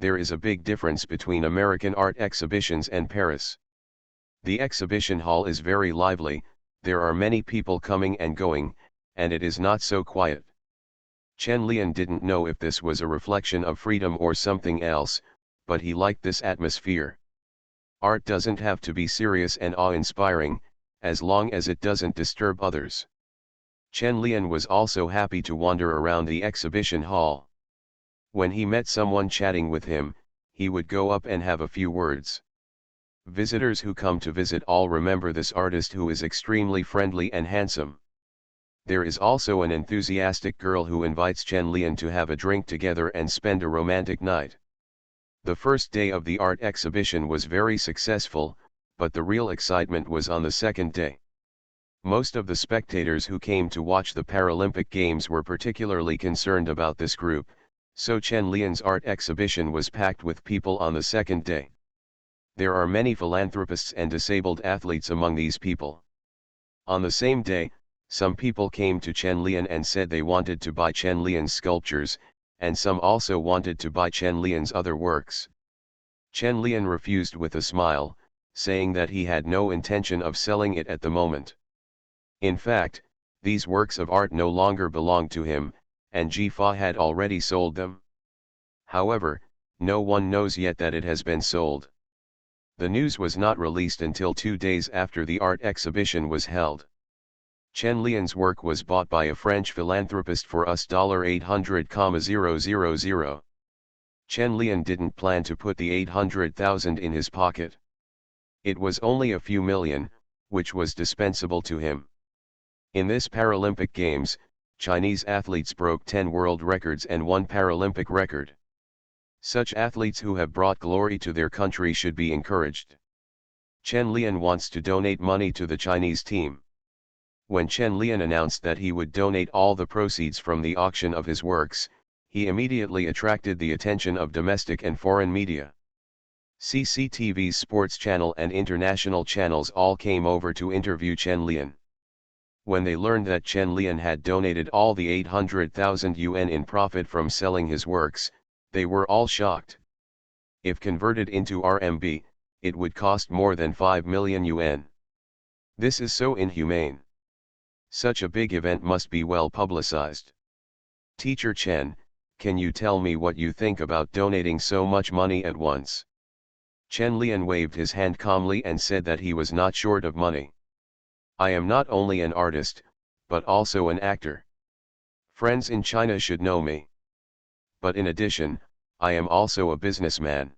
There is a big difference between American art exhibitions and Paris. The exhibition hall is very lively, there are many people coming and going, and it is not so quiet. Chen Lian didn't know if this was a reflection of freedom or something else, but he liked this atmosphere. Art doesn't have to be serious and awe-inspiring, as long as it doesn't disturb others. Chen Lian was also happy to wander around the exhibition hall. When he met someone chatting with him, he would go up and have a few words. Visitors who come to visit all remember this artist who is extremely friendly and handsome. There is also an enthusiastic girl who invites Chen Lian to have a drink together and spend a romantic night. The first day of the art exhibition was very successful, but the real excitement was on the second day. Most of the spectators who came to watch the Paralympic Games were particularly concerned about this group, so Chen Lian's art exhibition was packed with people on the second day. There are many philanthropists and disabled athletes among these people. On the same day, some people came to Chen Lian and said they wanted to buy Chen Lian's sculptures, and some also wanted to buy Chen Lian's other works. Chen Lian refused with a smile, saying that he had no intention of selling it at the moment. In fact, these works of art no longer belonged to him, and Ji Fa had already sold them. However, no one knows yet that it has been sold. The news was not released until 2 days after the art exhibition was held. Chen Lian's work was bought by a French philanthropist for US $800,000. Chen Lian didn't plan to put the 800,000 in his pocket. It was only a few million, which was dispensable to him. In this Paralympic Games, Chinese athletes broke 10 world records and 1 Paralympic record. Such athletes who have brought glory to their country should be encouraged. Chen Lian wants to donate money to the Chinese team. When Chen Lian announced that he would donate all the proceeds from the auction of his works, he immediately attracted the attention of domestic and foreign media. CCTV's sports channel and international channels all came over to interview Chen Lian. When they learned that Chen Lian had donated all the 800,000 yuan in profit from selling his works, they were all shocked. If converted into RMB, it would cost more than 5 million yuan. This is so inhumane. Such a big event must be well publicized. Teacher Chen, can you tell me what you think about donating so much money at once? Chen Lian waved his hand calmly and said that he was not short of money. I am not only an artist, but also an actor. Friends in China should know me. But in addition, I am also a businessman.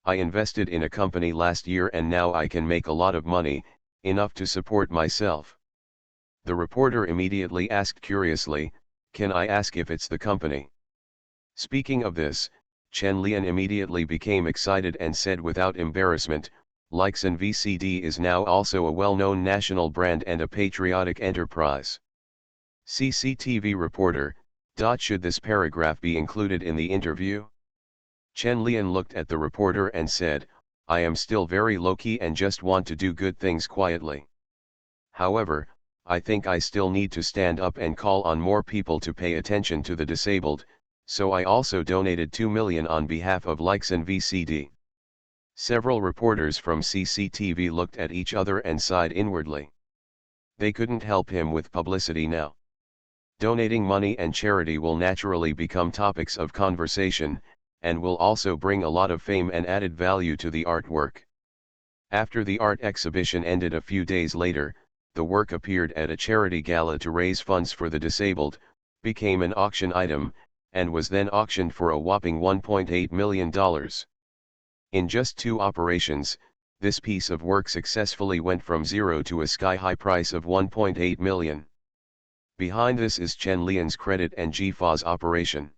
I invested in a company last year and now I can make a lot of money, enough to support myself. The reporter immediately asked curiously, can I ask if it's the company? Speaking of this, Chen Lian immediately became excited and said without embarrassment, Leixin VCD is now also a well-known national brand and a patriotic enterprise. CCTV reporter, should this paragraph be included in the interview? Chen Lian looked at the reporter and said, I am still very low-key and just want to do good things quietly. However, I think I still need to stand up and call on more people to pay attention to the disabled, so I also donated 2 million on behalf of Leixin VCD. Several reporters from CCTV looked at each other and sighed inwardly. They couldn't help him with publicity now. Donating money and charity will naturally become topics of conversation, and will also bring a lot of fame and added value to the artwork. After the art exhibition ended a few days later, the work appeared at a charity gala to raise funds for the disabled, became an auction item, and was then auctioned for a whopping $1.8 million. In just 2 operations, this piece of work successfully went from zero to a sky-high price of 1.8 million. Behind this is Chen Lian's credit and Jifa's operation.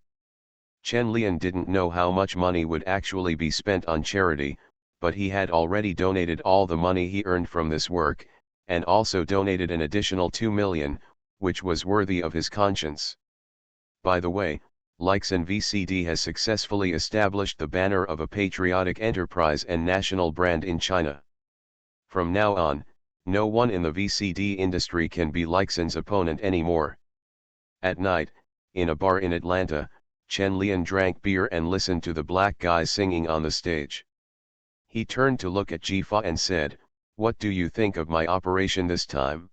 Chen Lian didn't know how much money would actually be spent on charity, but he had already donated all the money he earned from this work, and also donated an additional 2 million, which was worthy of his conscience. By the way, Leixin VCD has successfully established the banner of a patriotic enterprise and national brand in China. From now on, no one in the VCD industry can be Leixin's opponent anymore. At night, in a bar in Atlanta, Chen Lian drank beer and listened to the black guys singing on the stage. He turned to look at Jifa and said, "What do you think of my operation this time?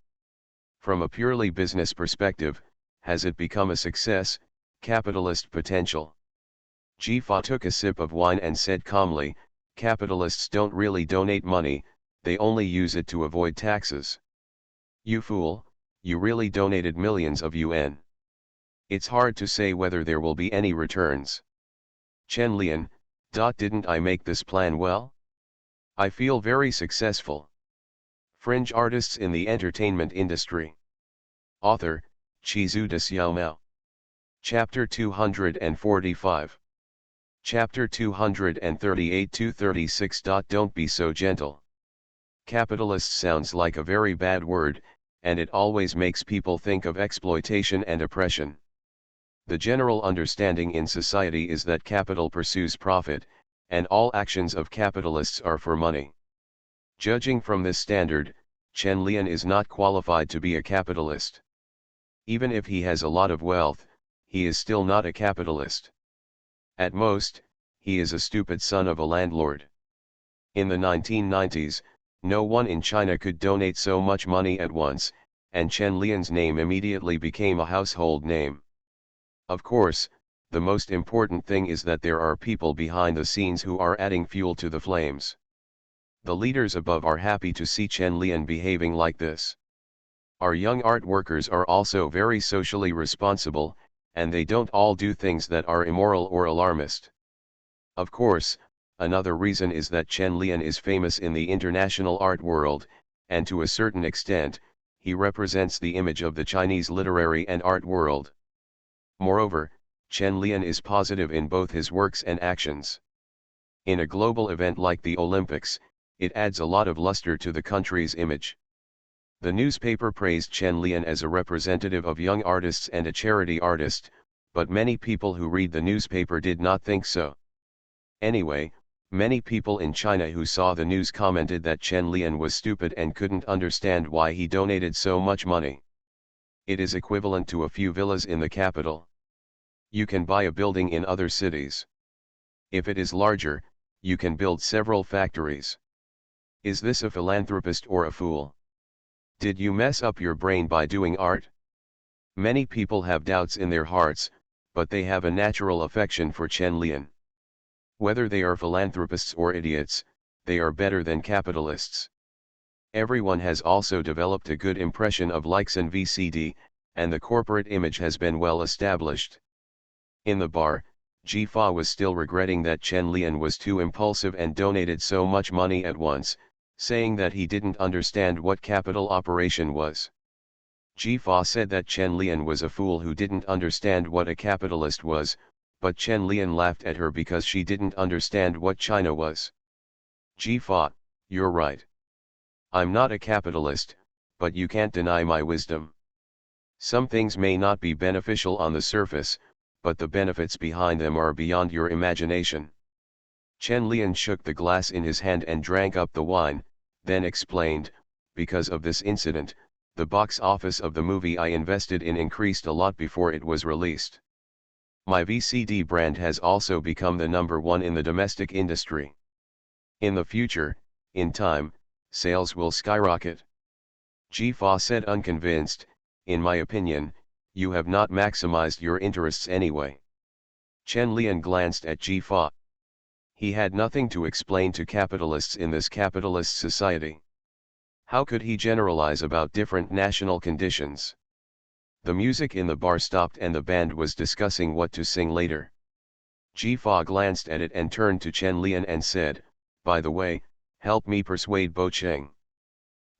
From a purely business perspective, has it become a success, capitalist potential?" Jifa took a sip of wine and said calmly, "Capitalists don't really donate money, they only use it to avoid taxes. You fool, you really donated millions of yuan. It's hard to say whether there will be any returns." Chen Lian, didn't I make this plan well? I feel very successful. Fringe artists in the entertainment industry. Author, Chizu de Xiaomao. Chapter 245. Chapter 238-36. Don't be so gentle. Capitalist sounds like a very bad word, and it always makes people think of exploitation and oppression. The general understanding in society is that capital pursues profit, and all actions of capitalists are for money. Judging from this standard, Chen Lian is not qualified to be a capitalist. Even if he has a lot of wealth, he is still not a capitalist. At most, he is a stupid son of a landlord. In the 1990s, no one in China could donate so much money at once, and Chen Lian's name immediately became a household name. Of course, the most important thing is that there are people behind the scenes who are adding fuel to the flames. The leaders above are happy to see Chen Lian behaving like this. Our young art workers are also very socially responsible, and they don't all do things that are immoral or alarmist. Of course, another reason is that Chen Lian is famous in the international art world, and to a certain extent, he represents the image of the Chinese literary and art world. Moreover, Chen Lian is positive in both his works and actions. In a global event like the Olympics, it adds a lot of luster to the country's image. The newspaper praised Chen Lian as a representative of young artists and a charity artist, but many people who read the newspaper did not think so. Anyway, many people in China who saw the news commented that Chen Lian was stupid and couldn't understand why he donated so much money. It is equivalent to a few villas in the capital. You can buy a building in other cities. If it is larger, you can build several factories. Is this a philanthropist or a fool? Did you mess up your brain by doing art? Many people have doubts in their hearts, but they have a natural affection for Chen Lian. Whether they are philanthropists or idiots, they are better than capitalists. Everyone has also developed a good impression of likes and VCD, and the corporate image has been well established. In the bar, Ji Fa was still regretting that Chen Lian was too impulsive and donated so much money at once, saying that he didn't understand what capital operation was. Ji Fa said that Chen Lian was a fool who didn't understand what a capitalist was, but Chen Lian laughed at her because she didn't understand what China was. Ji Fa, you're right. I'm not a capitalist, but you can't deny my wisdom. Some things may not be beneficial on the surface, but the benefits behind them are beyond your imagination. Chen Lian shook the glass in his hand and drank up the wine, then explained, because of this incident, the box office of the movie I invested in increased a lot before it was released. My VCD brand has also become the #1 in the domestic industry. In the future, in time, sales will skyrocket. Ji Fa said unconvinced, in my opinion, you have not maximized your interests anyway. Chen Lian glanced at Ji Fa. He had nothing to explain to capitalists in this capitalist society. How could he generalize about different national conditions? The music in the bar stopped and the band was discussing what to sing later. Ji Fa glanced at it and turned to Chen Lian and said, by the way, help me persuade Bo Cheng.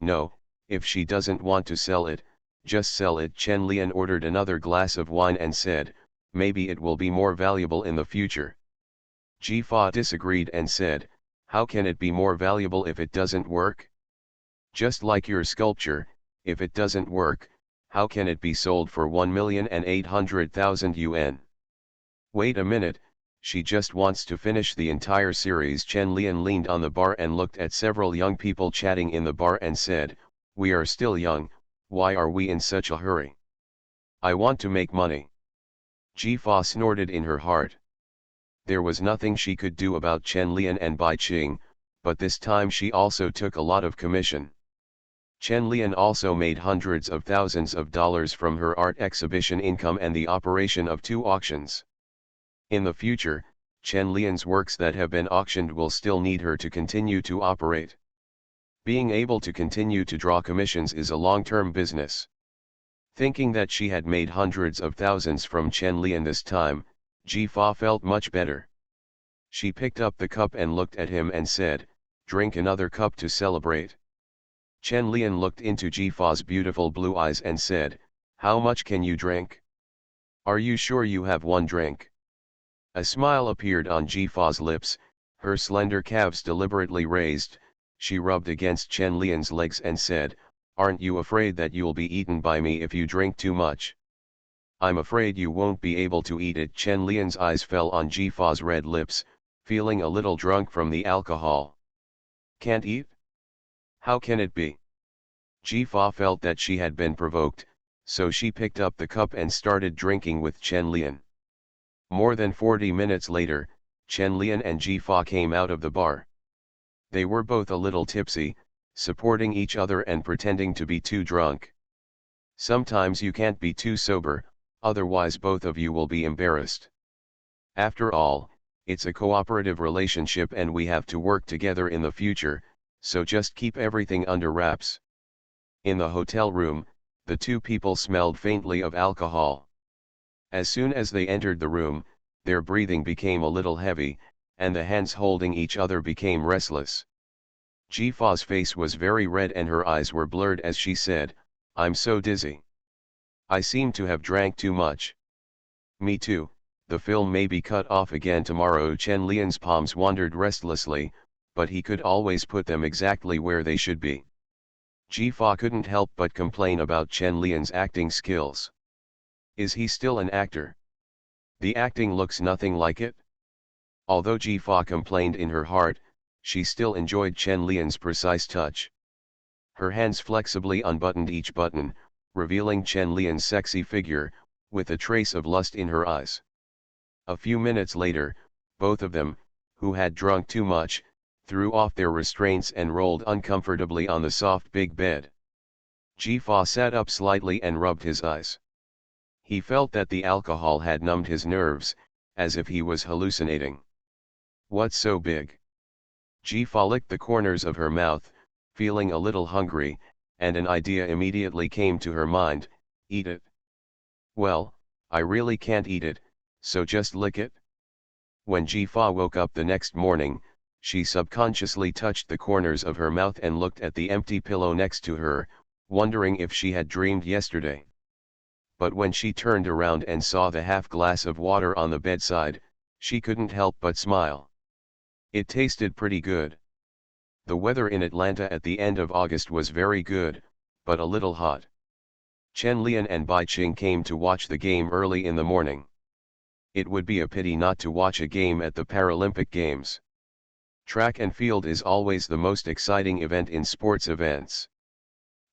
No, if she doesn't want to sell it, just sell it. Chen Lian ordered another glass of wine and said, maybe it will be more valuable in the future. Ji Fa disagreed and said, how can it be more valuable if it doesn't work? Just like your sculpture, if it doesn't work, how can it be sold for 1,800,000 yuan? Wait a minute, she just wants to finish the entire series. Chen Lian leaned on the bar and looked at several young people chatting in the bar and said, we are still young, why are we in such a hurry? I want to make money. Ji Fa snorted in her heart. There was nothing she could do about Chen Lian and Bai Qing, but this time she also took a lot of commission. Chen Lian also made hundreds of thousands of dollars from her art exhibition income and the operation of 2 auctions. In the future, Chen Lian's works that have been auctioned will still need her to continue to operate. Being able to continue to draw commissions is a long-term business. Thinking that she had made hundreds of thousands from Chen Lian this time, Ji Fa felt much better. She picked up the cup and looked at him and said, drink another cup to celebrate. Chen Lian looked into Ji Fa's beautiful blue eyes and said, how much can you drink? Are you sure you have one drink? A smile appeared on Ji Fa's lips, her slender calves deliberately raised, she rubbed against Chen Lian's legs and said, aren't you afraid that you'll be eaten by me if you drink too much? I'm afraid you won't be able to eat it. Chen Lian's eyes fell on Ji Fa's red lips, feeling a little drunk from the alcohol. Can't eat? How can it be? Ji Fa felt that she had been provoked, so she picked up the cup and started drinking with Chen Lian. More than 40 minutes later, Chen Lian and Ji Fa came out of the bar. They were both a little tipsy, supporting each other and pretending to be too drunk. Sometimes you can't be too sober, otherwise both of you will be embarrassed. After all, it's a cooperative relationship and we have to work together in the future, so just keep everything under wraps. In the hotel room, the two people smelled faintly of alcohol. As soon as they entered the room, their breathing became a little heavy, and the hands holding each other became restless. Jifa's face was very red and her eyes were blurred as she said, "I'm so dizzy. I seem to have drank too much." "Me too, the film may be cut off again tomorrow." Chen Lian's palms wandered restlessly, but he could always put them exactly where they should be. Jifa couldn't help but complain about Chen Lian's acting skills. Is he still an actor? The acting looks nothing like it. Although Jifa complained in her heart, she still enjoyed Chen Lian's precise touch. Her hands flexibly unbuttoned each button, revealing Chen Lian's sexy figure, with a trace of lust in her eyes. A few minutes later, both of them, who had drunk too much, threw off their restraints and rolled uncomfortably on the soft big bed. Jifa sat up slightly and rubbed his eyes. He felt that the alcohol had numbed his nerves, as if he was hallucinating. "What's so big?" Jifa licked the corners of her mouth, feeling a little hungry, and an idea immediately came to her mind: eat it. "Well, I really can't eat it, so just lick it." When Jifa woke up the next morning, she subconsciously touched the corners of her mouth and looked at the empty pillow next to her, wondering if she had dreamed yesterday. But when she turned around and saw the half glass of water on the bedside, she couldn't help but smile. It tasted pretty good. The weather in Atlanta at the end of August was very good, but a little hot. Chen Lian and Bai Qing came to watch the game early in the morning. It would be a pity not to watch a game at the Paralympic Games. Track and field is always the most exciting event in sports events.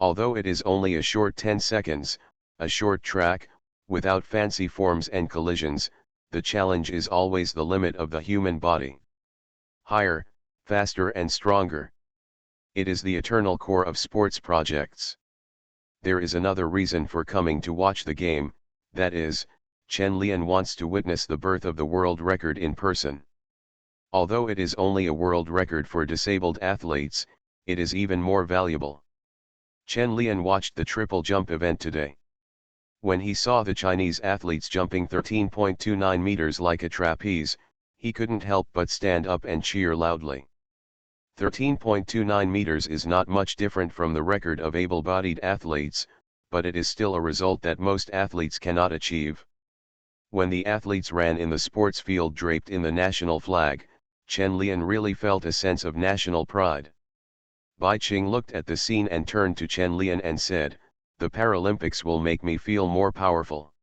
Although it is only a short 10 seconds, a short track, without fancy forms and collisions, the challenge is always the limit of the human body. Higher, faster and stronger. It is the eternal core of sports projects. There is another reason for coming to watch the game, that is, Chen Lian wants to witness the birth of the world record in person. Although it is only a world record for disabled athletes, it is even more valuable. Chen Lian watched the triple jump event today. When he saw the Chinese athletes jumping 13.29 meters like a trapeze, he couldn't help but stand up and cheer loudly. 13.29 meters is not much different from the record of able-bodied athletes, but it is still a result that most athletes cannot achieve. When the athletes ran in the sports field draped in the national flag, Chen Lian really felt a sense of national pride. Bai Qing looked at the scene and turned to Chen Lian and said, "The Paralympics will make me feel more powerful."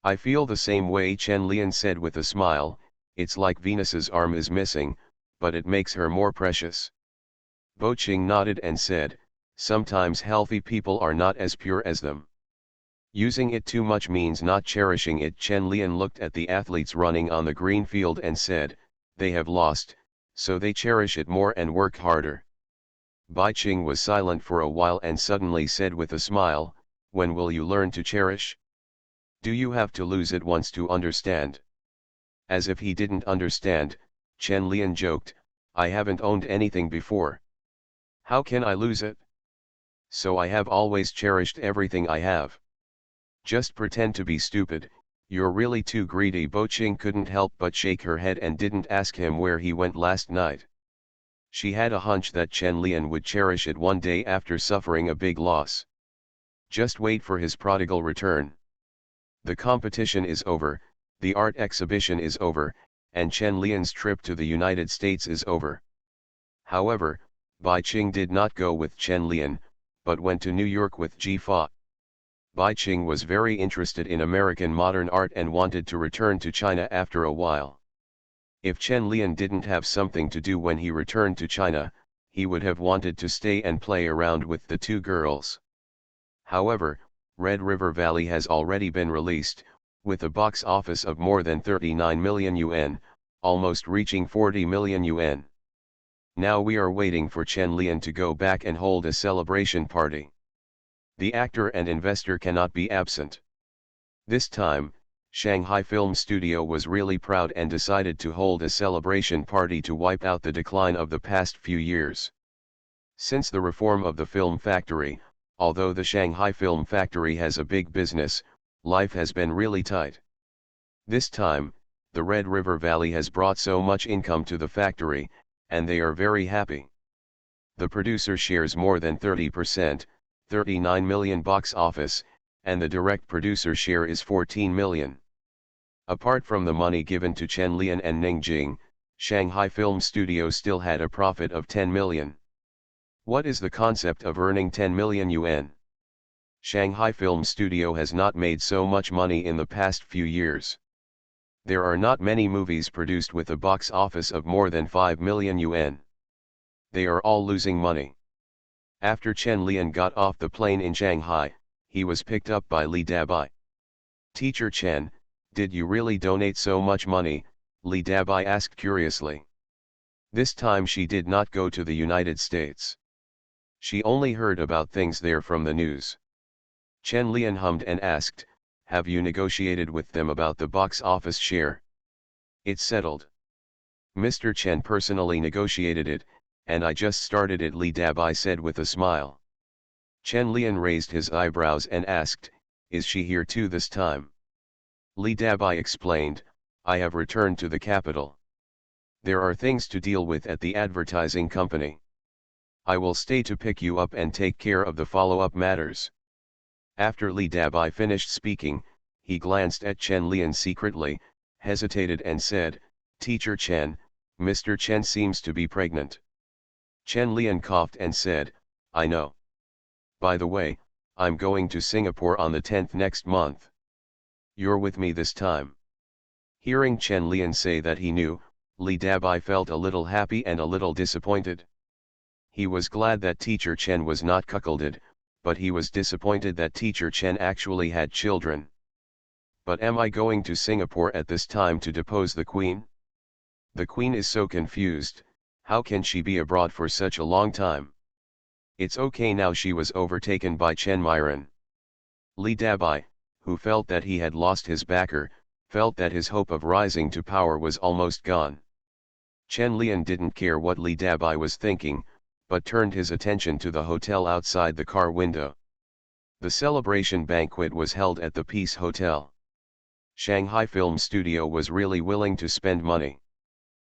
"I feel the same way," Chen Lian said with a smile. "It's like Venus's arm is missing, but it makes her more precious." Bai Qing nodded and said, "Sometimes healthy people are not as pure as them. Using it too much means not cherishing it." Chen Lian looked at the athletes running on the green field and said, "They have lost, so they cherish it more and work harder." Bai Qing was silent for a while and suddenly said with a smile, "When will you learn to cherish? Do you have to lose it once to understand?" As if he didn't understand, Chen Lian joked, "I haven't owned anything before. How can I lose it? So I have always cherished everything I have." "Just pretend to be stupid, you're really too greedy." Bai Qing couldn't help but shake her head and didn't ask him where he went last night. She had a hunch that Chen Lian would cherish it one day after suffering a big loss. Just wait for his prodigal return. The competition is over, the art exhibition is over, and Chen Lian's trip to the United States is over. However, Bai Qing did not go with Chen Lian, but went to New York with Jifa. Bai Qing was very interested in American modern art and wanted to return to China after a while. If Chen Lian didn't have something to do when he returned to China, he would have wanted to stay and play around with the two girls. However, Red River Valley has already been released, with a box office of more than 39 million yuan, almost reaching 40 million yuan. Now we are waiting for Chen Lian to go back and hold a celebration party. The actor and investor cannot be absent. This time, Shanghai Film Studio was really proud and decided to hold a celebration party to wipe out the decline of the past few years. Since the reform of the film factory, although the Shanghai Film Factory has a big business, life has been really tight. This time, the Red River Valley has brought so much income to the factory, and they are very happy. The producer shares more than 30%, 39 million box office, and the direct producer share is 14 million. Apart from the money given to Chen Lian and Ning Jing, Shanghai Film Studio still had a profit of 10 million. What is the concept of earning 10 million yuan? Shanghai Film Studio has not made so much money in the past few years. There are not many movies produced with a box office of more than 5 million yuan. They are all losing money. After Chen Lian got off the plane in Shanghai, he was picked up by Li Dabai. "Teacher Chen, did you really donate so much money?" Li Dabai asked curiously. This time she did not go to the United States. She only heard about things there from the news. Chen Lian hummed and asked, "Have you negotiated with them about the box office share?" "It's settled. Mr. Chen personally negotiated it, and I just started it," Li Dabai said with a smile. Chen Lian raised his eyebrows and asked, "Is she here too this time?" Li Dabai explained, "I have returned to the capital. There are things to deal with at the advertising company. I will stay to pick you up and take care of the follow-up matters." After Li Dabai finished speaking, he glanced at Chen Lian secretly, hesitated and said, "Teacher Chen, Mr. Chen seems to be pregnant." Chen Lian coughed and said, "I know. By the way, I'm going to Singapore on the 10th next month. You're with me this time." Hearing Chen Lian say that he knew, Li Dabai felt a little happy and a little disappointed. He was glad that Teacher Chen was not cuckolded, but he was disappointed that Teacher Chen actually had children. "But am I going to Singapore at this time to depose the Queen? The Queen is so confused. How can she be abroad for such a long time?" "It's okay now," she was overtaken by Chen Myron. Li Dabai, who felt that he had lost his backer, felt that his hope of rising to power was almost gone. Chen Lian didn't care what Li Dabai was thinking, but turned his attention to the hotel outside the car window. The celebration banquet was held at the Peace Hotel. Shanghai Film Studio was really willing to spend money.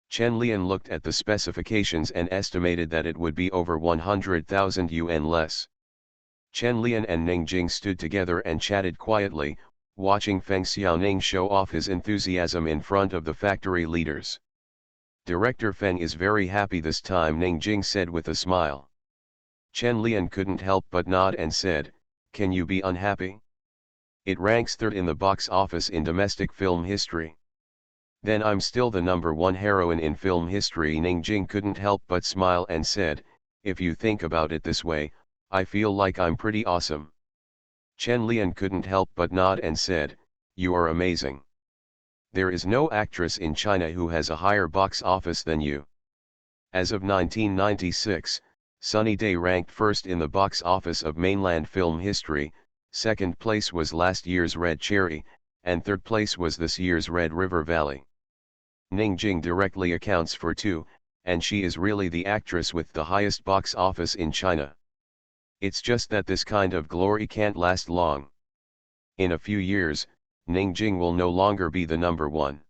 Chen Lian looked at the specifications and estimated that it would be over 100,000 yuan less. Chen Lian and Ning Jing stood together and chatted quietly, watching Feng Xiaoning show off his enthusiasm in front of the factory leaders. "Director Feng is very happy this time," Ning Jing said with a smile. Chen Lian couldn't help but nod and said, "Can you be unhappy? It ranks third in the box office in domestic film history." "Then I'm still the #1 heroine in film history." Ning Jing couldn't help but smile and said, "If you think about it this way, I feel like I'm pretty awesome." Chen Lian couldn't help but nod and said, "You are amazing. There is no actress in China who has a higher box office than you." As of 1996, Sunny Day ranked first in the box office of mainland film history, second place was last year's Red Cherry, and third place was this year's Red River Valley. Ning Jing directly accounts for 2, and she is really the actress with the highest box office in China. It's just that this kind of glory can't last long. In a few years, Ning Jing will no longer be the #1.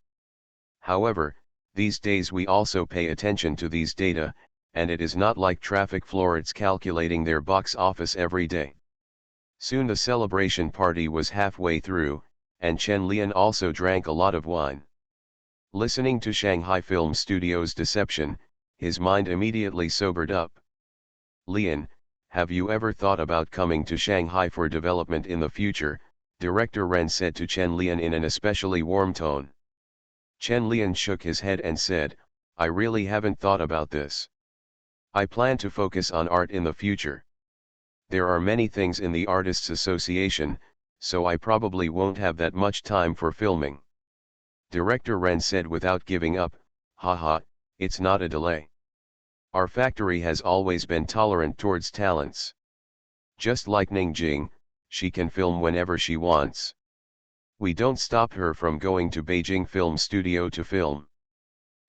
However, these days we also pay attention to these data, and it is not like traffic florists calculating their box office every day. Soon the celebration party was halfway through, and Chen Lian also drank a lot of wine. Listening to Shanghai Film Studio's deception, his mind immediately sobered up. "Lian, have you ever thought about coming to Shanghai for development in the future?" Director Ren said to Chen Lian in an especially warm tone. Chen Lian shook his head and said, "I really haven't thought about this. I plan to focus on art in the future. There are many things in the Artists Association, so I probably won't have that much time for filming." Director Ren said without giving up, "Haha, it's not a delay. Our factory has always been tolerant towards talents. Just like Ning Jing, she can film whenever she wants. We don't stop her from going to Beijing Film Studio to film.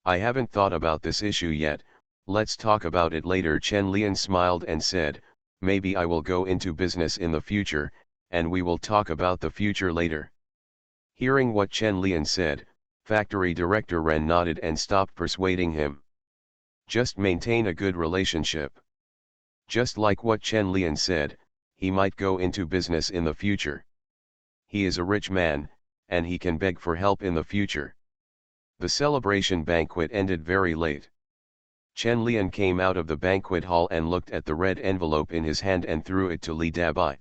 I haven't thought about this issue yet, let's talk about it later. Chen Lian smiled and said, maybe I will go into business in the future, and we will talk about the future later. Hearing what Chen Lian said, factory director Ren nodded and stopped persuading him. Just maintain a good relationship. Just like what Chen Lian said, he might go into business in the future. He is a rich man, and he can beg for help in the future. The celebration banquet ended very late. Chen Lian came out of the banquet hall and looked at the red envelope in his hand and threw it to Li Dabai.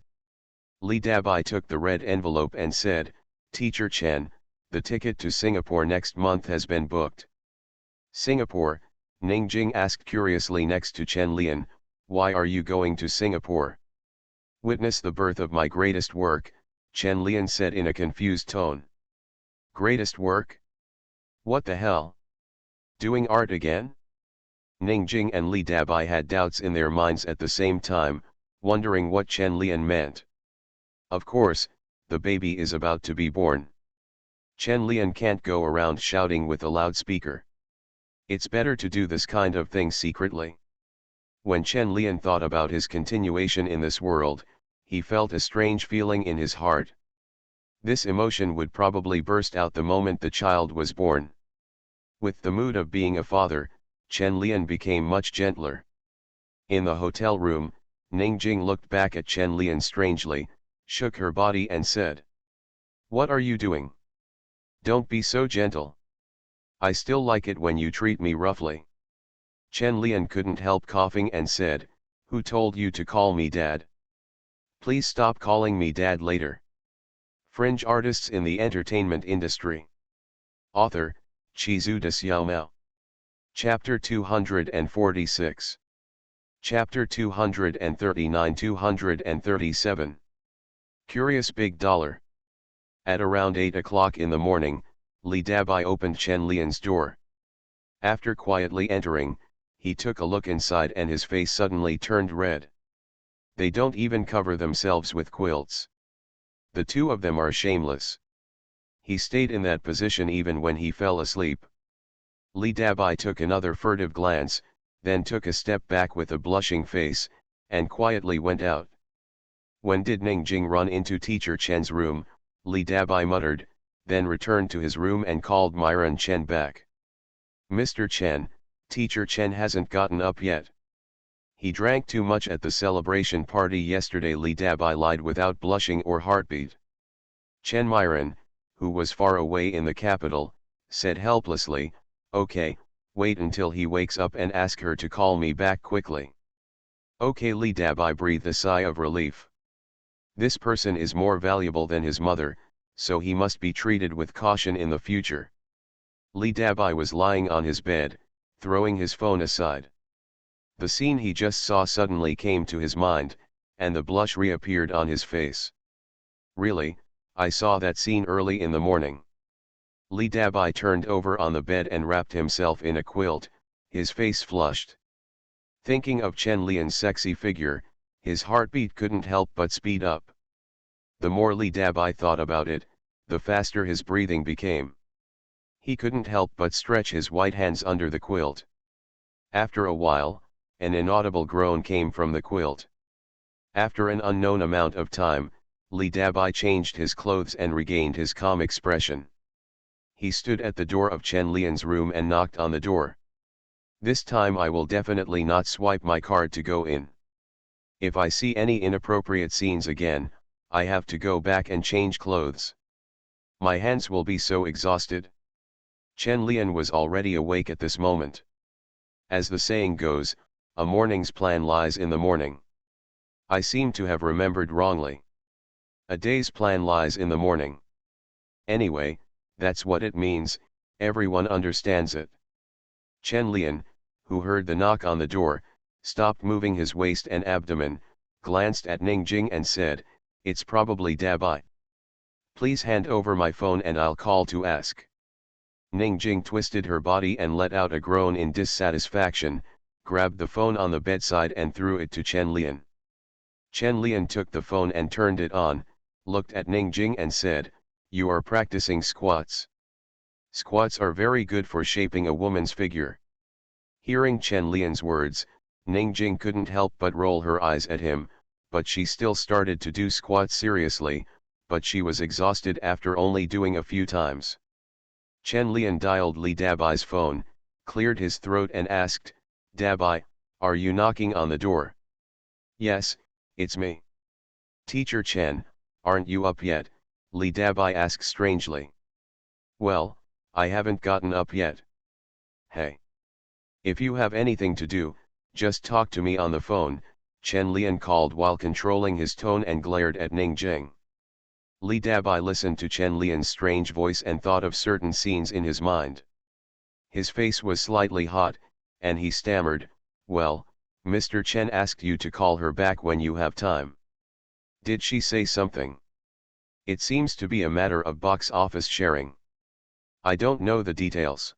Li Dabai took the red envelope and said, Teacher Chen, the ticket to Singapore next month has been booked. Singapore? Ningjing asked curiously next to Chen Lian, why are you going to Singapore? Witness the birth of my greatest work, Chen Lian said in a confused tone. Greatest work? What the hell? Doing art again? Ningjing and Li Dabai had doubts in their minds at the same time, wondering what Chen Lian meant. Of course, the baby is about to be born. Chen Lian can't go around shouting with a loudspeaker. It's better to do this kind of thing secretly. When Chen Lian thought about his continuation in this world, he felt a strange feeling in his heart. This emotion would probably burst out the moment the child was born. With the mood of being a father, Chen Lian became much gentler. In the hotel room, Ningjing looked back at Chen Lian strangely, shook her body and said, what are you doing? Don't be so gentle. I still like it when you treat me roughly. Chen Lian couldn't help coughing and said, who told you to call me dad? Please stop calling me dad later. Fringe artists in the entertainment industry. Author, Chizu de Xiaomao. Chapter 246. Chapter 239-237. Curious Big Dollar. At around 8 o'clock in the morning, Li Dabai opened Chen Lian's door. After quietly entering, he took a look inside and his face suddenly turned red. They don't even cover themselves with quilts. The two of them are shameless. He stayed in that position even when he fell asleep. Li Dabai took another furtive glance, then took a step back with a blushing face, and quietly went out. When did Ningjing run into Teacher Chen's room? Li Dabai muttered, then returned to his room and called Myron Chen back. Mr. Chen, Teacher Chen hasn't gotten up yet. He drank too much at the celebration party yesterday. Li Dabai lied without blushing or heartbeat. Chen Myron, who was far away in the capital, said helplessly, okay, wait until he wakes up and ask her to call me back quickly. Okay. Li Dabai breathed a sigh of relief. This person is more valuable than his mother, so he must be treated with caution in the future. Li Dabai was lying on his bed, throwing his phone aside. The scene he just saw suddenly came to his mind, and the blush reappeared on his face. Really, I saw that scene early in the morning. Li Dabai turned over on the bed and wrapped himself in a quilt, his face flushed. Thinking of Chen Lian's sexy figure, his heartbeat couldn't help but speed up. The more Li Dabai thought about it, the faster his breathing became. He couldn't help but stretch his white hands under the quilt. After a while, an inaudible groan came from the quilt. After an unknown amount of time, Li Dabai changed his clothes and regained his calm expression. He stood at the door of Chen Lian's room and knocked on the door. This time I will definitely not swipe my card to go in. If I see any inappropriate scenes again, I have to go back and change clothes. My hands will be so exhausted. Chen Lian was already awake at this moment. As the saying goes, a morning's plan lies in the morning. I seem to have remembered wrongly. A day's plan lies in the morning. Anyway, that's what it means, everyone understands it. Chen Lian, who heard the knock on the door, stopped moving his waist and abdomen, glanced at Ningjing and said, it's probably Dabai. Please hand over my phone and I'll call to ask. Ningjing twisted her body and let out a groan in dissatisfaction, grabbed the phone on the bedside and threw it to Chen Lian. Chen Lian took the phone and turned it on, looked at Ningjing and said, You are practicing squats. Squats are very good for shaping a woman's figure. Hearing Chen Lian's words, Ningjing couldn't help but roll her eyes at him, but she still started to do squats seriously, but she was exhausted after only doing a few times. Chen Lian dialed Li Dabai's phone, cleared his throat and asked, "Dabai, are you knocking on the door?" "Yes, it's me." "Teacher Chen, aren't you up yet?" Li Dabai asked strangely. "Well, I haven't gotten up yet." "Hey. If you have anything to do, just talk to me on the phone," Chen Lian called while controlling his tone and glared at Ningjing. Li Dabai listened to Chen Lian's strange voice and thought of certain scenes in his mind. His face was slightly hot, and he stammered, "Well, Mr. Chen asked you to call her back when you have time. Did she say something? It seems to be a matter of box office sharing. I don't know the details.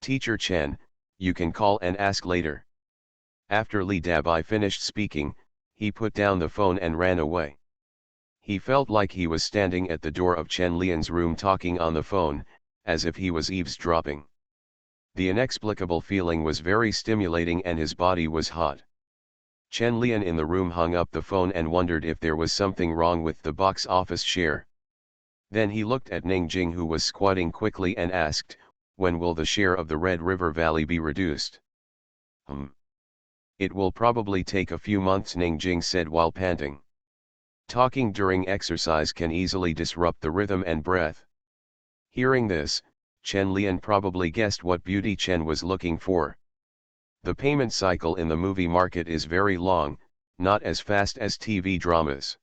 Teacher Chen, you can call and ask later." After Li Dabai finished speaking, he put down the phone and ran away. He felt like he was standing at the door of Chen Lian's room talking on the phone, as if he was eavesdropping. The inexplicable feeling was very stimulating and his body was hot. Chen Lian in the room hung up the phone and wondered if there was something wrong with the box office share. Then he looked at Ningjing, who was squatting quickly, and asked, "When will the share of the Red River Valley be reduced?" "It will probably take a few months," Ningjing said while panting. Talking during exercise can easily disrupt the rhythm and breath. Hearing this, Chen Lian probably guessed what Beauty Chen was looking for. The payment cycle in the movie market is very long, not as fast as TV dramas.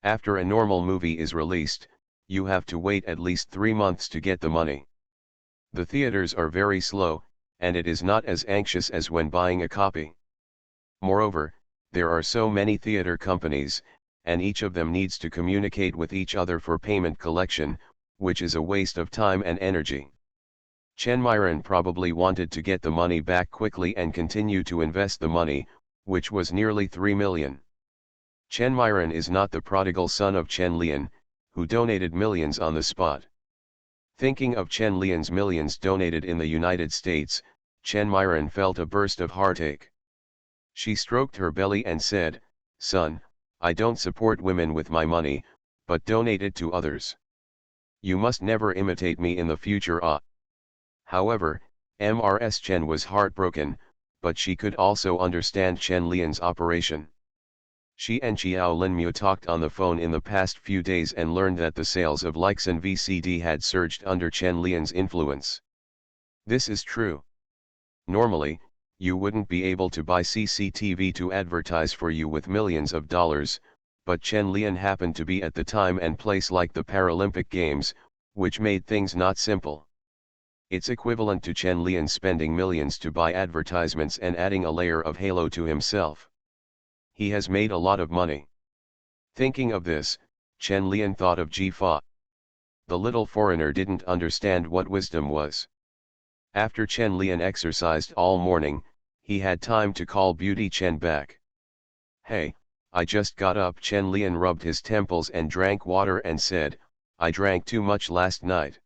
After a normal movie is released, you have to wait at least 3 months to get the money. The theaters are very slow, and it is not as anxious as when buying a copy. Moreover, there are so many theater companies, and each of them needs to communicate with each other for payment collection, which is a waste of time and energy. Chen Myron probably wanted to get the money back quickly and continue to invest the money, which was nearly 3 million. Chen Myron is not the prodigal son of Chen Lian, who donated millions on the spot. Thinking of Chen Lian's millions donated in the United States, Chen Myron felt a burst of heartache. She stroked her belly and said, "Son, I don't support women with my money, but donate it to others. You must never imitate me in the future." However, Ms. Chen was heartbroken, but she could also understand Chen Lian's operation. She and Xiao Linmu talked on the phone in the past few days and learned that the sales of likes and VCD had surged under Chen Lian's influence. This is true. Normally, you wouldn't be able to buy CCTV to advertise for you with millions of dollars, but Chen Lian happened to be at the time and place like the Paralympic Games, which made things not simple. It's equivalent to Chen Lian spending millions to buy advertisements and adding a layer of halo to himself. He has made a lot of money. Thinking of this, Chen Lian thought of Ji Fa. The little foreigner didn't understand what wisdom was. After Chen Lian exercised all morning, he had time to call Beauty Chen back. "Hey, I just got up." Chen Lian rubbed his temples and drank water and said, "I drank too much last night.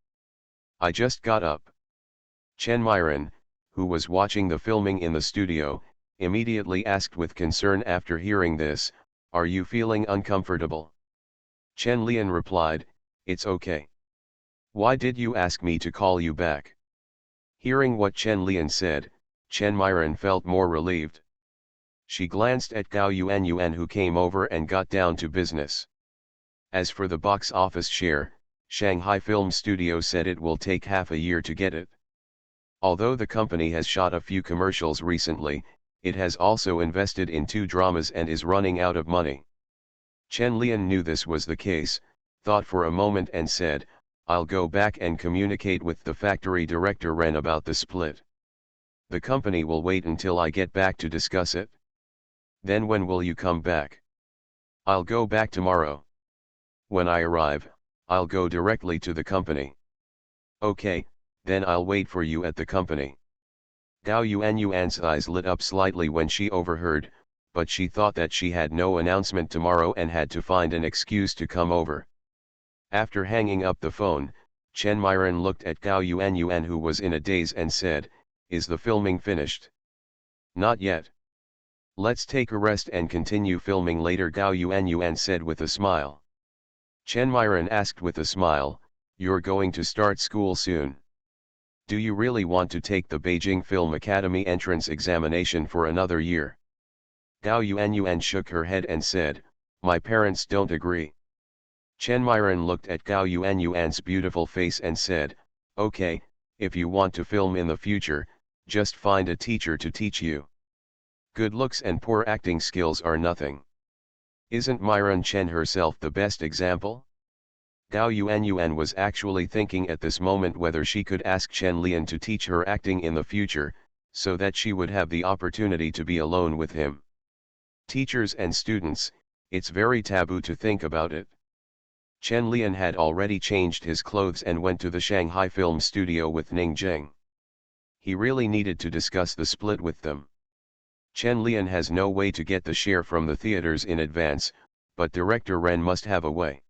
I just got up." Chen Myron, who was watching the filming in the studio, immediately asked with concern after hearing this, "Are you feeling uncomfortable?" Chen Lian replied, "It's okay. Why did you ask me to call you back?" Hearing what Chen Lian said, Chen Myron felt more relieved. She glanced at Gao Yuan who came over and got down to business. As for the box office share, Shanghai Film Studio said it will take half a year to get it. Although the company has shot a few commercials recently, it has also invested in 2 dramas and is running out of money. Chen Lian knew this was the case, thought for a moment and said, "I'll go back and communicate with the factory director Ren about the split. The company will wait until I get back to discuss it." "Then when will you come back?" "I'll go back tomorrow. When I arrive, I'll go directly to the company." "Okay, then I'll wait for you at the company." Gao Yuan's eyes lit up slightly when she overheard, but she thought that she had no announcement tomorrow and had to find an excuse to come over. After hanging up the phone, Chen Myron looked at Gao Yuanyuan, who was in a daze, and said, "Is the filming finished?" "Not yet. Let's take a rest and continue filming later," Gao Yuanyuan said with a smile. Chen Myron asked with a smile, "You're going to start school soon? Do you really want to take the Beijing Film Academy entrance examination for another year?" Gao Yuanyuan shook her head and said, "My parents don't agree." Chen Myron looked at Gao Yuanyuan's beautiful face and said, "Okay, if you want to film in the future, just find a teacher to teach you. Good looks and poor acting skills are nothing. Isn't Myron Chen herself the best example?" Gao Yuanyuan was actually thinking at this moment whether she could ask Chen Lian to teach her acting in the future, so that she would have the opportunity to be alone with him. Teachers and students, it's very taboo to think about it. Chen Lian had already changed his clothes and went to the Shanghai film studio with Ning Jing. He really needed to discuss the split with them. Chen Lian has no way to get the share from the theaters in advance, but director Ren must have a way.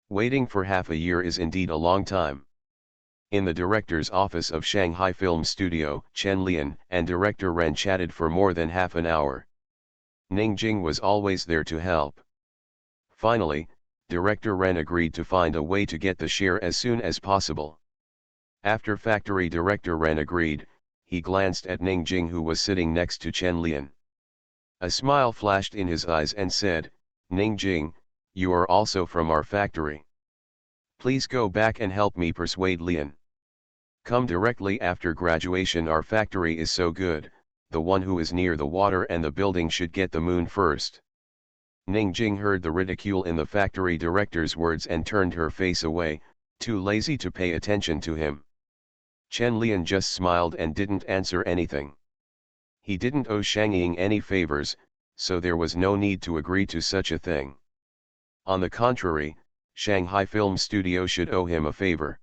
Waiting for half a year is indeed a long time. In the director's office of Shanghai Film Studio, Chen Lian and director Ren chatted for more than half an hour. Ning Jing was always there to help. Finally, director Ren agreed to find a way to get the share as soon as possible. After factory director Ren agreed, he glanced at Ning Jing, who was sitting next to Chen Lian. A smile flashed in his eyes and said, "Ning Jing, you are also from our factory. Please go back and help me persuade Lian. Come directly after graduation. Our factory is so good, the one who is near the water and the building should get the moon first." Ning Jing heard the ridicule in the factory director's words and turned her face away, too lazy to pay attention to him. Chen Lian just smiled and didn't answer anything. He didn't owe Shang Ying any favors, so there was no need to agree to such a thing. On the contrary, Shanghai Film Studio should owe him a favor.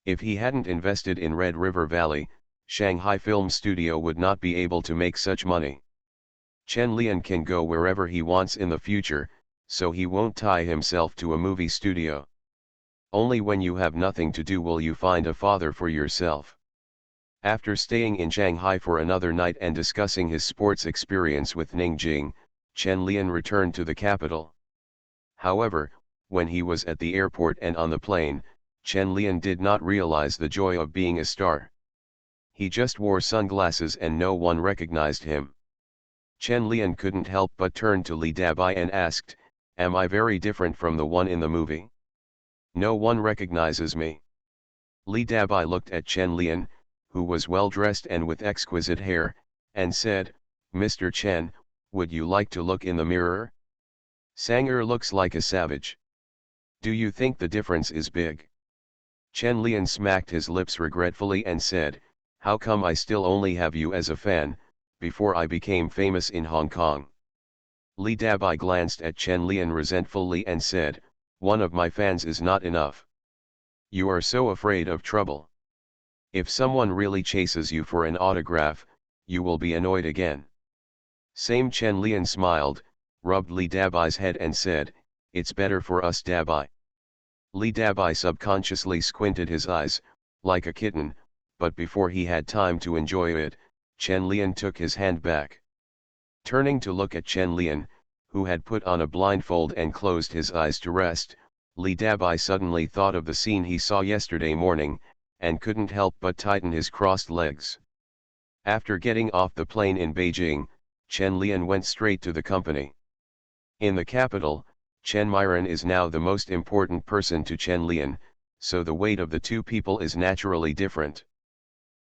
If he hadn't invested in Red River Valley, Shanghai Film Studio would not be able to make such money. Chen Lian can go wherever he wants in the future, so he won't tie himself to a movie studio. Only when you have nothing to do will you find a father for yourself. After staying in Shanghai for another night and discussing his sports experience with Ning Jing, Chen Lian returned to the capital. However, when he was at the airport and on the plane, Chen Lian did not realize the joy of being a star. He just wore sunglasses and no one recognized him. Chen Lian couldn't help but turn to Li Dabai and asked, "Am I very different from the one in the movie? No one recognizes me." Li Dabai looked at Chen Lian, who was well dressed and with exquisite hair, and said, "Mr. Chen, would you like to look in the mirror? Sanger looks like a savage. Do you think the difference is big?" Chen Lian smacked his lips regretfully and said, "How come I still only have you as a fan, before I became famous in Hong Kong?" Li Dabai glanced at Chen Lian resentfully and said, "One of my fans is not enough. You are so afraid of trouble. If someone really chases you for an autograph, you will be annoyed again." Same Chen Lian smiled, rubbed Li Dabai's head and said, "It's better for us, Dabai." Li Dabai subconsciously squinted his eyes, like a kitten, but before he had time to enjoy it, Chen Lian took his hand back. Turning to look at Chen Lian, who had put on a blindfold and closed his eyes to rest, Li Dabai suddenly thought of the scene he saw yesterday morning, and couldn't help but tighten his crossed legs. After getting off the plane in Beijing, Chen Lian went straight to the company. In the capital, Chen Myron is now the most important person to Chen Lian, so the weight of the two people is naturally different.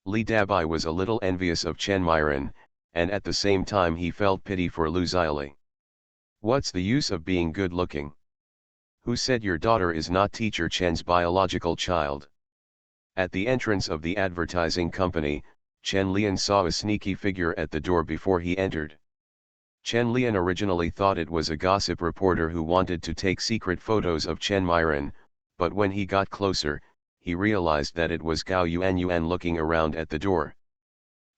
Li Dabai was a little envious of Chen Myron, and at the same time he felt pity for Lu Xili. What's the use of being good looking? Who said your daughter is not teacher Chen's biological child? At the entrance of the advertising company, Chen Lian saw a sneaky figure at the door before he entered. Chen Lian originally thought it was a gossip reporter who wanted to take secret photos of Chen Myron, but when he got closer, he realized that it was Gao Yuanyuan looking around at the door.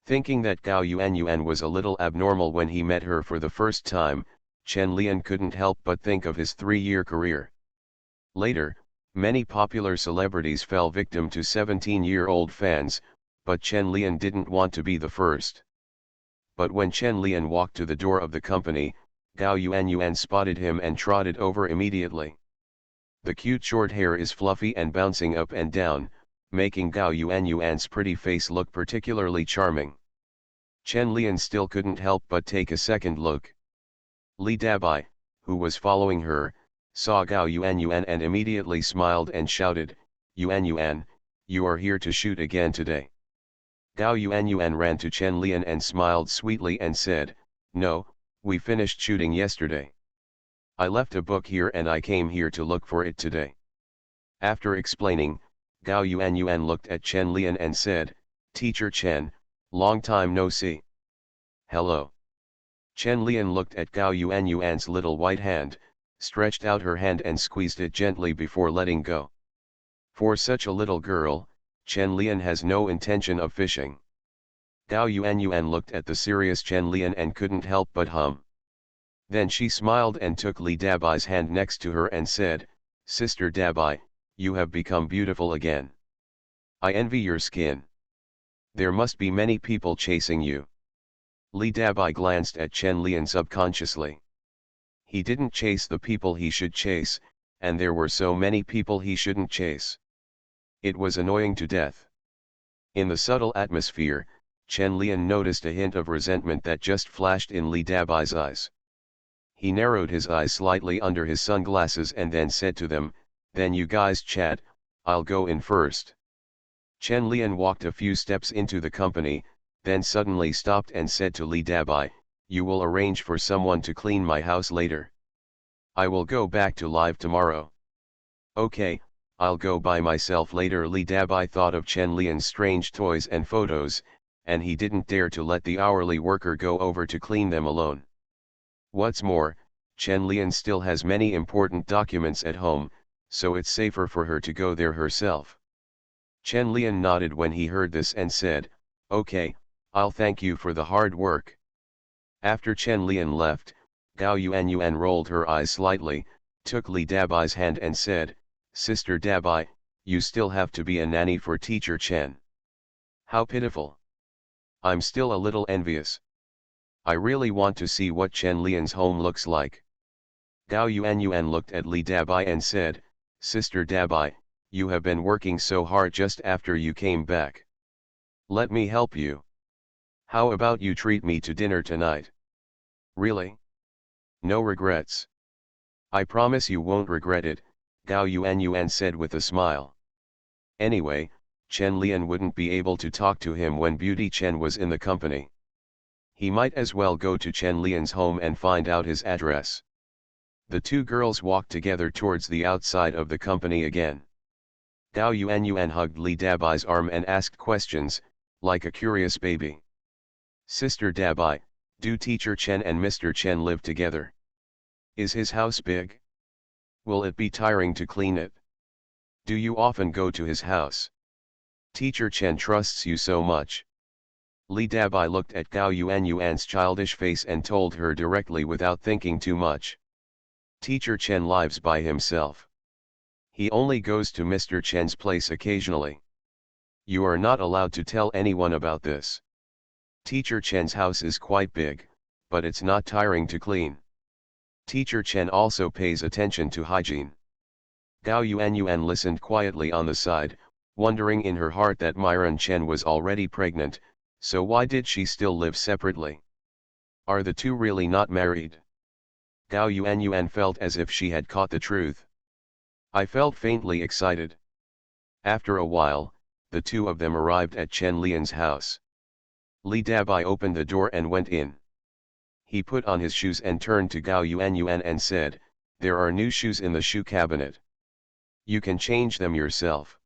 Thinking that Gao Yuanyuan was a little abnormal when he met her for the first time, Chen Lian couldn't help but think of his 3-year career. Later, Many popular celebrities fell victim to 17-year-old fans, but Chen Lian didn't want to be the first. But when Chen Lian walked to the door of the company, Gao Yuanyuan spotted him and trotted over immediately. The cute short hair is fluffy and bouncing up and down, making Gao Yuanyuan's pretty face look particularly charming. Chen Lian still couldn't help but take a second look. Li Dabai, who was following her, saw Gao Yuanyuan and immediately smiled and shouted, "Yuanyuan, you are here to shoot again today." Gao Yuanyuan ran to Chen Lian and smiled sweetly and said, "No, we finished shooting yesterday. I left a book here and I came here to look for it today." After explaining, Gao Yuanyuan looked at Chen Lian and said, "Teacher Chen, long time no see." "Hello." Chen Lian looked at Gao Yuanyuan's little white hand, stretched out her hand and squeezed it gently before letting go. For such a little girl, Chen Lian has no intention of fishing. Gao Yuanyuan looked at the serious Chen Lian and couldn't help but hum. Then she smiled and took Li Dabai's hand next to her and said, "Sister Dabai, you have become beautiful again. I envy your skin. There must be many people chasing you." Li Dabai glanced at Chen Lian subconsciously. He didn't chase the people he should chase, and there were so many people he shouldn't chase. It was annoying to death. In the subtle atmosphere, Chen Lian noticed a hint of resentment that just flashed in Li Dabai's eyes. He narrowed his eyes slightly under his sunglasses and then said to them, "Then you guys chat, I'll go in first." Chen Lian walked a few steps into the company, then suddenly stopped and said to Li Dabai, "You will arrange for someone to clean my house later. I will go back to live tomorrow." "Okay, I'll go by myself later." Li Dabai thought of Chen Lian's strange toys and photos, and he didn't dare to let the hourly worker go over to clean them alone. What's more, Chen Lian still has many important documents at home, so it's safer for her to go there herself. Chen Lian nodded when he heard this and said, "Okay, I'll thank you for the hard work." After Chen Lian left, Gao Yuanyuan rolled her eyes slightly, took Li Dabai's hand and said, "Sister Dabai, you still have to be a nanny for Teacher Chen. How pitiful. I'm still a little envious. I really want to see what Chen Lian's home looks like." Gao Yuanyuan looked at Li Dabai and said, "Sister Dabai, you have been working so hard just after you came back. Let me help you. How about you treat me to dinner tonight?" "Really? No regrets?" "I promise you won't regret it," Gao Yuanyuan said with a smile. Anyway, Chen Lian wouldn't be able to talk to him when Beauty Chen was in the company. He might as well go to Chen Lian's home and find out his address. The two girls walked together towards the outside of the company again. Gao Yuanyuan hugged Li Dabai's arm and asked questions, like a curious baby. "Sister Dabai, do Teacher Chen and Mr. Chen live together? Is his house big? Will it be tiring to clean it? Do you often go to his house? Teacher Chen trusts you so much." Li Dabai looked at Gao Yuanyuan's childish face and told her directly without thinking too much. "Teacher Chen lives by himself. He only goes to Mr. Chen's place occasionally. You are not allowed to tell anyone about this. Teacher Chen's house is quite big, but it's not tiring to clean. Teacher Chen also pays attention to hygiene." Gao Yuanyuan listened quietly on the side, wondering in her heart that Myron Chen was already pregnant, so why did she still live separately? Are the two really not married? Gao Yuanyuan felt as if she had caught the truth. I felt faintly excited. After a while, the two of them arrived at Chen Lian's house. Li Dabai opened the door and went in. He put on his shoes and turned to Gao Yuanyuan and said, "There are new shoes in the shoe cabinet. You can change them yourself.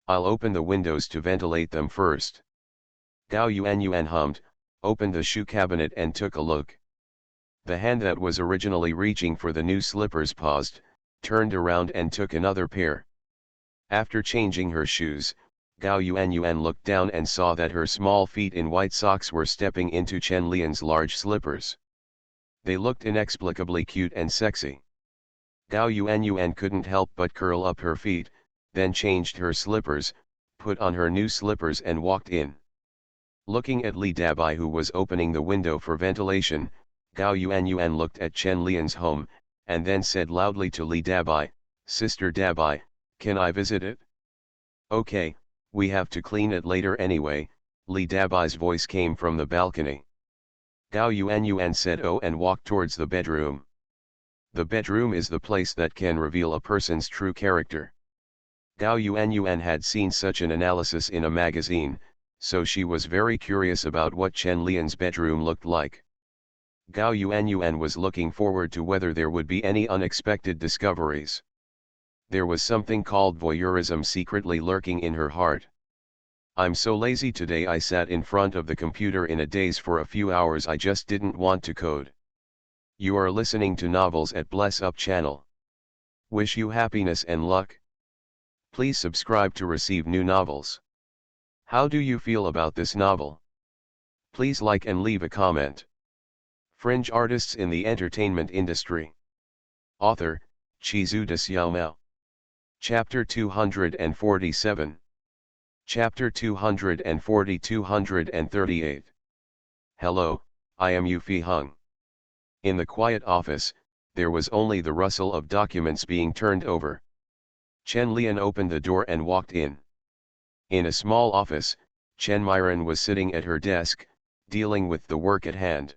I'll open the windows to ventilate them first." Gao Yuanyuan hummed, opened the shoe cabinet and took a look. The hand that was originally reaching for the new slippers paused, turned around and took another pair. After changing her shoes, Gao Yuanyuan looked down and saw that her small feet in white socks were stepping into Chen Lian's large slippers. They looked inexplicably cute and sexy. Gao Yuan couldn't help but curl up her feet, then changed her slippers, put on her new slippers and walked in. Looking at Li Dabai, who was opening the window for ventilation, Gao Yuan looked at Chen Lian's home, and then said loudly to Li Dabai, "Sister Dabai, can I visit it?" "Okay, we have to clean it later anyway," Li Dabai's voice came from the balcony. Gao Yuan said oh and walked towards the bedroom. The bedroom is the place that can reveal a person's true character. Gao Yuan had seen such an analysis in a magazine, so she was very curious about what Chen Lian's bedroom looked like. Gao Yuan was looking forward to whether there would be any unexpected discoveries. There was something called voyeurism secretly lurking in her heart. "I'm so lazy today, I sat in front of the computer in a daze for a few hours, I just didn't want to code." You are listening to Novels at Bless Up channel. Wish you happiness and luck. Please subscribe to receive new novels. How do you feel about this novel? Please like and leave a comment. Fringe artists in the entertainment industry. Author, Chizu de Xiaomao. Chapter 247. Chapter 240-238. Hello, I am Yufi Hung. In the quiet office, there was only the rustle of documents being turned over. Chen Lian opened the door and walked in. In a small office, Chen Myron was sitting at her desk, dealing with the work at hand.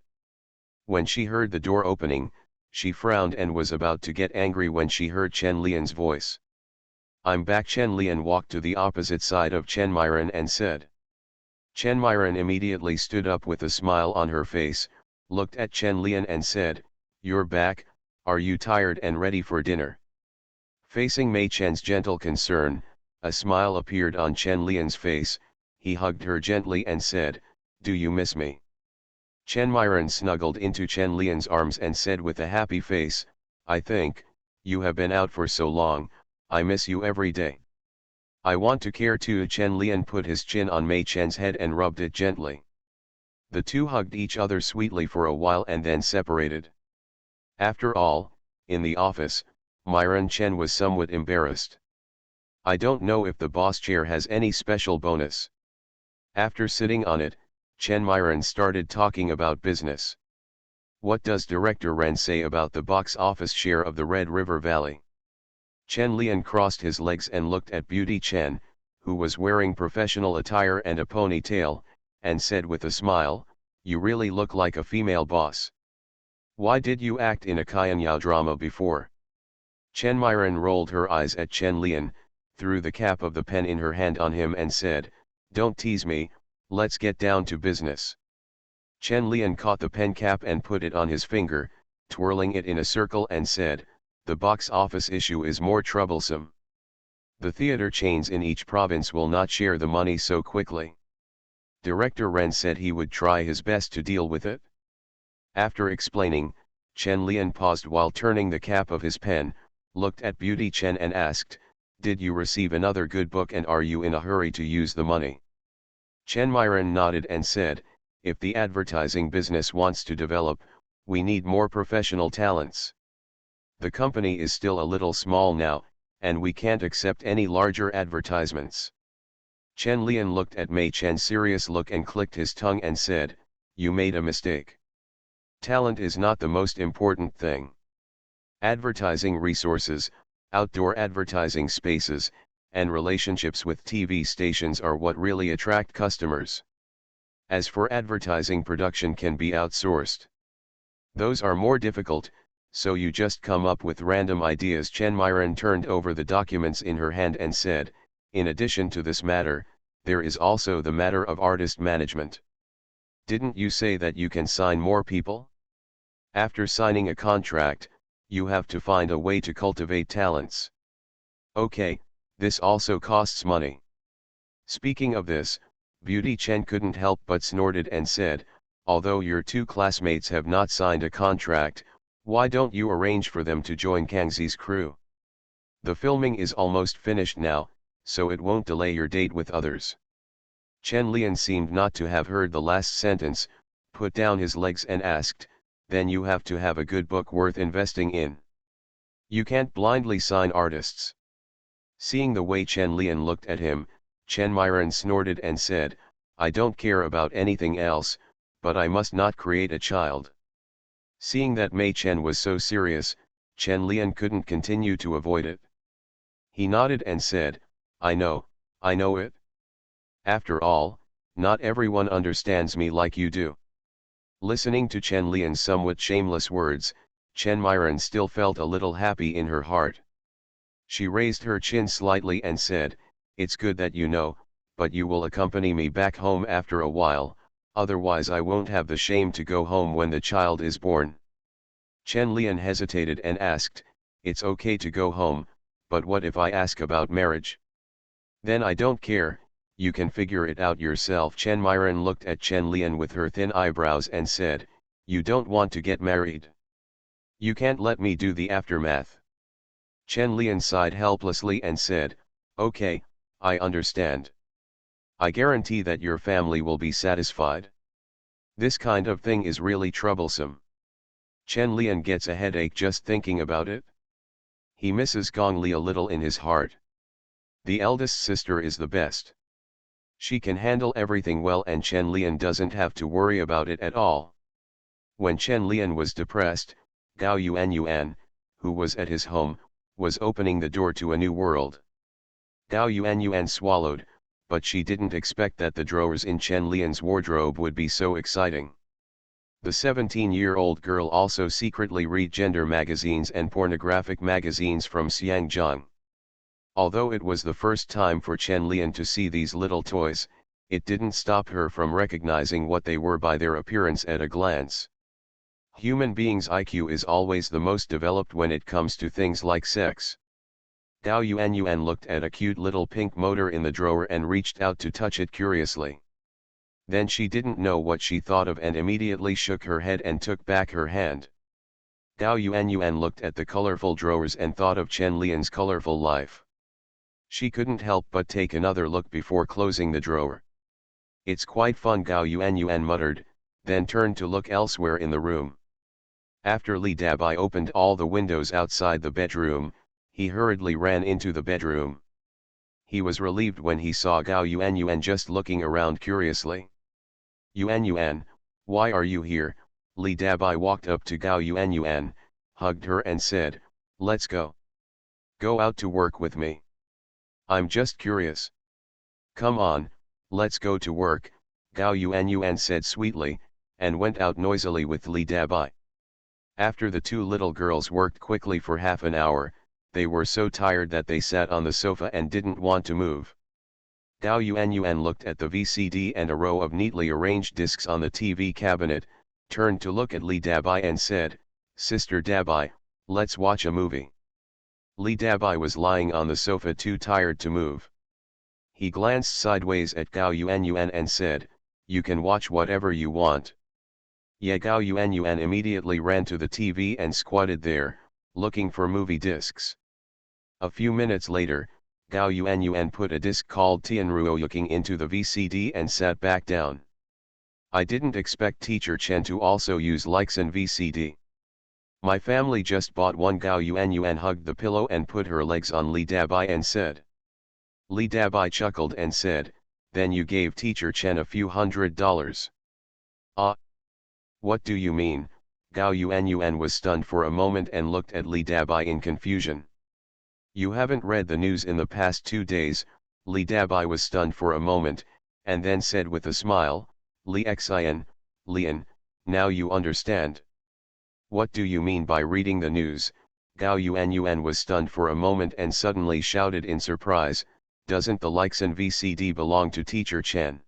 When she heard the door opening, she frowned and was about to get angry when she heard Chen Lian's voice. "I'm back." Chen Lian walked to the opposite side of Chen Myron and said. Chen Myron immediately stood up with a smile on her face, looked at Chen Lian and said, "You're back, are you tired and ready for dinner?" Facing Mei Chen's gentle concern, a smile appeared on Chen Lian's face. He hugged her gently and said, "Do you miss me?" Chen Myron snuggled into Chen Lian's arms and said with a happy face, "I think, you have been out for so long, I miss you every day. I want to care too." Chen Lian put his chin on Mei Chen's head and rubbed it gently. The two hugged each other sweetly for a while and then separated. After all, in the office, Myron Chen was somewhat embarrassed. "I don't know if the boss chair has any special bonus." After sitting on it, Chen Myron started talking about business. "What does Director Ren say about the box office share of the Red River Valley?" Chen Lian crossed his legs and looked at Beauty Chen, who was wearing professional attire and a ponytail, and said with a smile, "You really look like a female boss. Why did you act in a Qianyao drama before?" Chen Myron rolled her eyes at Chen Lian, threw the cap of the pen in her hand on him and said, "Don't tease me, let's get down to business." Chen Lian caught the pen cap and put it on his finger, twirling it in a circle and said, "The box office issue is more troublesome. The theater chains in each province will not share the money so quickly. Director Ren said he would try his best to deal with it." After explaining, Chen Lian paused while turning the cap of his pen, looked at Beauty Chen and asked, "Did you receive another good book and are you in a hurry to use the money?" Chen Myron nodded and said, "If the advertising business wants to develop, we need more professional talents. The company is still a little small now, and we can't accept any larger advertisements." Chen Lian looked at Mei Chen's serious look and clicked his tongue and said, "You made a mistake. Talent is not the most important thing. Advertising resources, outdoor advertising spaces, and relationships with TV stations are what really attract customers. As for advertising, production can be outsourced. Those are more difficult, so you just come up with random ideas." Chen Myron turned over the documents in her hand and said, "In addition to this matter, there is also the matter of artist management. Didn't you say that you can sign more people? After signing a contract, you have to find a way to cultivate talents. Okay, this also costs money." Speaking of this, Beauty Chen couldn't help but snorted and said, "Although your two classmates have not signed a contract, why don't you arrange for them to join Kangxi's crew? The filming is almost finished now, so it won't delay your date with others." Chen Lian seemed not to have heard the last sentence, put down his legs and asked, "Then you have to have a good book worth investing in." You can't blindly sign artists. Seeing the way Chen Lian looked at him, Chen Myron snorted and said, I don't care about anything else, but I must not create a child. Seeing that Mei Chen was so serious, Chen Lian couldn't continue to avoid it. He nodded and said, I know it. After all, not everyone understands me like you do. Listening to Chen Lian's somewhat shameless words, Chen Myron still felt a little happy in her heart. She raised her chin slightly and said, it's good that you know, but you will accompany me back home after a while, otherwise I won't have the shame to go home when the child is born. Chen Lian hesitated and asked, it's okay to go home, but what if I ask about marriage? Then I don't care, you can figure it out yourself. Chen Myron looked at Chen Lian with her thin eyebrows and said, you don't want to get married. You can't let me do the aftermath. Chen Lian sighed helplessly and said, okay, I understand. I guarantee that your family will be satisfied. This kind of thing is really troublesome. Chen Lian gets a headache just thinking about it. He misses Gong Li a little in his heart. The eldest sister is the best. She can handle everything well and Chen Lian doesn't have to worry about it at all. When Chen Lian was depressed, Gao Yuan, who was at his home, was opening the door to a new world. Gao Yuan swallowed, but she didn't expect that the drawers in Chen Lian's wardrobe would be so exciting. The 17-year-old girl also secretly read gender magazines and pornographic magazines from Xiangjiang. Although it was the first time for Chen Lian to see these little toys, it didn't stop her from recognizing what they were by their appearance at a glance. Human beings' IQ is always the most developed when it comes to things like sex. Gao Yuan looked at a cute little pink motor in the drawer and reached out to touch it curiously. Then she didn't know what she thought of and immediately shook her head and took back her hand. Gao Yuan looked at the colorful drawers and thought of Chen Lian's colorful life. She couldn't help but take another look before closing the drawer. It's quite fun, Gao Yuan muttered, then turned to look elsewhere in the room. After Li Dabai opened all the windows outside the bedroom, he hurriedly ran into the bedroom. He was relieved when he saw Gao Yuan just looking around curiously. Yuan, why are you here? Li Dabai walked up to Gao Yuan, hugged her and said, let's go. Go out to work with me. I'm just curious. Come on, let's go to work, Gao Yuan said sweetly, and went out noisily with Li Dabai. After the two little girls worked quickly for half an hour, they were so tired that they sat on the sofa and didn't want to move. Gao Yuan looked at the VCD and a row of neatly arranged discs on the TV cabinet, turned to look at Li Dabai and said, Sister Dabai, let's watch a movie. Li Dabai was lying on the sofa too tired to move. He glanced sideways at Gao Yuan and said, you can watch whatever you want. Yeah, Gao Yuan immediately ran to the TV and squatted there, looking for movie discs. A few minutes later, Gao Yuan put a disc called Tianruoyuking into the VCD and sat back down. I didn't expect Teacher Chen to also use likes in VCD. My family just bought one. Gao Yuan hugged the pillow and put her legs on Li Dabai and said. Li Dabai chuckled and said, then you gave Teacher Chen a few $100. Ah. What do you mean? Gao Yuan was stunned for a moment and looked at Li Dabai in confusion. You haven't read the news in the past 2 days, Li Dabai was stunned for a moment, and then said with a smile, Li Xian, Lian, now you understand. What do you mean by reading the news? Gao Yuan was stunned for a moment and suddenly shouted in surprise, doesn't the Lixin VCD belong to Teacher Chen?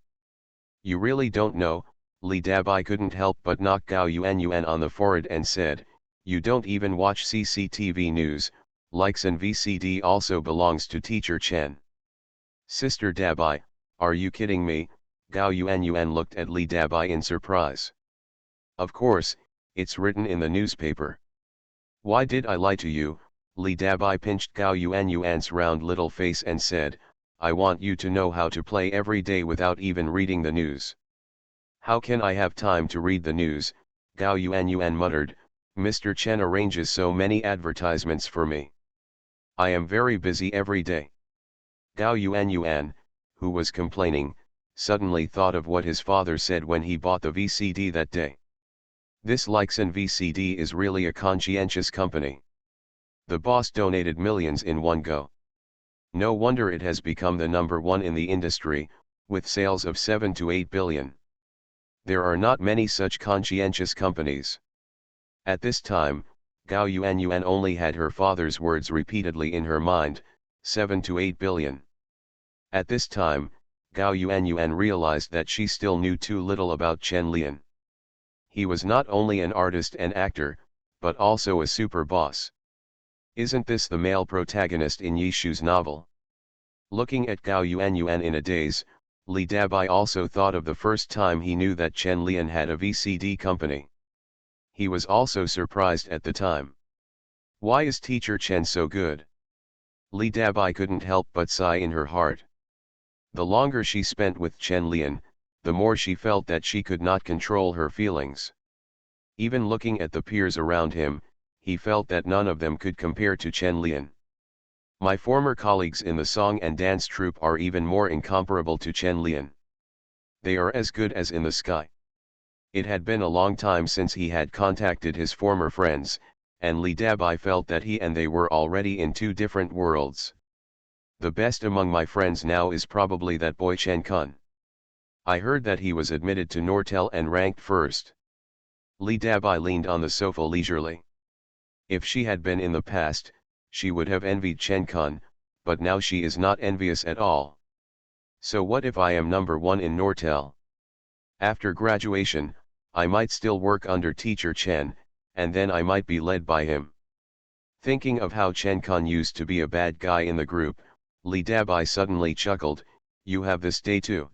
You really don't know? Li Dabai couldn't help but knock Gao Yuan on the forehead and said, you don't even watch CCTV news, Lixin VCD also belongs to Teacher Chen. Sister Dabai, are you kidding me? Gao Yuan looked at Li Dabai in surprise. Of course, it's written in the newspaper. Why did I lie to you? Li Dabai pinched Gao Yuan's round little face and said, I want you to know how to play every day without even reading the news. How can I have time to read the news? Gao Yuan muttered, Mr. Chen arranges so many advertisements for me. I am very busy every day. Gao Yuan, who was complaining, suddenly thought of what his father said when he bought the VCD that day. This Leixin VCD is really a conscientious company. The boss donated millions in one go. No wonder it has become the number one in the industry, with sales of 7 to 8 billion. There are not many such conscientious companies. At this time, Gao Yuan only had her father's words repeatedly in her mind, 7 to 8 billion. At this time, Gao Yuan realized that she still knew too little about Chen Lian. He was not only an artist and actor, but also a super boss. Isn't this the male protagonist in Yishu's novel? Looking at Gao Yuan in a daze, Li Dabai also thought of the first time he knew that Chen Lian had a VCD company. He was also surprised at the time. Why is teacher Chen so good? Li Dabai couldn't help but sigh in her heart. The longer she spent with Chen Lian, the more she felt that she could not control her feelings. Even looking at the peers around him, he felt that none of them could compare to Chen Lian. My former colleagues in the song and dance troupe are even more incomparable to Chen Lian. They are as good as in the sky. It had been a long time since he had contacted his former friends, and Li Dabai felt that he and they were already in two different worlds. The best among my friends now is probably that boy Chen Kun. I heard that he was admitted to Nortel and ranked first. Li Dabai leaned on the sofa leisurely. If she had been in the past, she would have envied Chen Kun, but now she is not envious at all. So what if I am number one in Nortel? After graduation, I might still work under teacher Chen, and then I might be led by him. Thinking of how Chen Kun used to be a bad guy in the group, Li Dabai suddenly chuckled, you have this day too.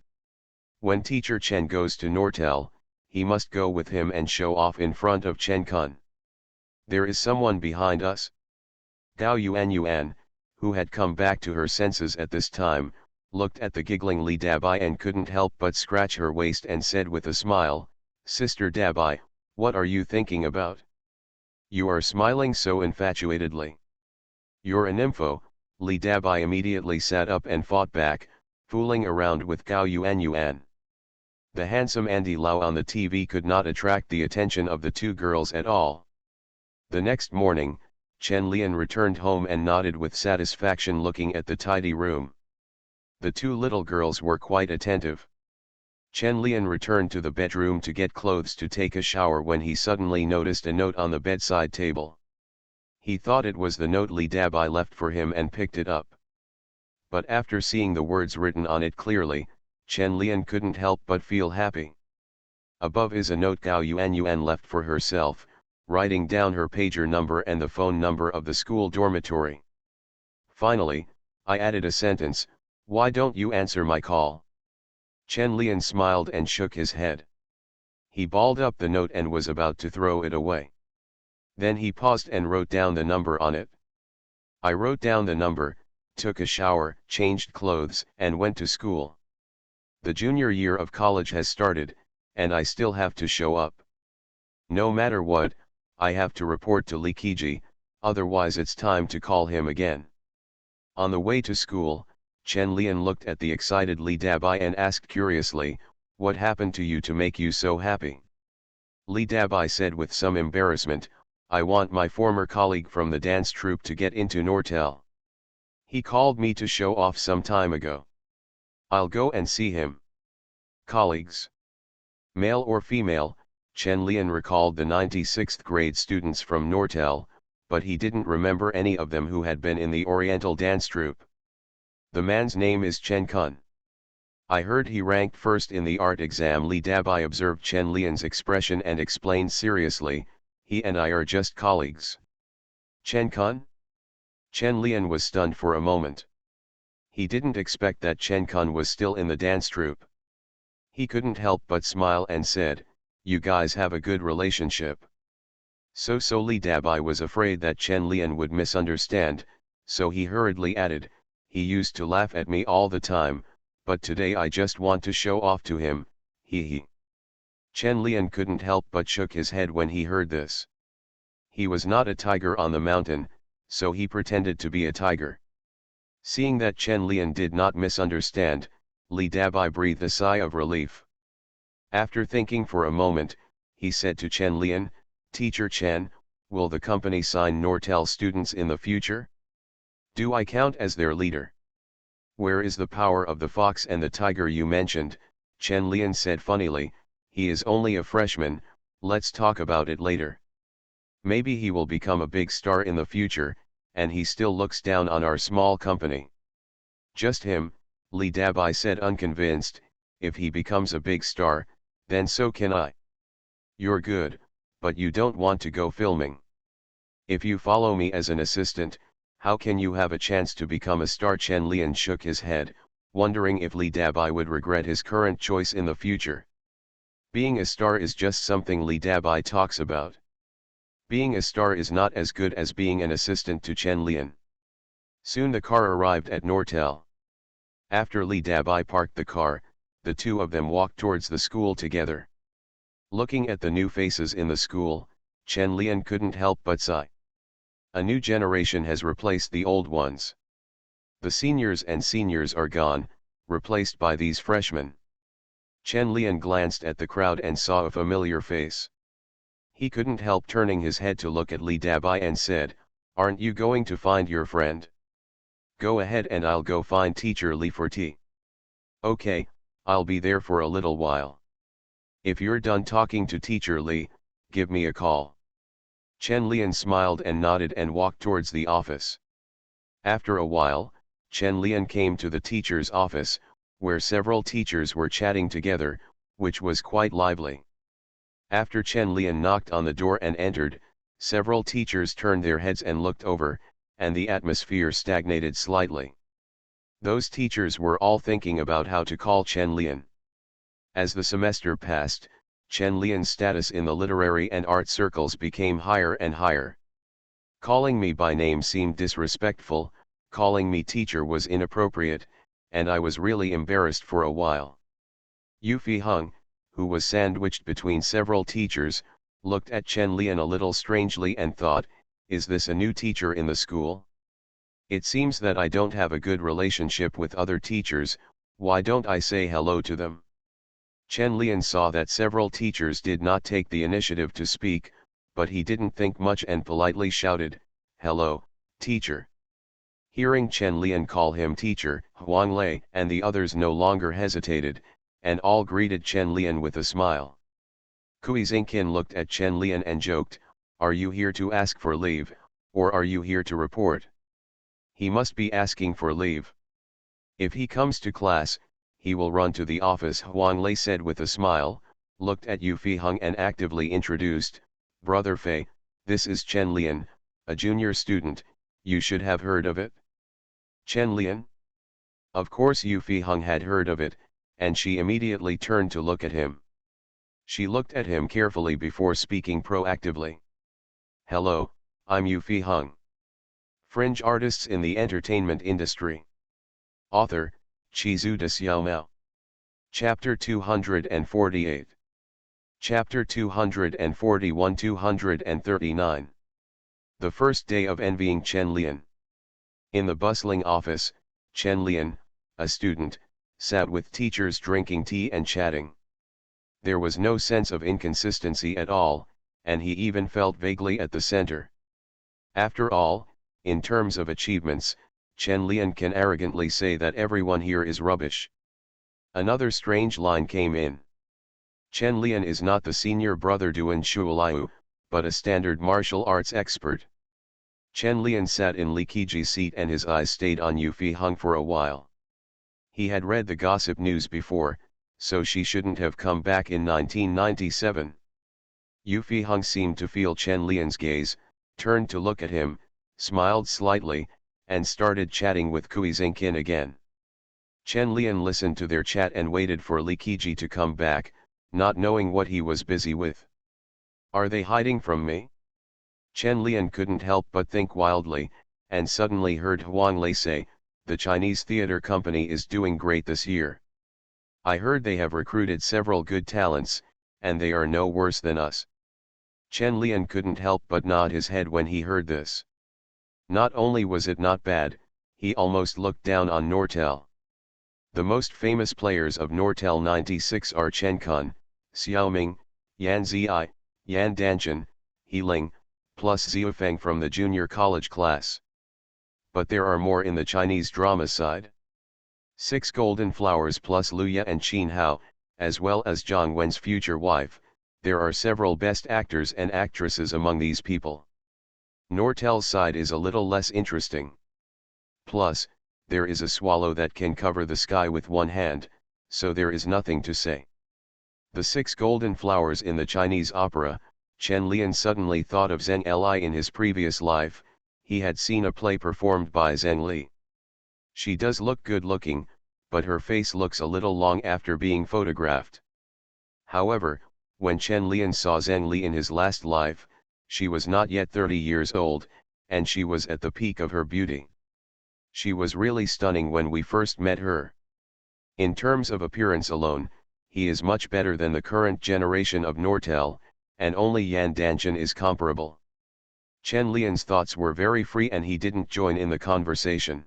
When teacher Chen goes to Nortel, he must go with him and show off in front of Chen Kun. There is someone behind us. Gao Yuan, who had come back to her senses at this time, looked at the giggling Li Dabai and couldn't help but scratch her waist and said with a smile, Sister Dabai, what are you thinking about? You are smiling so infatuatedly. You're a nympho. Li Dabai immediately sat up and fought back, fooling around with Gao Yuan. The handsome Andy Lau on the TV could not attract the attention of the two girls at all. The next morning, Chen Lian returned home and nodded with satisfaction looking at the tidy room. The two little girls were quite attentive. Chen Lian returned to the bedroom to get clothes to take a shower when he suddenly noticed a note on the bedside table. He thought it was the note Li Dabai left for him and picked it up. But after seeing the words written on it clearly, Chen Lian couldn't help but feel happy. Above is a note Gao Yuan left for herself, writing down her pager number and the phone number of the school dormitory. Finally, I added a sentence, why don't you answer my call? Chen Lian smiled and shook his head. He balled up the note and was about to throw it away. Then he paused and wrote down the number on it. I wrote down the number, took a shower, changed clothes, and went to school. The junior year of college has started, and I still have to show up. No matter what, I have to report to Li Kiji, otherwise it's time to call him again. On the way to school, Chen Lian looked at the excited Li Dabai and asked curiously, what happened to you to make you so happy? Li Dabai said with some embarrassment, I want my former colleague from the dance troupe to get into Nortel. He called me to show off some time ago. I'll go and see him. Colleagues? Male or female? Chen Lian recalled the 96th grade students from Nortel, but he didn't remember any of them who had been in the Oriental dance troupe. The man's name is Chen Kun. I heard he ranked first in the art exam. Li Dabai observed Chen Lian's expression and explained seriously, he and I are just colleagues. Chen Kun? Chen Lian was stunned for a moment. He didn't expect that Chen Kun was still in the dance troupe. He couldn't help but smile and said, you guys have a good relationship. So Li Dabai was afraid that Chen Lian would misunderstand, so he hurriedly added, he used to laugh at me all the time, but today I just want to show off to him, he. Chen Lian couldn't help but shook his head when he heard this. He was not a tiger on the mountain, so he pretended to be a tiger. Seeing that Chen Lian did not misunderstand, Li Dabai breathed a sigh of relief. After thinking for a moment, he said to Chen Lian, "Teacher Chen, will the company sign Nortel students in the future? Do I count as their leader?" "Where is the power of the fox and the tiger you mentioned?" Chen Lian said funnily. "He is only a freshman, let's talk about it later. Maybe he will become a big star in the future, and he still looks down on our small company." "Just him," Li Dabai said unconvinced. "If he becomes a big star, then so can I." "You're good, but you don't want to go filming. If you follow me as an assistant, how can you have a chance to become a star?" Chen Lian shook his head, wondering if Li Dabai would regret his current choice in the future. Being a star is just something Li Dabai talks about. Being a star is not as good as being an assistant to Chen Lian. Soon the car arrived at Nortel. After Li Dabai parked the car, the two of them walked towards the school together. Looking at the new faces in the school, Chen Lian couldn't help but sigh. A new generation has replaced the old ones. The seniors are gone, replaced by these freshmen. Chen Lian glanced at the crowd and saw a familiar face. He couldn't help turning his head to look at Li Dabai and said, "Aren't you going to find your friend? Go ahead and I'll go find Teacher Li for tea." "Okay, I'll be there for a little while. If you're done talking to Teacher Li, give me a call." Chen Lian smiled and nodded and walked towards the office. After a while, Chen Lian came to the teacher's office, where several teachers were chatting together, which was quite lively. After Chen Lian knocked on the door and entered, several teachers turned their heads and looked over, and the atmosphere stagnated slightly. Those teachers were all thinking about how to call Chen Lian. As the semester passed, Chen Lian's status in the literary and art circles became higher and higher. Calling me by name seemed disrespectful, calling me teacher was inappropriate, and I was really embarrassed for a while. Yu Fiheng, who was sandwiched between several teachers, looked at Chen Lian a little strangely and thought, "Is this a new teacher in the school? It seems that I don't have a good relationship with other teachers, why don't I say hello to them?" Chen Lian saw that several teachers did not take the initiative to speak, but he didn't think much and politely shouted, "Hello, teacher." Hearing Chen Lian call him teacher, Huang Lei and the others no longer hesitated, and all greeted Chen Lian with a smile. Kui Xingqin looked at Chen Lian and joked, "Are you here to ask for leave, or are you here to report?" "He must be asking for leave. If he comes to class, he will run to the office," Huang Lei said with a smile, looked at Yu Fiheng and actively introduced, "Brother Fei, this is Chen Lian, a junior student, you should have heard of it." "Chen Lian?" Of course Yu Fiheng had heard of it, and she immediately turned to look at him. She looked at him carefully before speaking proactively. "Hello, I'm Yu Fiheng. Fringe artists in the entertainment industry. Author, Chizu de Xiaomao." Chapter 248. Chapter 241-239. The first day of envying Chen Lian. In the bustling office, Chen Lian, a student, sat with teachers drinking tea and chatting. There was no sense of inconsistency at all, and he even felt vaguely at the center. After all, in terms of achievements, Chen Lian can arrogantly say that everyone here is rubbish. Another strange line came in. Chen Lian is not the senior brother Duan Shuliu, but a standard martial arts expert. Chen Lian sat in Li Qiji's seat and his eyes stayed on Yu Fiheng for a while. He had read the gossip news before, so she shouldn't have come back in 1997. Yu Fiheng seemed to feel Chen Lian's gaze, turned to look at him, smiled slightly, and started chatting with Kui Xingqin again. Chen Lian listened to their chat and waited for Li Qiji to come back, not knowing what he was busy with. "Are they hiding from me?" Chen Lian couldn't help but think wildly, and suddenly heard Huang Lei say, "The Chinese theater company is doing great this year. I heard they have recruited several good talents, and they are no worse than us." Chen Lian couldn't help but nod his head when he heard this. Not only was it not bad, he almost looked down on Nortel. The most famous players of Nortel 96 are Chen Kun, Xiaoming, Yan Ziyi, Yan Danchen, He Ling, plus Xiufeng from the junior college class. But there are more in the Chinese drama side. 6 Golden Flowers plus Lu Ye and Qin Hao, as well as Zhang Wen's future wife. There are several best actors and actresses among these people. Nortel's side is a little less interesting. Plus, there is a swallow that can cover the sky with one hand, so there is nothing to say. The 6 Golden Flowers in the Chinese opera. Chen Lian suddenly thought of Zheng Li in his previous life. He had seen a play performed by Zheng Li. She does look good looking, but her face looks a little long after being photographed. However, when Chen Lian saw Zheng Li in his last life, she was not yet 30 years old, and she was at the peak of her beauty. She was really stunning when we first met her. In terms of appearance alone, he is much better than the current generation of Nortel, and only Yan Danchen is comparable. Chen Lian's thoughts were very free and he didn't join in the conversation.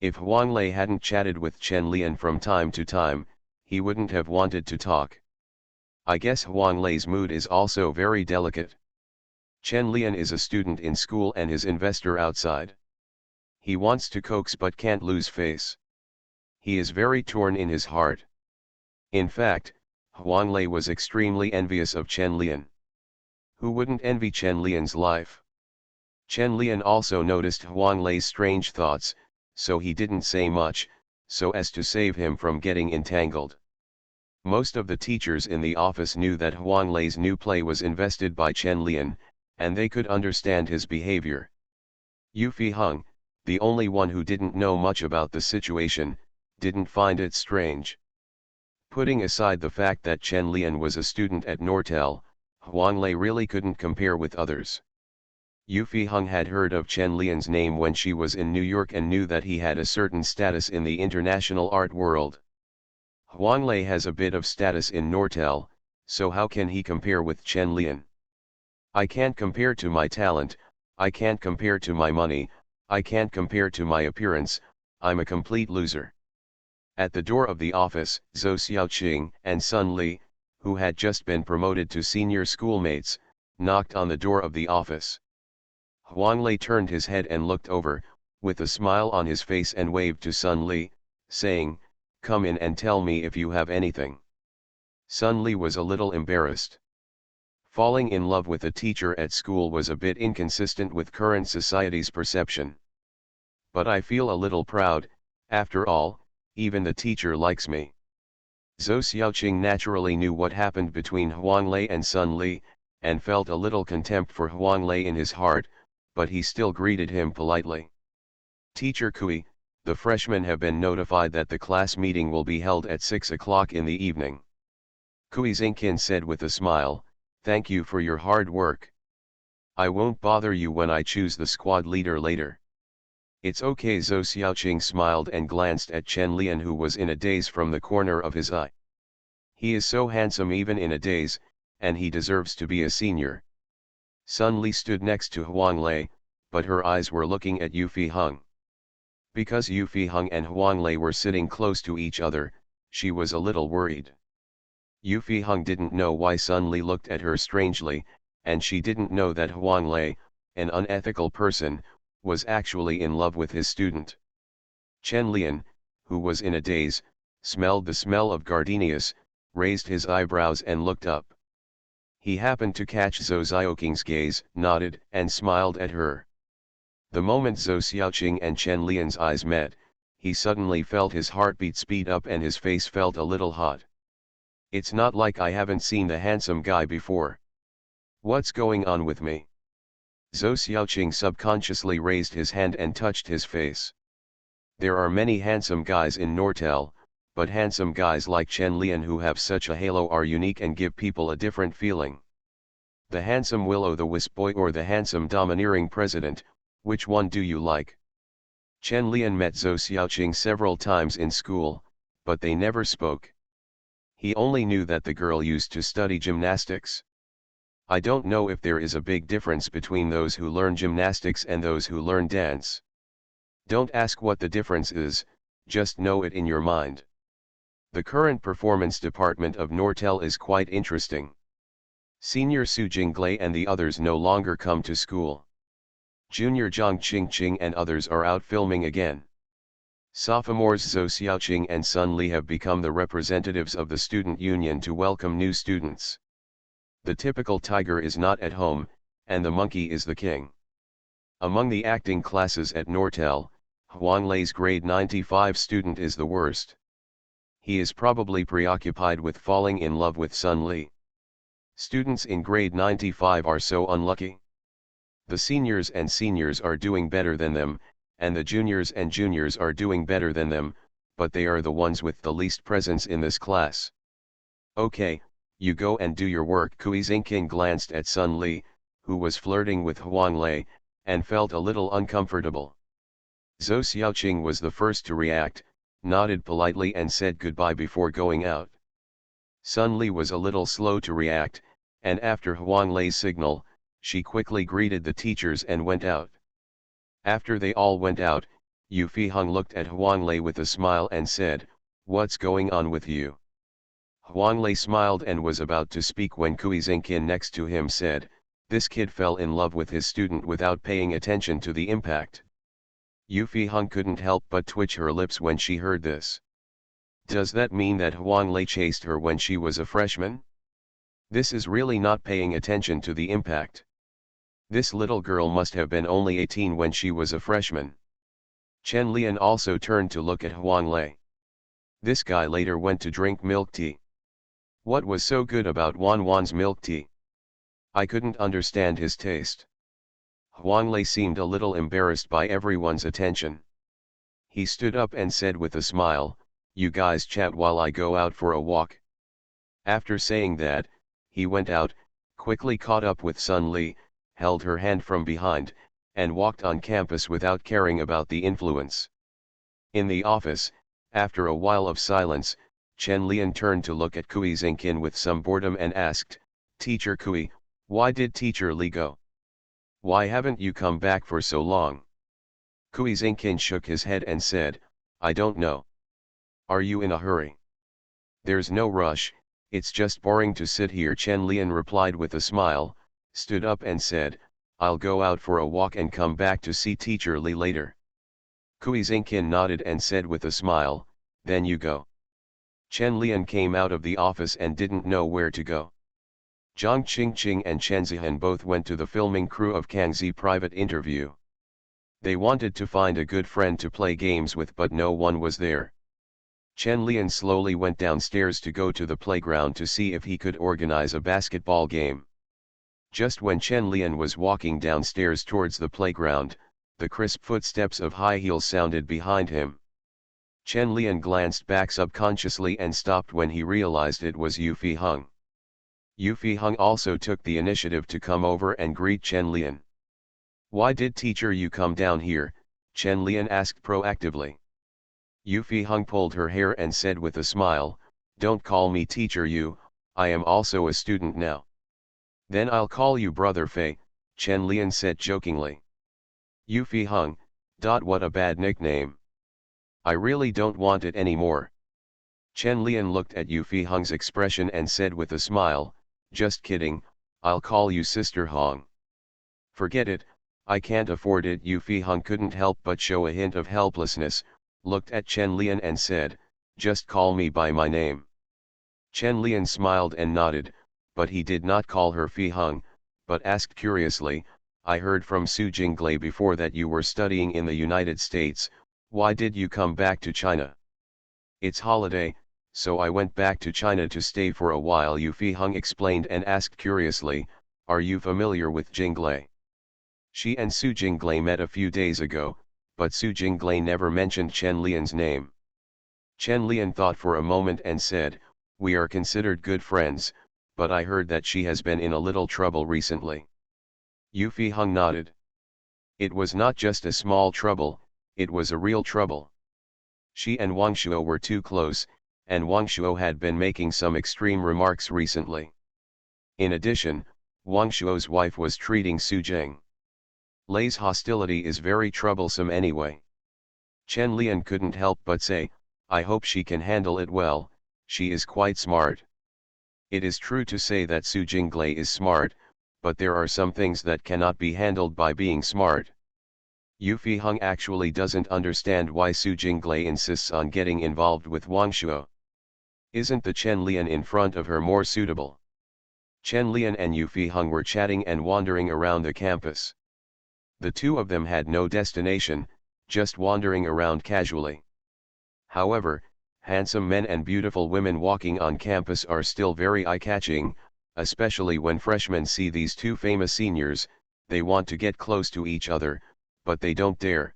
If Huang Lei hadn't chatted with Chen Lian from time to time, he wouldn't have wanted to talk. I guess Huang Lei's mood is also very delicate. Chen Lian is a student in school and his investor outside. He wants to coax but can't lose face. He is very torn in his heart. In fact, Huang Lei was extremely envious of Chen Lian. Who wouldn't envy Chen Lian's life? Chen Lian also noticed Huang Lei's strange thoughts, so he didn't say much, so as to save him from getting entangled. Most of the teachers in the office knew that Huang Lei's new play was invested by Chen Lian, and they could understand his behavior. Yu Fiheng, the only one who didn't know much about the situation, didn't find it strange. Putting aside the fact that Chen Lian was a student at Nortel, Huang Lei really couldn't compare with others. Yu Fiheng had heard of Chen Lian's name when she was in New York and knew that he had a certain status in the international art world. Huang Lei has a bit of status in Nortel, so how can he compare with Chen Lian? I can't compare to my talent, I can't compare to my money, I can't compare to my appearance, I'm a complete loser. At the door of the office, Zhou Xiaoqing and Sun Li, who had just been promoted to senior schoolmates, knocked on the door of the office. Huang Lei turned his head and looked over, with a smile on his face and waved to Sun Li, saying, "Come in and tell me if you have anything." Sun Li was a little embarrassed. Falling in love with a teacher at school was a bit inconsistent with current society's perception. But I feel a little proud, after all, even the teacher likes me. Zhou Xiaoqing naturally knew what happened between Huang Lei and Sun Li, and felt a little contempt for Huang Lei in his heart, but he still greeted him politely. "Teacher Kui, the freshmen have been notified that the class meeting will be held at 6 o'clock in the evening." Kui Xingqin said with a smile, "Thank you for your hard work. I won't bother you when I choose the squad leader later." "It's okay." Zhou Xiaoqing smiled and glanced at Chen Lian, who was in a daze from the corner of his eye. He is so handsome even in a daze, and he deserves to be a senior. Sun Li stood next to Huang Lei, but her eyes were looking at Yu Fiheng. Because Yu Fiheng and Huang Lei were sitting close to each other, she was a little worried. Yu Fiheng didn't know why Sun Li looked at her strangely, and she didn't know that Huang Lei, an unethical person, was actually in love with his student. Chen Lian, who was in a daze, smelled the smell of gardenias, raised his eyebrows and looked up. He happened to catch Zhou Xiaoqing's gaze, nodded, and smiled at her. The moment Zhou Xiaoqing and Chen Lian's eyes met, he suddenly felt his heartbeat speed up and his face felt a little hot. "It's not like I haven't seen the handsome guy before. What's going on with me?" Zhou Xiaoqing subconsciously raised his hand and touched his face. There are many handsome guys in Nortel, but handsome guys like Chen Lian who have such a halo are unique and give people a different feeling. The handsome will-o'-the-wisp boy or the handsome domineering president, which one do you like? Chen Lian met Zhou Xiaoqing several times in school, but they never spoke. He only knew that the girl used to study gymnastics. I don't know if there is a big difference between those who learn gymnastics and those who learn dance. Don't ask what the difference is, just know it in your mind. The current performance department of Nortel is quite interesting. Senior Su Jinglei and the others no longer come to school. Junior Zhang Qingqing and others are out filming again. Sophomores Zhou Xiaoqing and Sun Li have become the representatives of the student union to welcome new students. The typical tiger is not at home, and the monkey is the king. Among the acting classes at Nortel, Huang Lei's grade 95 student is the worst. He is probably preoccupied with falling in love with Sun Li. Students in grade 95 are so unlucky. The seniors and seniors are doing better than them, and the juniors and juniors are doing better than them, but they are the ones with the least presence in this class. Okay, you go and do your work. Kui Xingqin glanced at Sun Li, who was flirting with Huang Lei, and felt a little uncomfortable. Zhou Xiaoqing was the first to react, nodded politely and said goodbye before going out. Sun Li was a little slow to react, and after Huang Lei's signal, she quickly greeted the teachers and went out. After they all went out, Yu Fiheng looked at Huang Lei with a smile and said, "What's going on with you?" Huang Lei smiled and was about to speak when Kui Xingqin next to him said, "This kid fell in love with his student without paying attention to the impact." Yu Fiheng couldn't help but twitch her lips when she heard this. Does that mean that Huang Lei chased her when she was a freshman? This is really not paying attention to the impact. This little girl must have been only 18 when she was a freshman. Chen Lian also turned to look at Huang Lei. This guy later went to drink milk tea. What was so good about Wan Wan's milk tea? I couldn't understand his taste. Huang Lei seemed a little embarrassed by everyone's attention. He stood up and said with a smile, "You guys chat while I go out for a walk." After saying that, he went out, quickly caught up with Sun Li, held her hand from behind, and walked on campus without caring about the influence. In the office, after a while of silence, Chen Lian turned to look at Kui Xingqin with some boredom and asked, "Teacher Kui, why did Teacher Li go? Why haven't you come back for so long?" Kui Xingqin shook his head and said, "I don't know." "Are you in a hurry?" "There's no rush, it's just boring to sit here," Chen Lian replied with a smile, stood up and said, "I'll go out for a walk and come back to see Teacher Li later." Kui Xingqin nodded and said with a smile, "Then you go." Chen Lian came out of the office and didn't know where to go. Zhang Qingqing and Chen Zihan both went to the filming crew of Kangzi private interview. They wanted to find a good friend to play games with, but no one was there. Chen Lian slowly went downstairs to go to the playground to see if he could organize a basketball game. Just when Chen Lian was walking downstairs towards the playground, the crisp footsteps of high heels sounded behind him. Chen Lian glanced back subconsciously and stopped when he realized it was Yu Fiheng. Yu Fiheng also took the initiative to come over and greet Chen Lian. "Why did Teacher Yu come down here?" Chen Lian asked proactively. Yu Fiheng pulled her hair and said with a smile, "Don't call me Teacher Yu, I am also a student now." "Then I'll call you Brother Fei," Chen Lian said jokingly. Yu Fiheng, what a bad nickname. I really don't want it anymore. Chen Lian looked at Yu Fiheng's expression and said with a smile, "Just kidding, I'll call you Sister Hong." "Forget it, I can't afford it." Yu Fiheng couldn't help but show a hint of helplessness, looked at Chen Lian and said, "Just call me by my name." Chen Lian smiled and nodded, but he did not call her Fiheng, but asked curiously, "I heard from Su Jinglei before that you were studying in the United States, why did you come back to China?" "It's holiday, so I went back to China to stay for a while," Yu Fiheng explained and asked curiously, "Are you familiar with Jinglei?" She and Su Jinglei met a few days ago, but Su Jinglei never mentioned Chen Lian's name. Chen Lian thought for a moment and said, "We are considered good friends, but I heard that she has been in a little trouble recently." Yu Fiheng nodded. "It was not just a small trouble, it was a real trouble. She and Wang Shuo were too close, and Wang Shuo had been making some extreme remarks recently. In addition, Wang Shuo's wife was treating Su Jing. Lei's hostility is very troublesome anyway. Chen Lian couldn't help but say, I hope she can handle it well, she is quite smart. It is true to say that Su Jinglei is smart, but there are some things that cannot be handled by being smart. Yu Fiheng actually doesn't understand why Su Jinglei insists on getting involved with Wang Shuo. Isn't the Chen Lian in front of her more suitable? Chen Lian and Yu Fiheng were chatting and wandering around the campus. The two of them had no destination, just wandering around casually. However, handsome men and beautiful women walking on campus are still very eye-catching, especially when freshmen see these two famous seniors. They want to get close to each other, but they don't dare.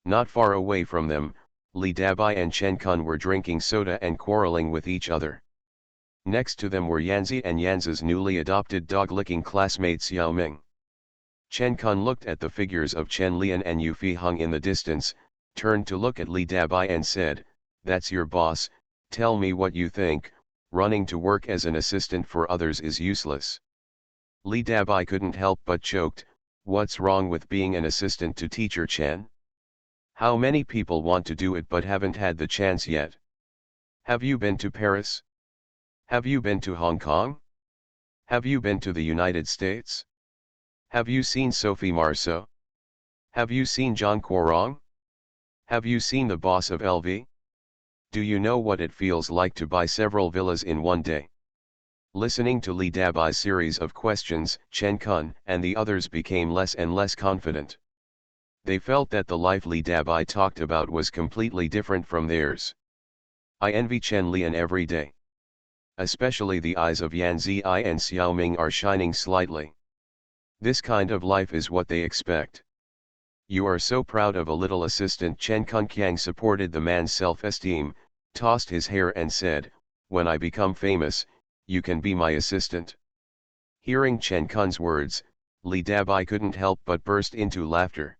Not far away from them, Li Dabai and Chen Kun were drinking soda and quarreling with each other. Next to them were Yanzi and Yanzi's newly adopted dog-licking classmate Xiao Ming. Chen Kun looked at the figures of Chen Lian and Yu Fiheng in the distance, turned to look at Li Dabai and said, "That's your boss, tell me what you think, running to work as an assistant for others is useless." Li Dabai couldn't help but choked, "What's wrong with being an assistant to teacher Chen? How many people want to do it but haven't had the chance yet? Have you been to Paris? Have you been to Hong Kong? Have you been to the United States? Have you seen Sophie Marceau? Have you seen Zhang Guorong? Have you seen the boss of LV? Do you know what it feels like to buy several villas in one day?" Listening to Li Dabai's series of questions, Chen Kun and the others became less and less confident. They felt that the life Li Dabai talked about was completely different from theirs. "I envy Chen Lian every day. Especially the eyes of Yan Zi and Xiao Ming are shining slightly. This kind of life is what they expect. You are so proud of a little assistant." Chen Kunqiang supported the man's self-esteem, tossed his hair and said, "When I become famous, you can be my assistant." Hearing Chen Kun's words, Li Dabai couldn't help but burst into laughter.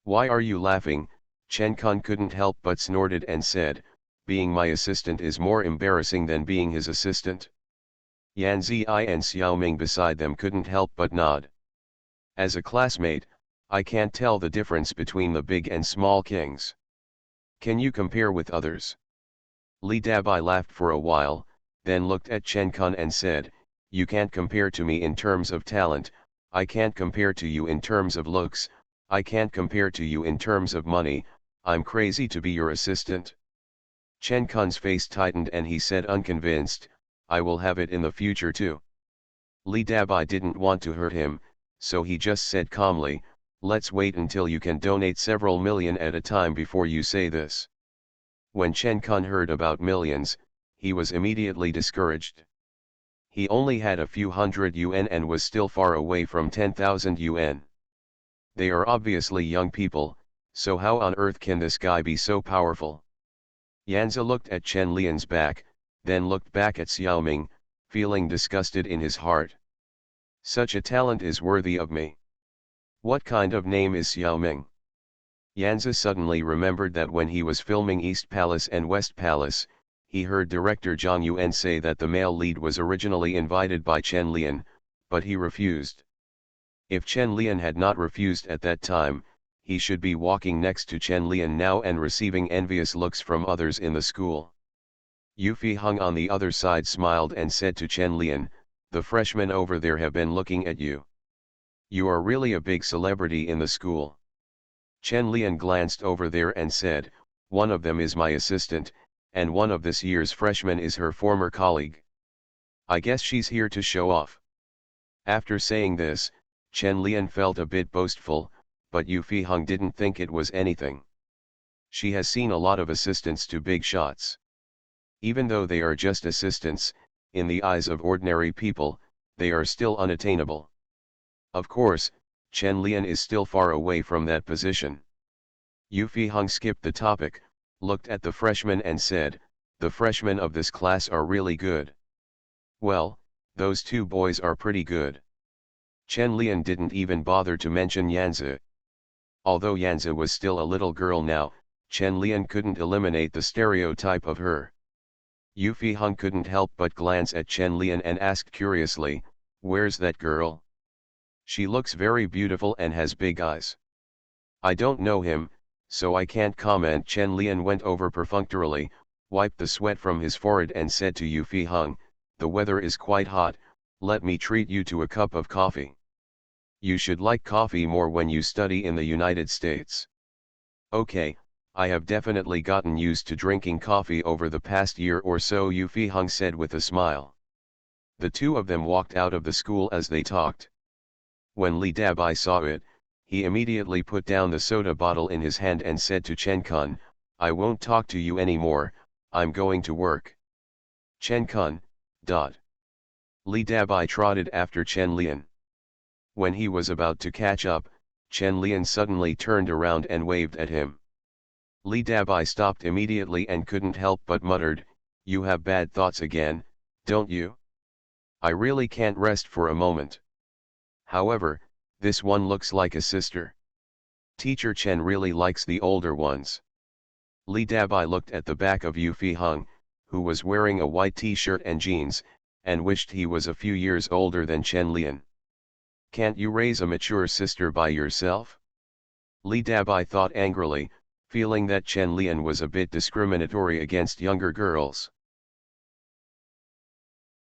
"Why are you laughing?" Chen Kun couldn't help but snorted and said, "Being my assistant is more embarrassing than being his assistant." Yan Zi and Xiao Ming beside them couldn't help but nod. "As a classmate, I can't tell the difference between the big and small kings. Can you compare with others?" Li Dabai laughed for a while, then looked at Chen Kun and said, "You can't compare to me in terms of talent, I can't compare to you in terms of looks, I can't compare to you in terms of money, I'm crazy to be your assistant." Chen Kun's face tightened and he said unconvinced, "I will have it in the future too." Li Dabai didn't want to hurt him, so he just said calmly, "Let's wait until you can donate several million at a time before you say this." When Chen Kun heard about millions, he was immediately discouraged. He only had a few hundred yuan and was still far away from 10,000 yuan. They are obviously young people, so how on earth can this guy be so powerful? Yanzi looked at Chen Lian's back, then looked back at Xiao Ming, feeling disgusted in his heart. Such a talent is worthy of me. What kind of name is Xiao Ming? Yanzi suddenly remembered that when he was filming East Palace and West Palace, he heard director Zhang Yuan say that the male lead was originally invited by Chen Lian, but he refused. If Chen Lian had not refused at that time, he should be walking next to Chen Lian now and receiving envious looks from others in the school. Yu Fiheng on the other side smiled and said to Chen Lian, "The freshmen over there have been looking at you. You are really a big celebrity in the school." Chen Lian glanced over there and said, "One of them is my assistant, and one of this year's freshmen is her former colleague. I guess she's here to show off." After saying this, Chen Lian felt a bit boastful, but Yu Fiheng didn't think it was anything. She has seen a lot of assistants to big shots. Even though they are just assistants, in the eyes of ordinary people, they are still unattainable. Of course, Chen Lian is still far away from that position. Yu Fiheng skipped the topic, looked at the freshmen and said, "The freshmen of this class are really good. Well, those two boys are pretty good." Chen Lian didn't even bother to mention Yanzi. Although Yanzi was still a little girl now, Chen Lian couldn't eliminate the stereotype of her. Yu Fiheng couldn't help but glance at Chen Lian and asked curiously, Where's that girl? She looks very beautiful and has big eyes. I don't know him, so I can't comment. Chen Lian went over perfunctorily, wiped the sweat from his forehead and said to Yu Fiheng, the weather is quite hot, let me treat you to a cup of coffee. You should like coffee more when you study in the United States. Okay, I have definitely gotten used to drinking coffee over the past year or so, Yu Fiheng said with a smile. The two of them walked out of the school as they talked. When Li Dabai saw it, he immediately put down the soda bottle in his hand and said to Chen Kun, I won't talk to you anymore, I'm going to work. Chen Kun, dot. Li Dabai trotted after Chen Lian. When he was about to catch up, Chen Lian suddenly turned around and waved at him. Li Dabai stopped immediately and couldn't help but muttered, you have bad thoughts again, don't you? I really can't rest for a moment. However, this one looks like a sister. Teacher Chen really likes the older ones. Li Dabai looked at the back of Yu Fiheng, who was wearing a white t-shirt and jeans, and wished he was a few years older than Chen Lian. Can't you raise a mature sister by yourself? Li Dabai thought angrily, feeling that Chen Lian was a bit discriminatory against younger girls.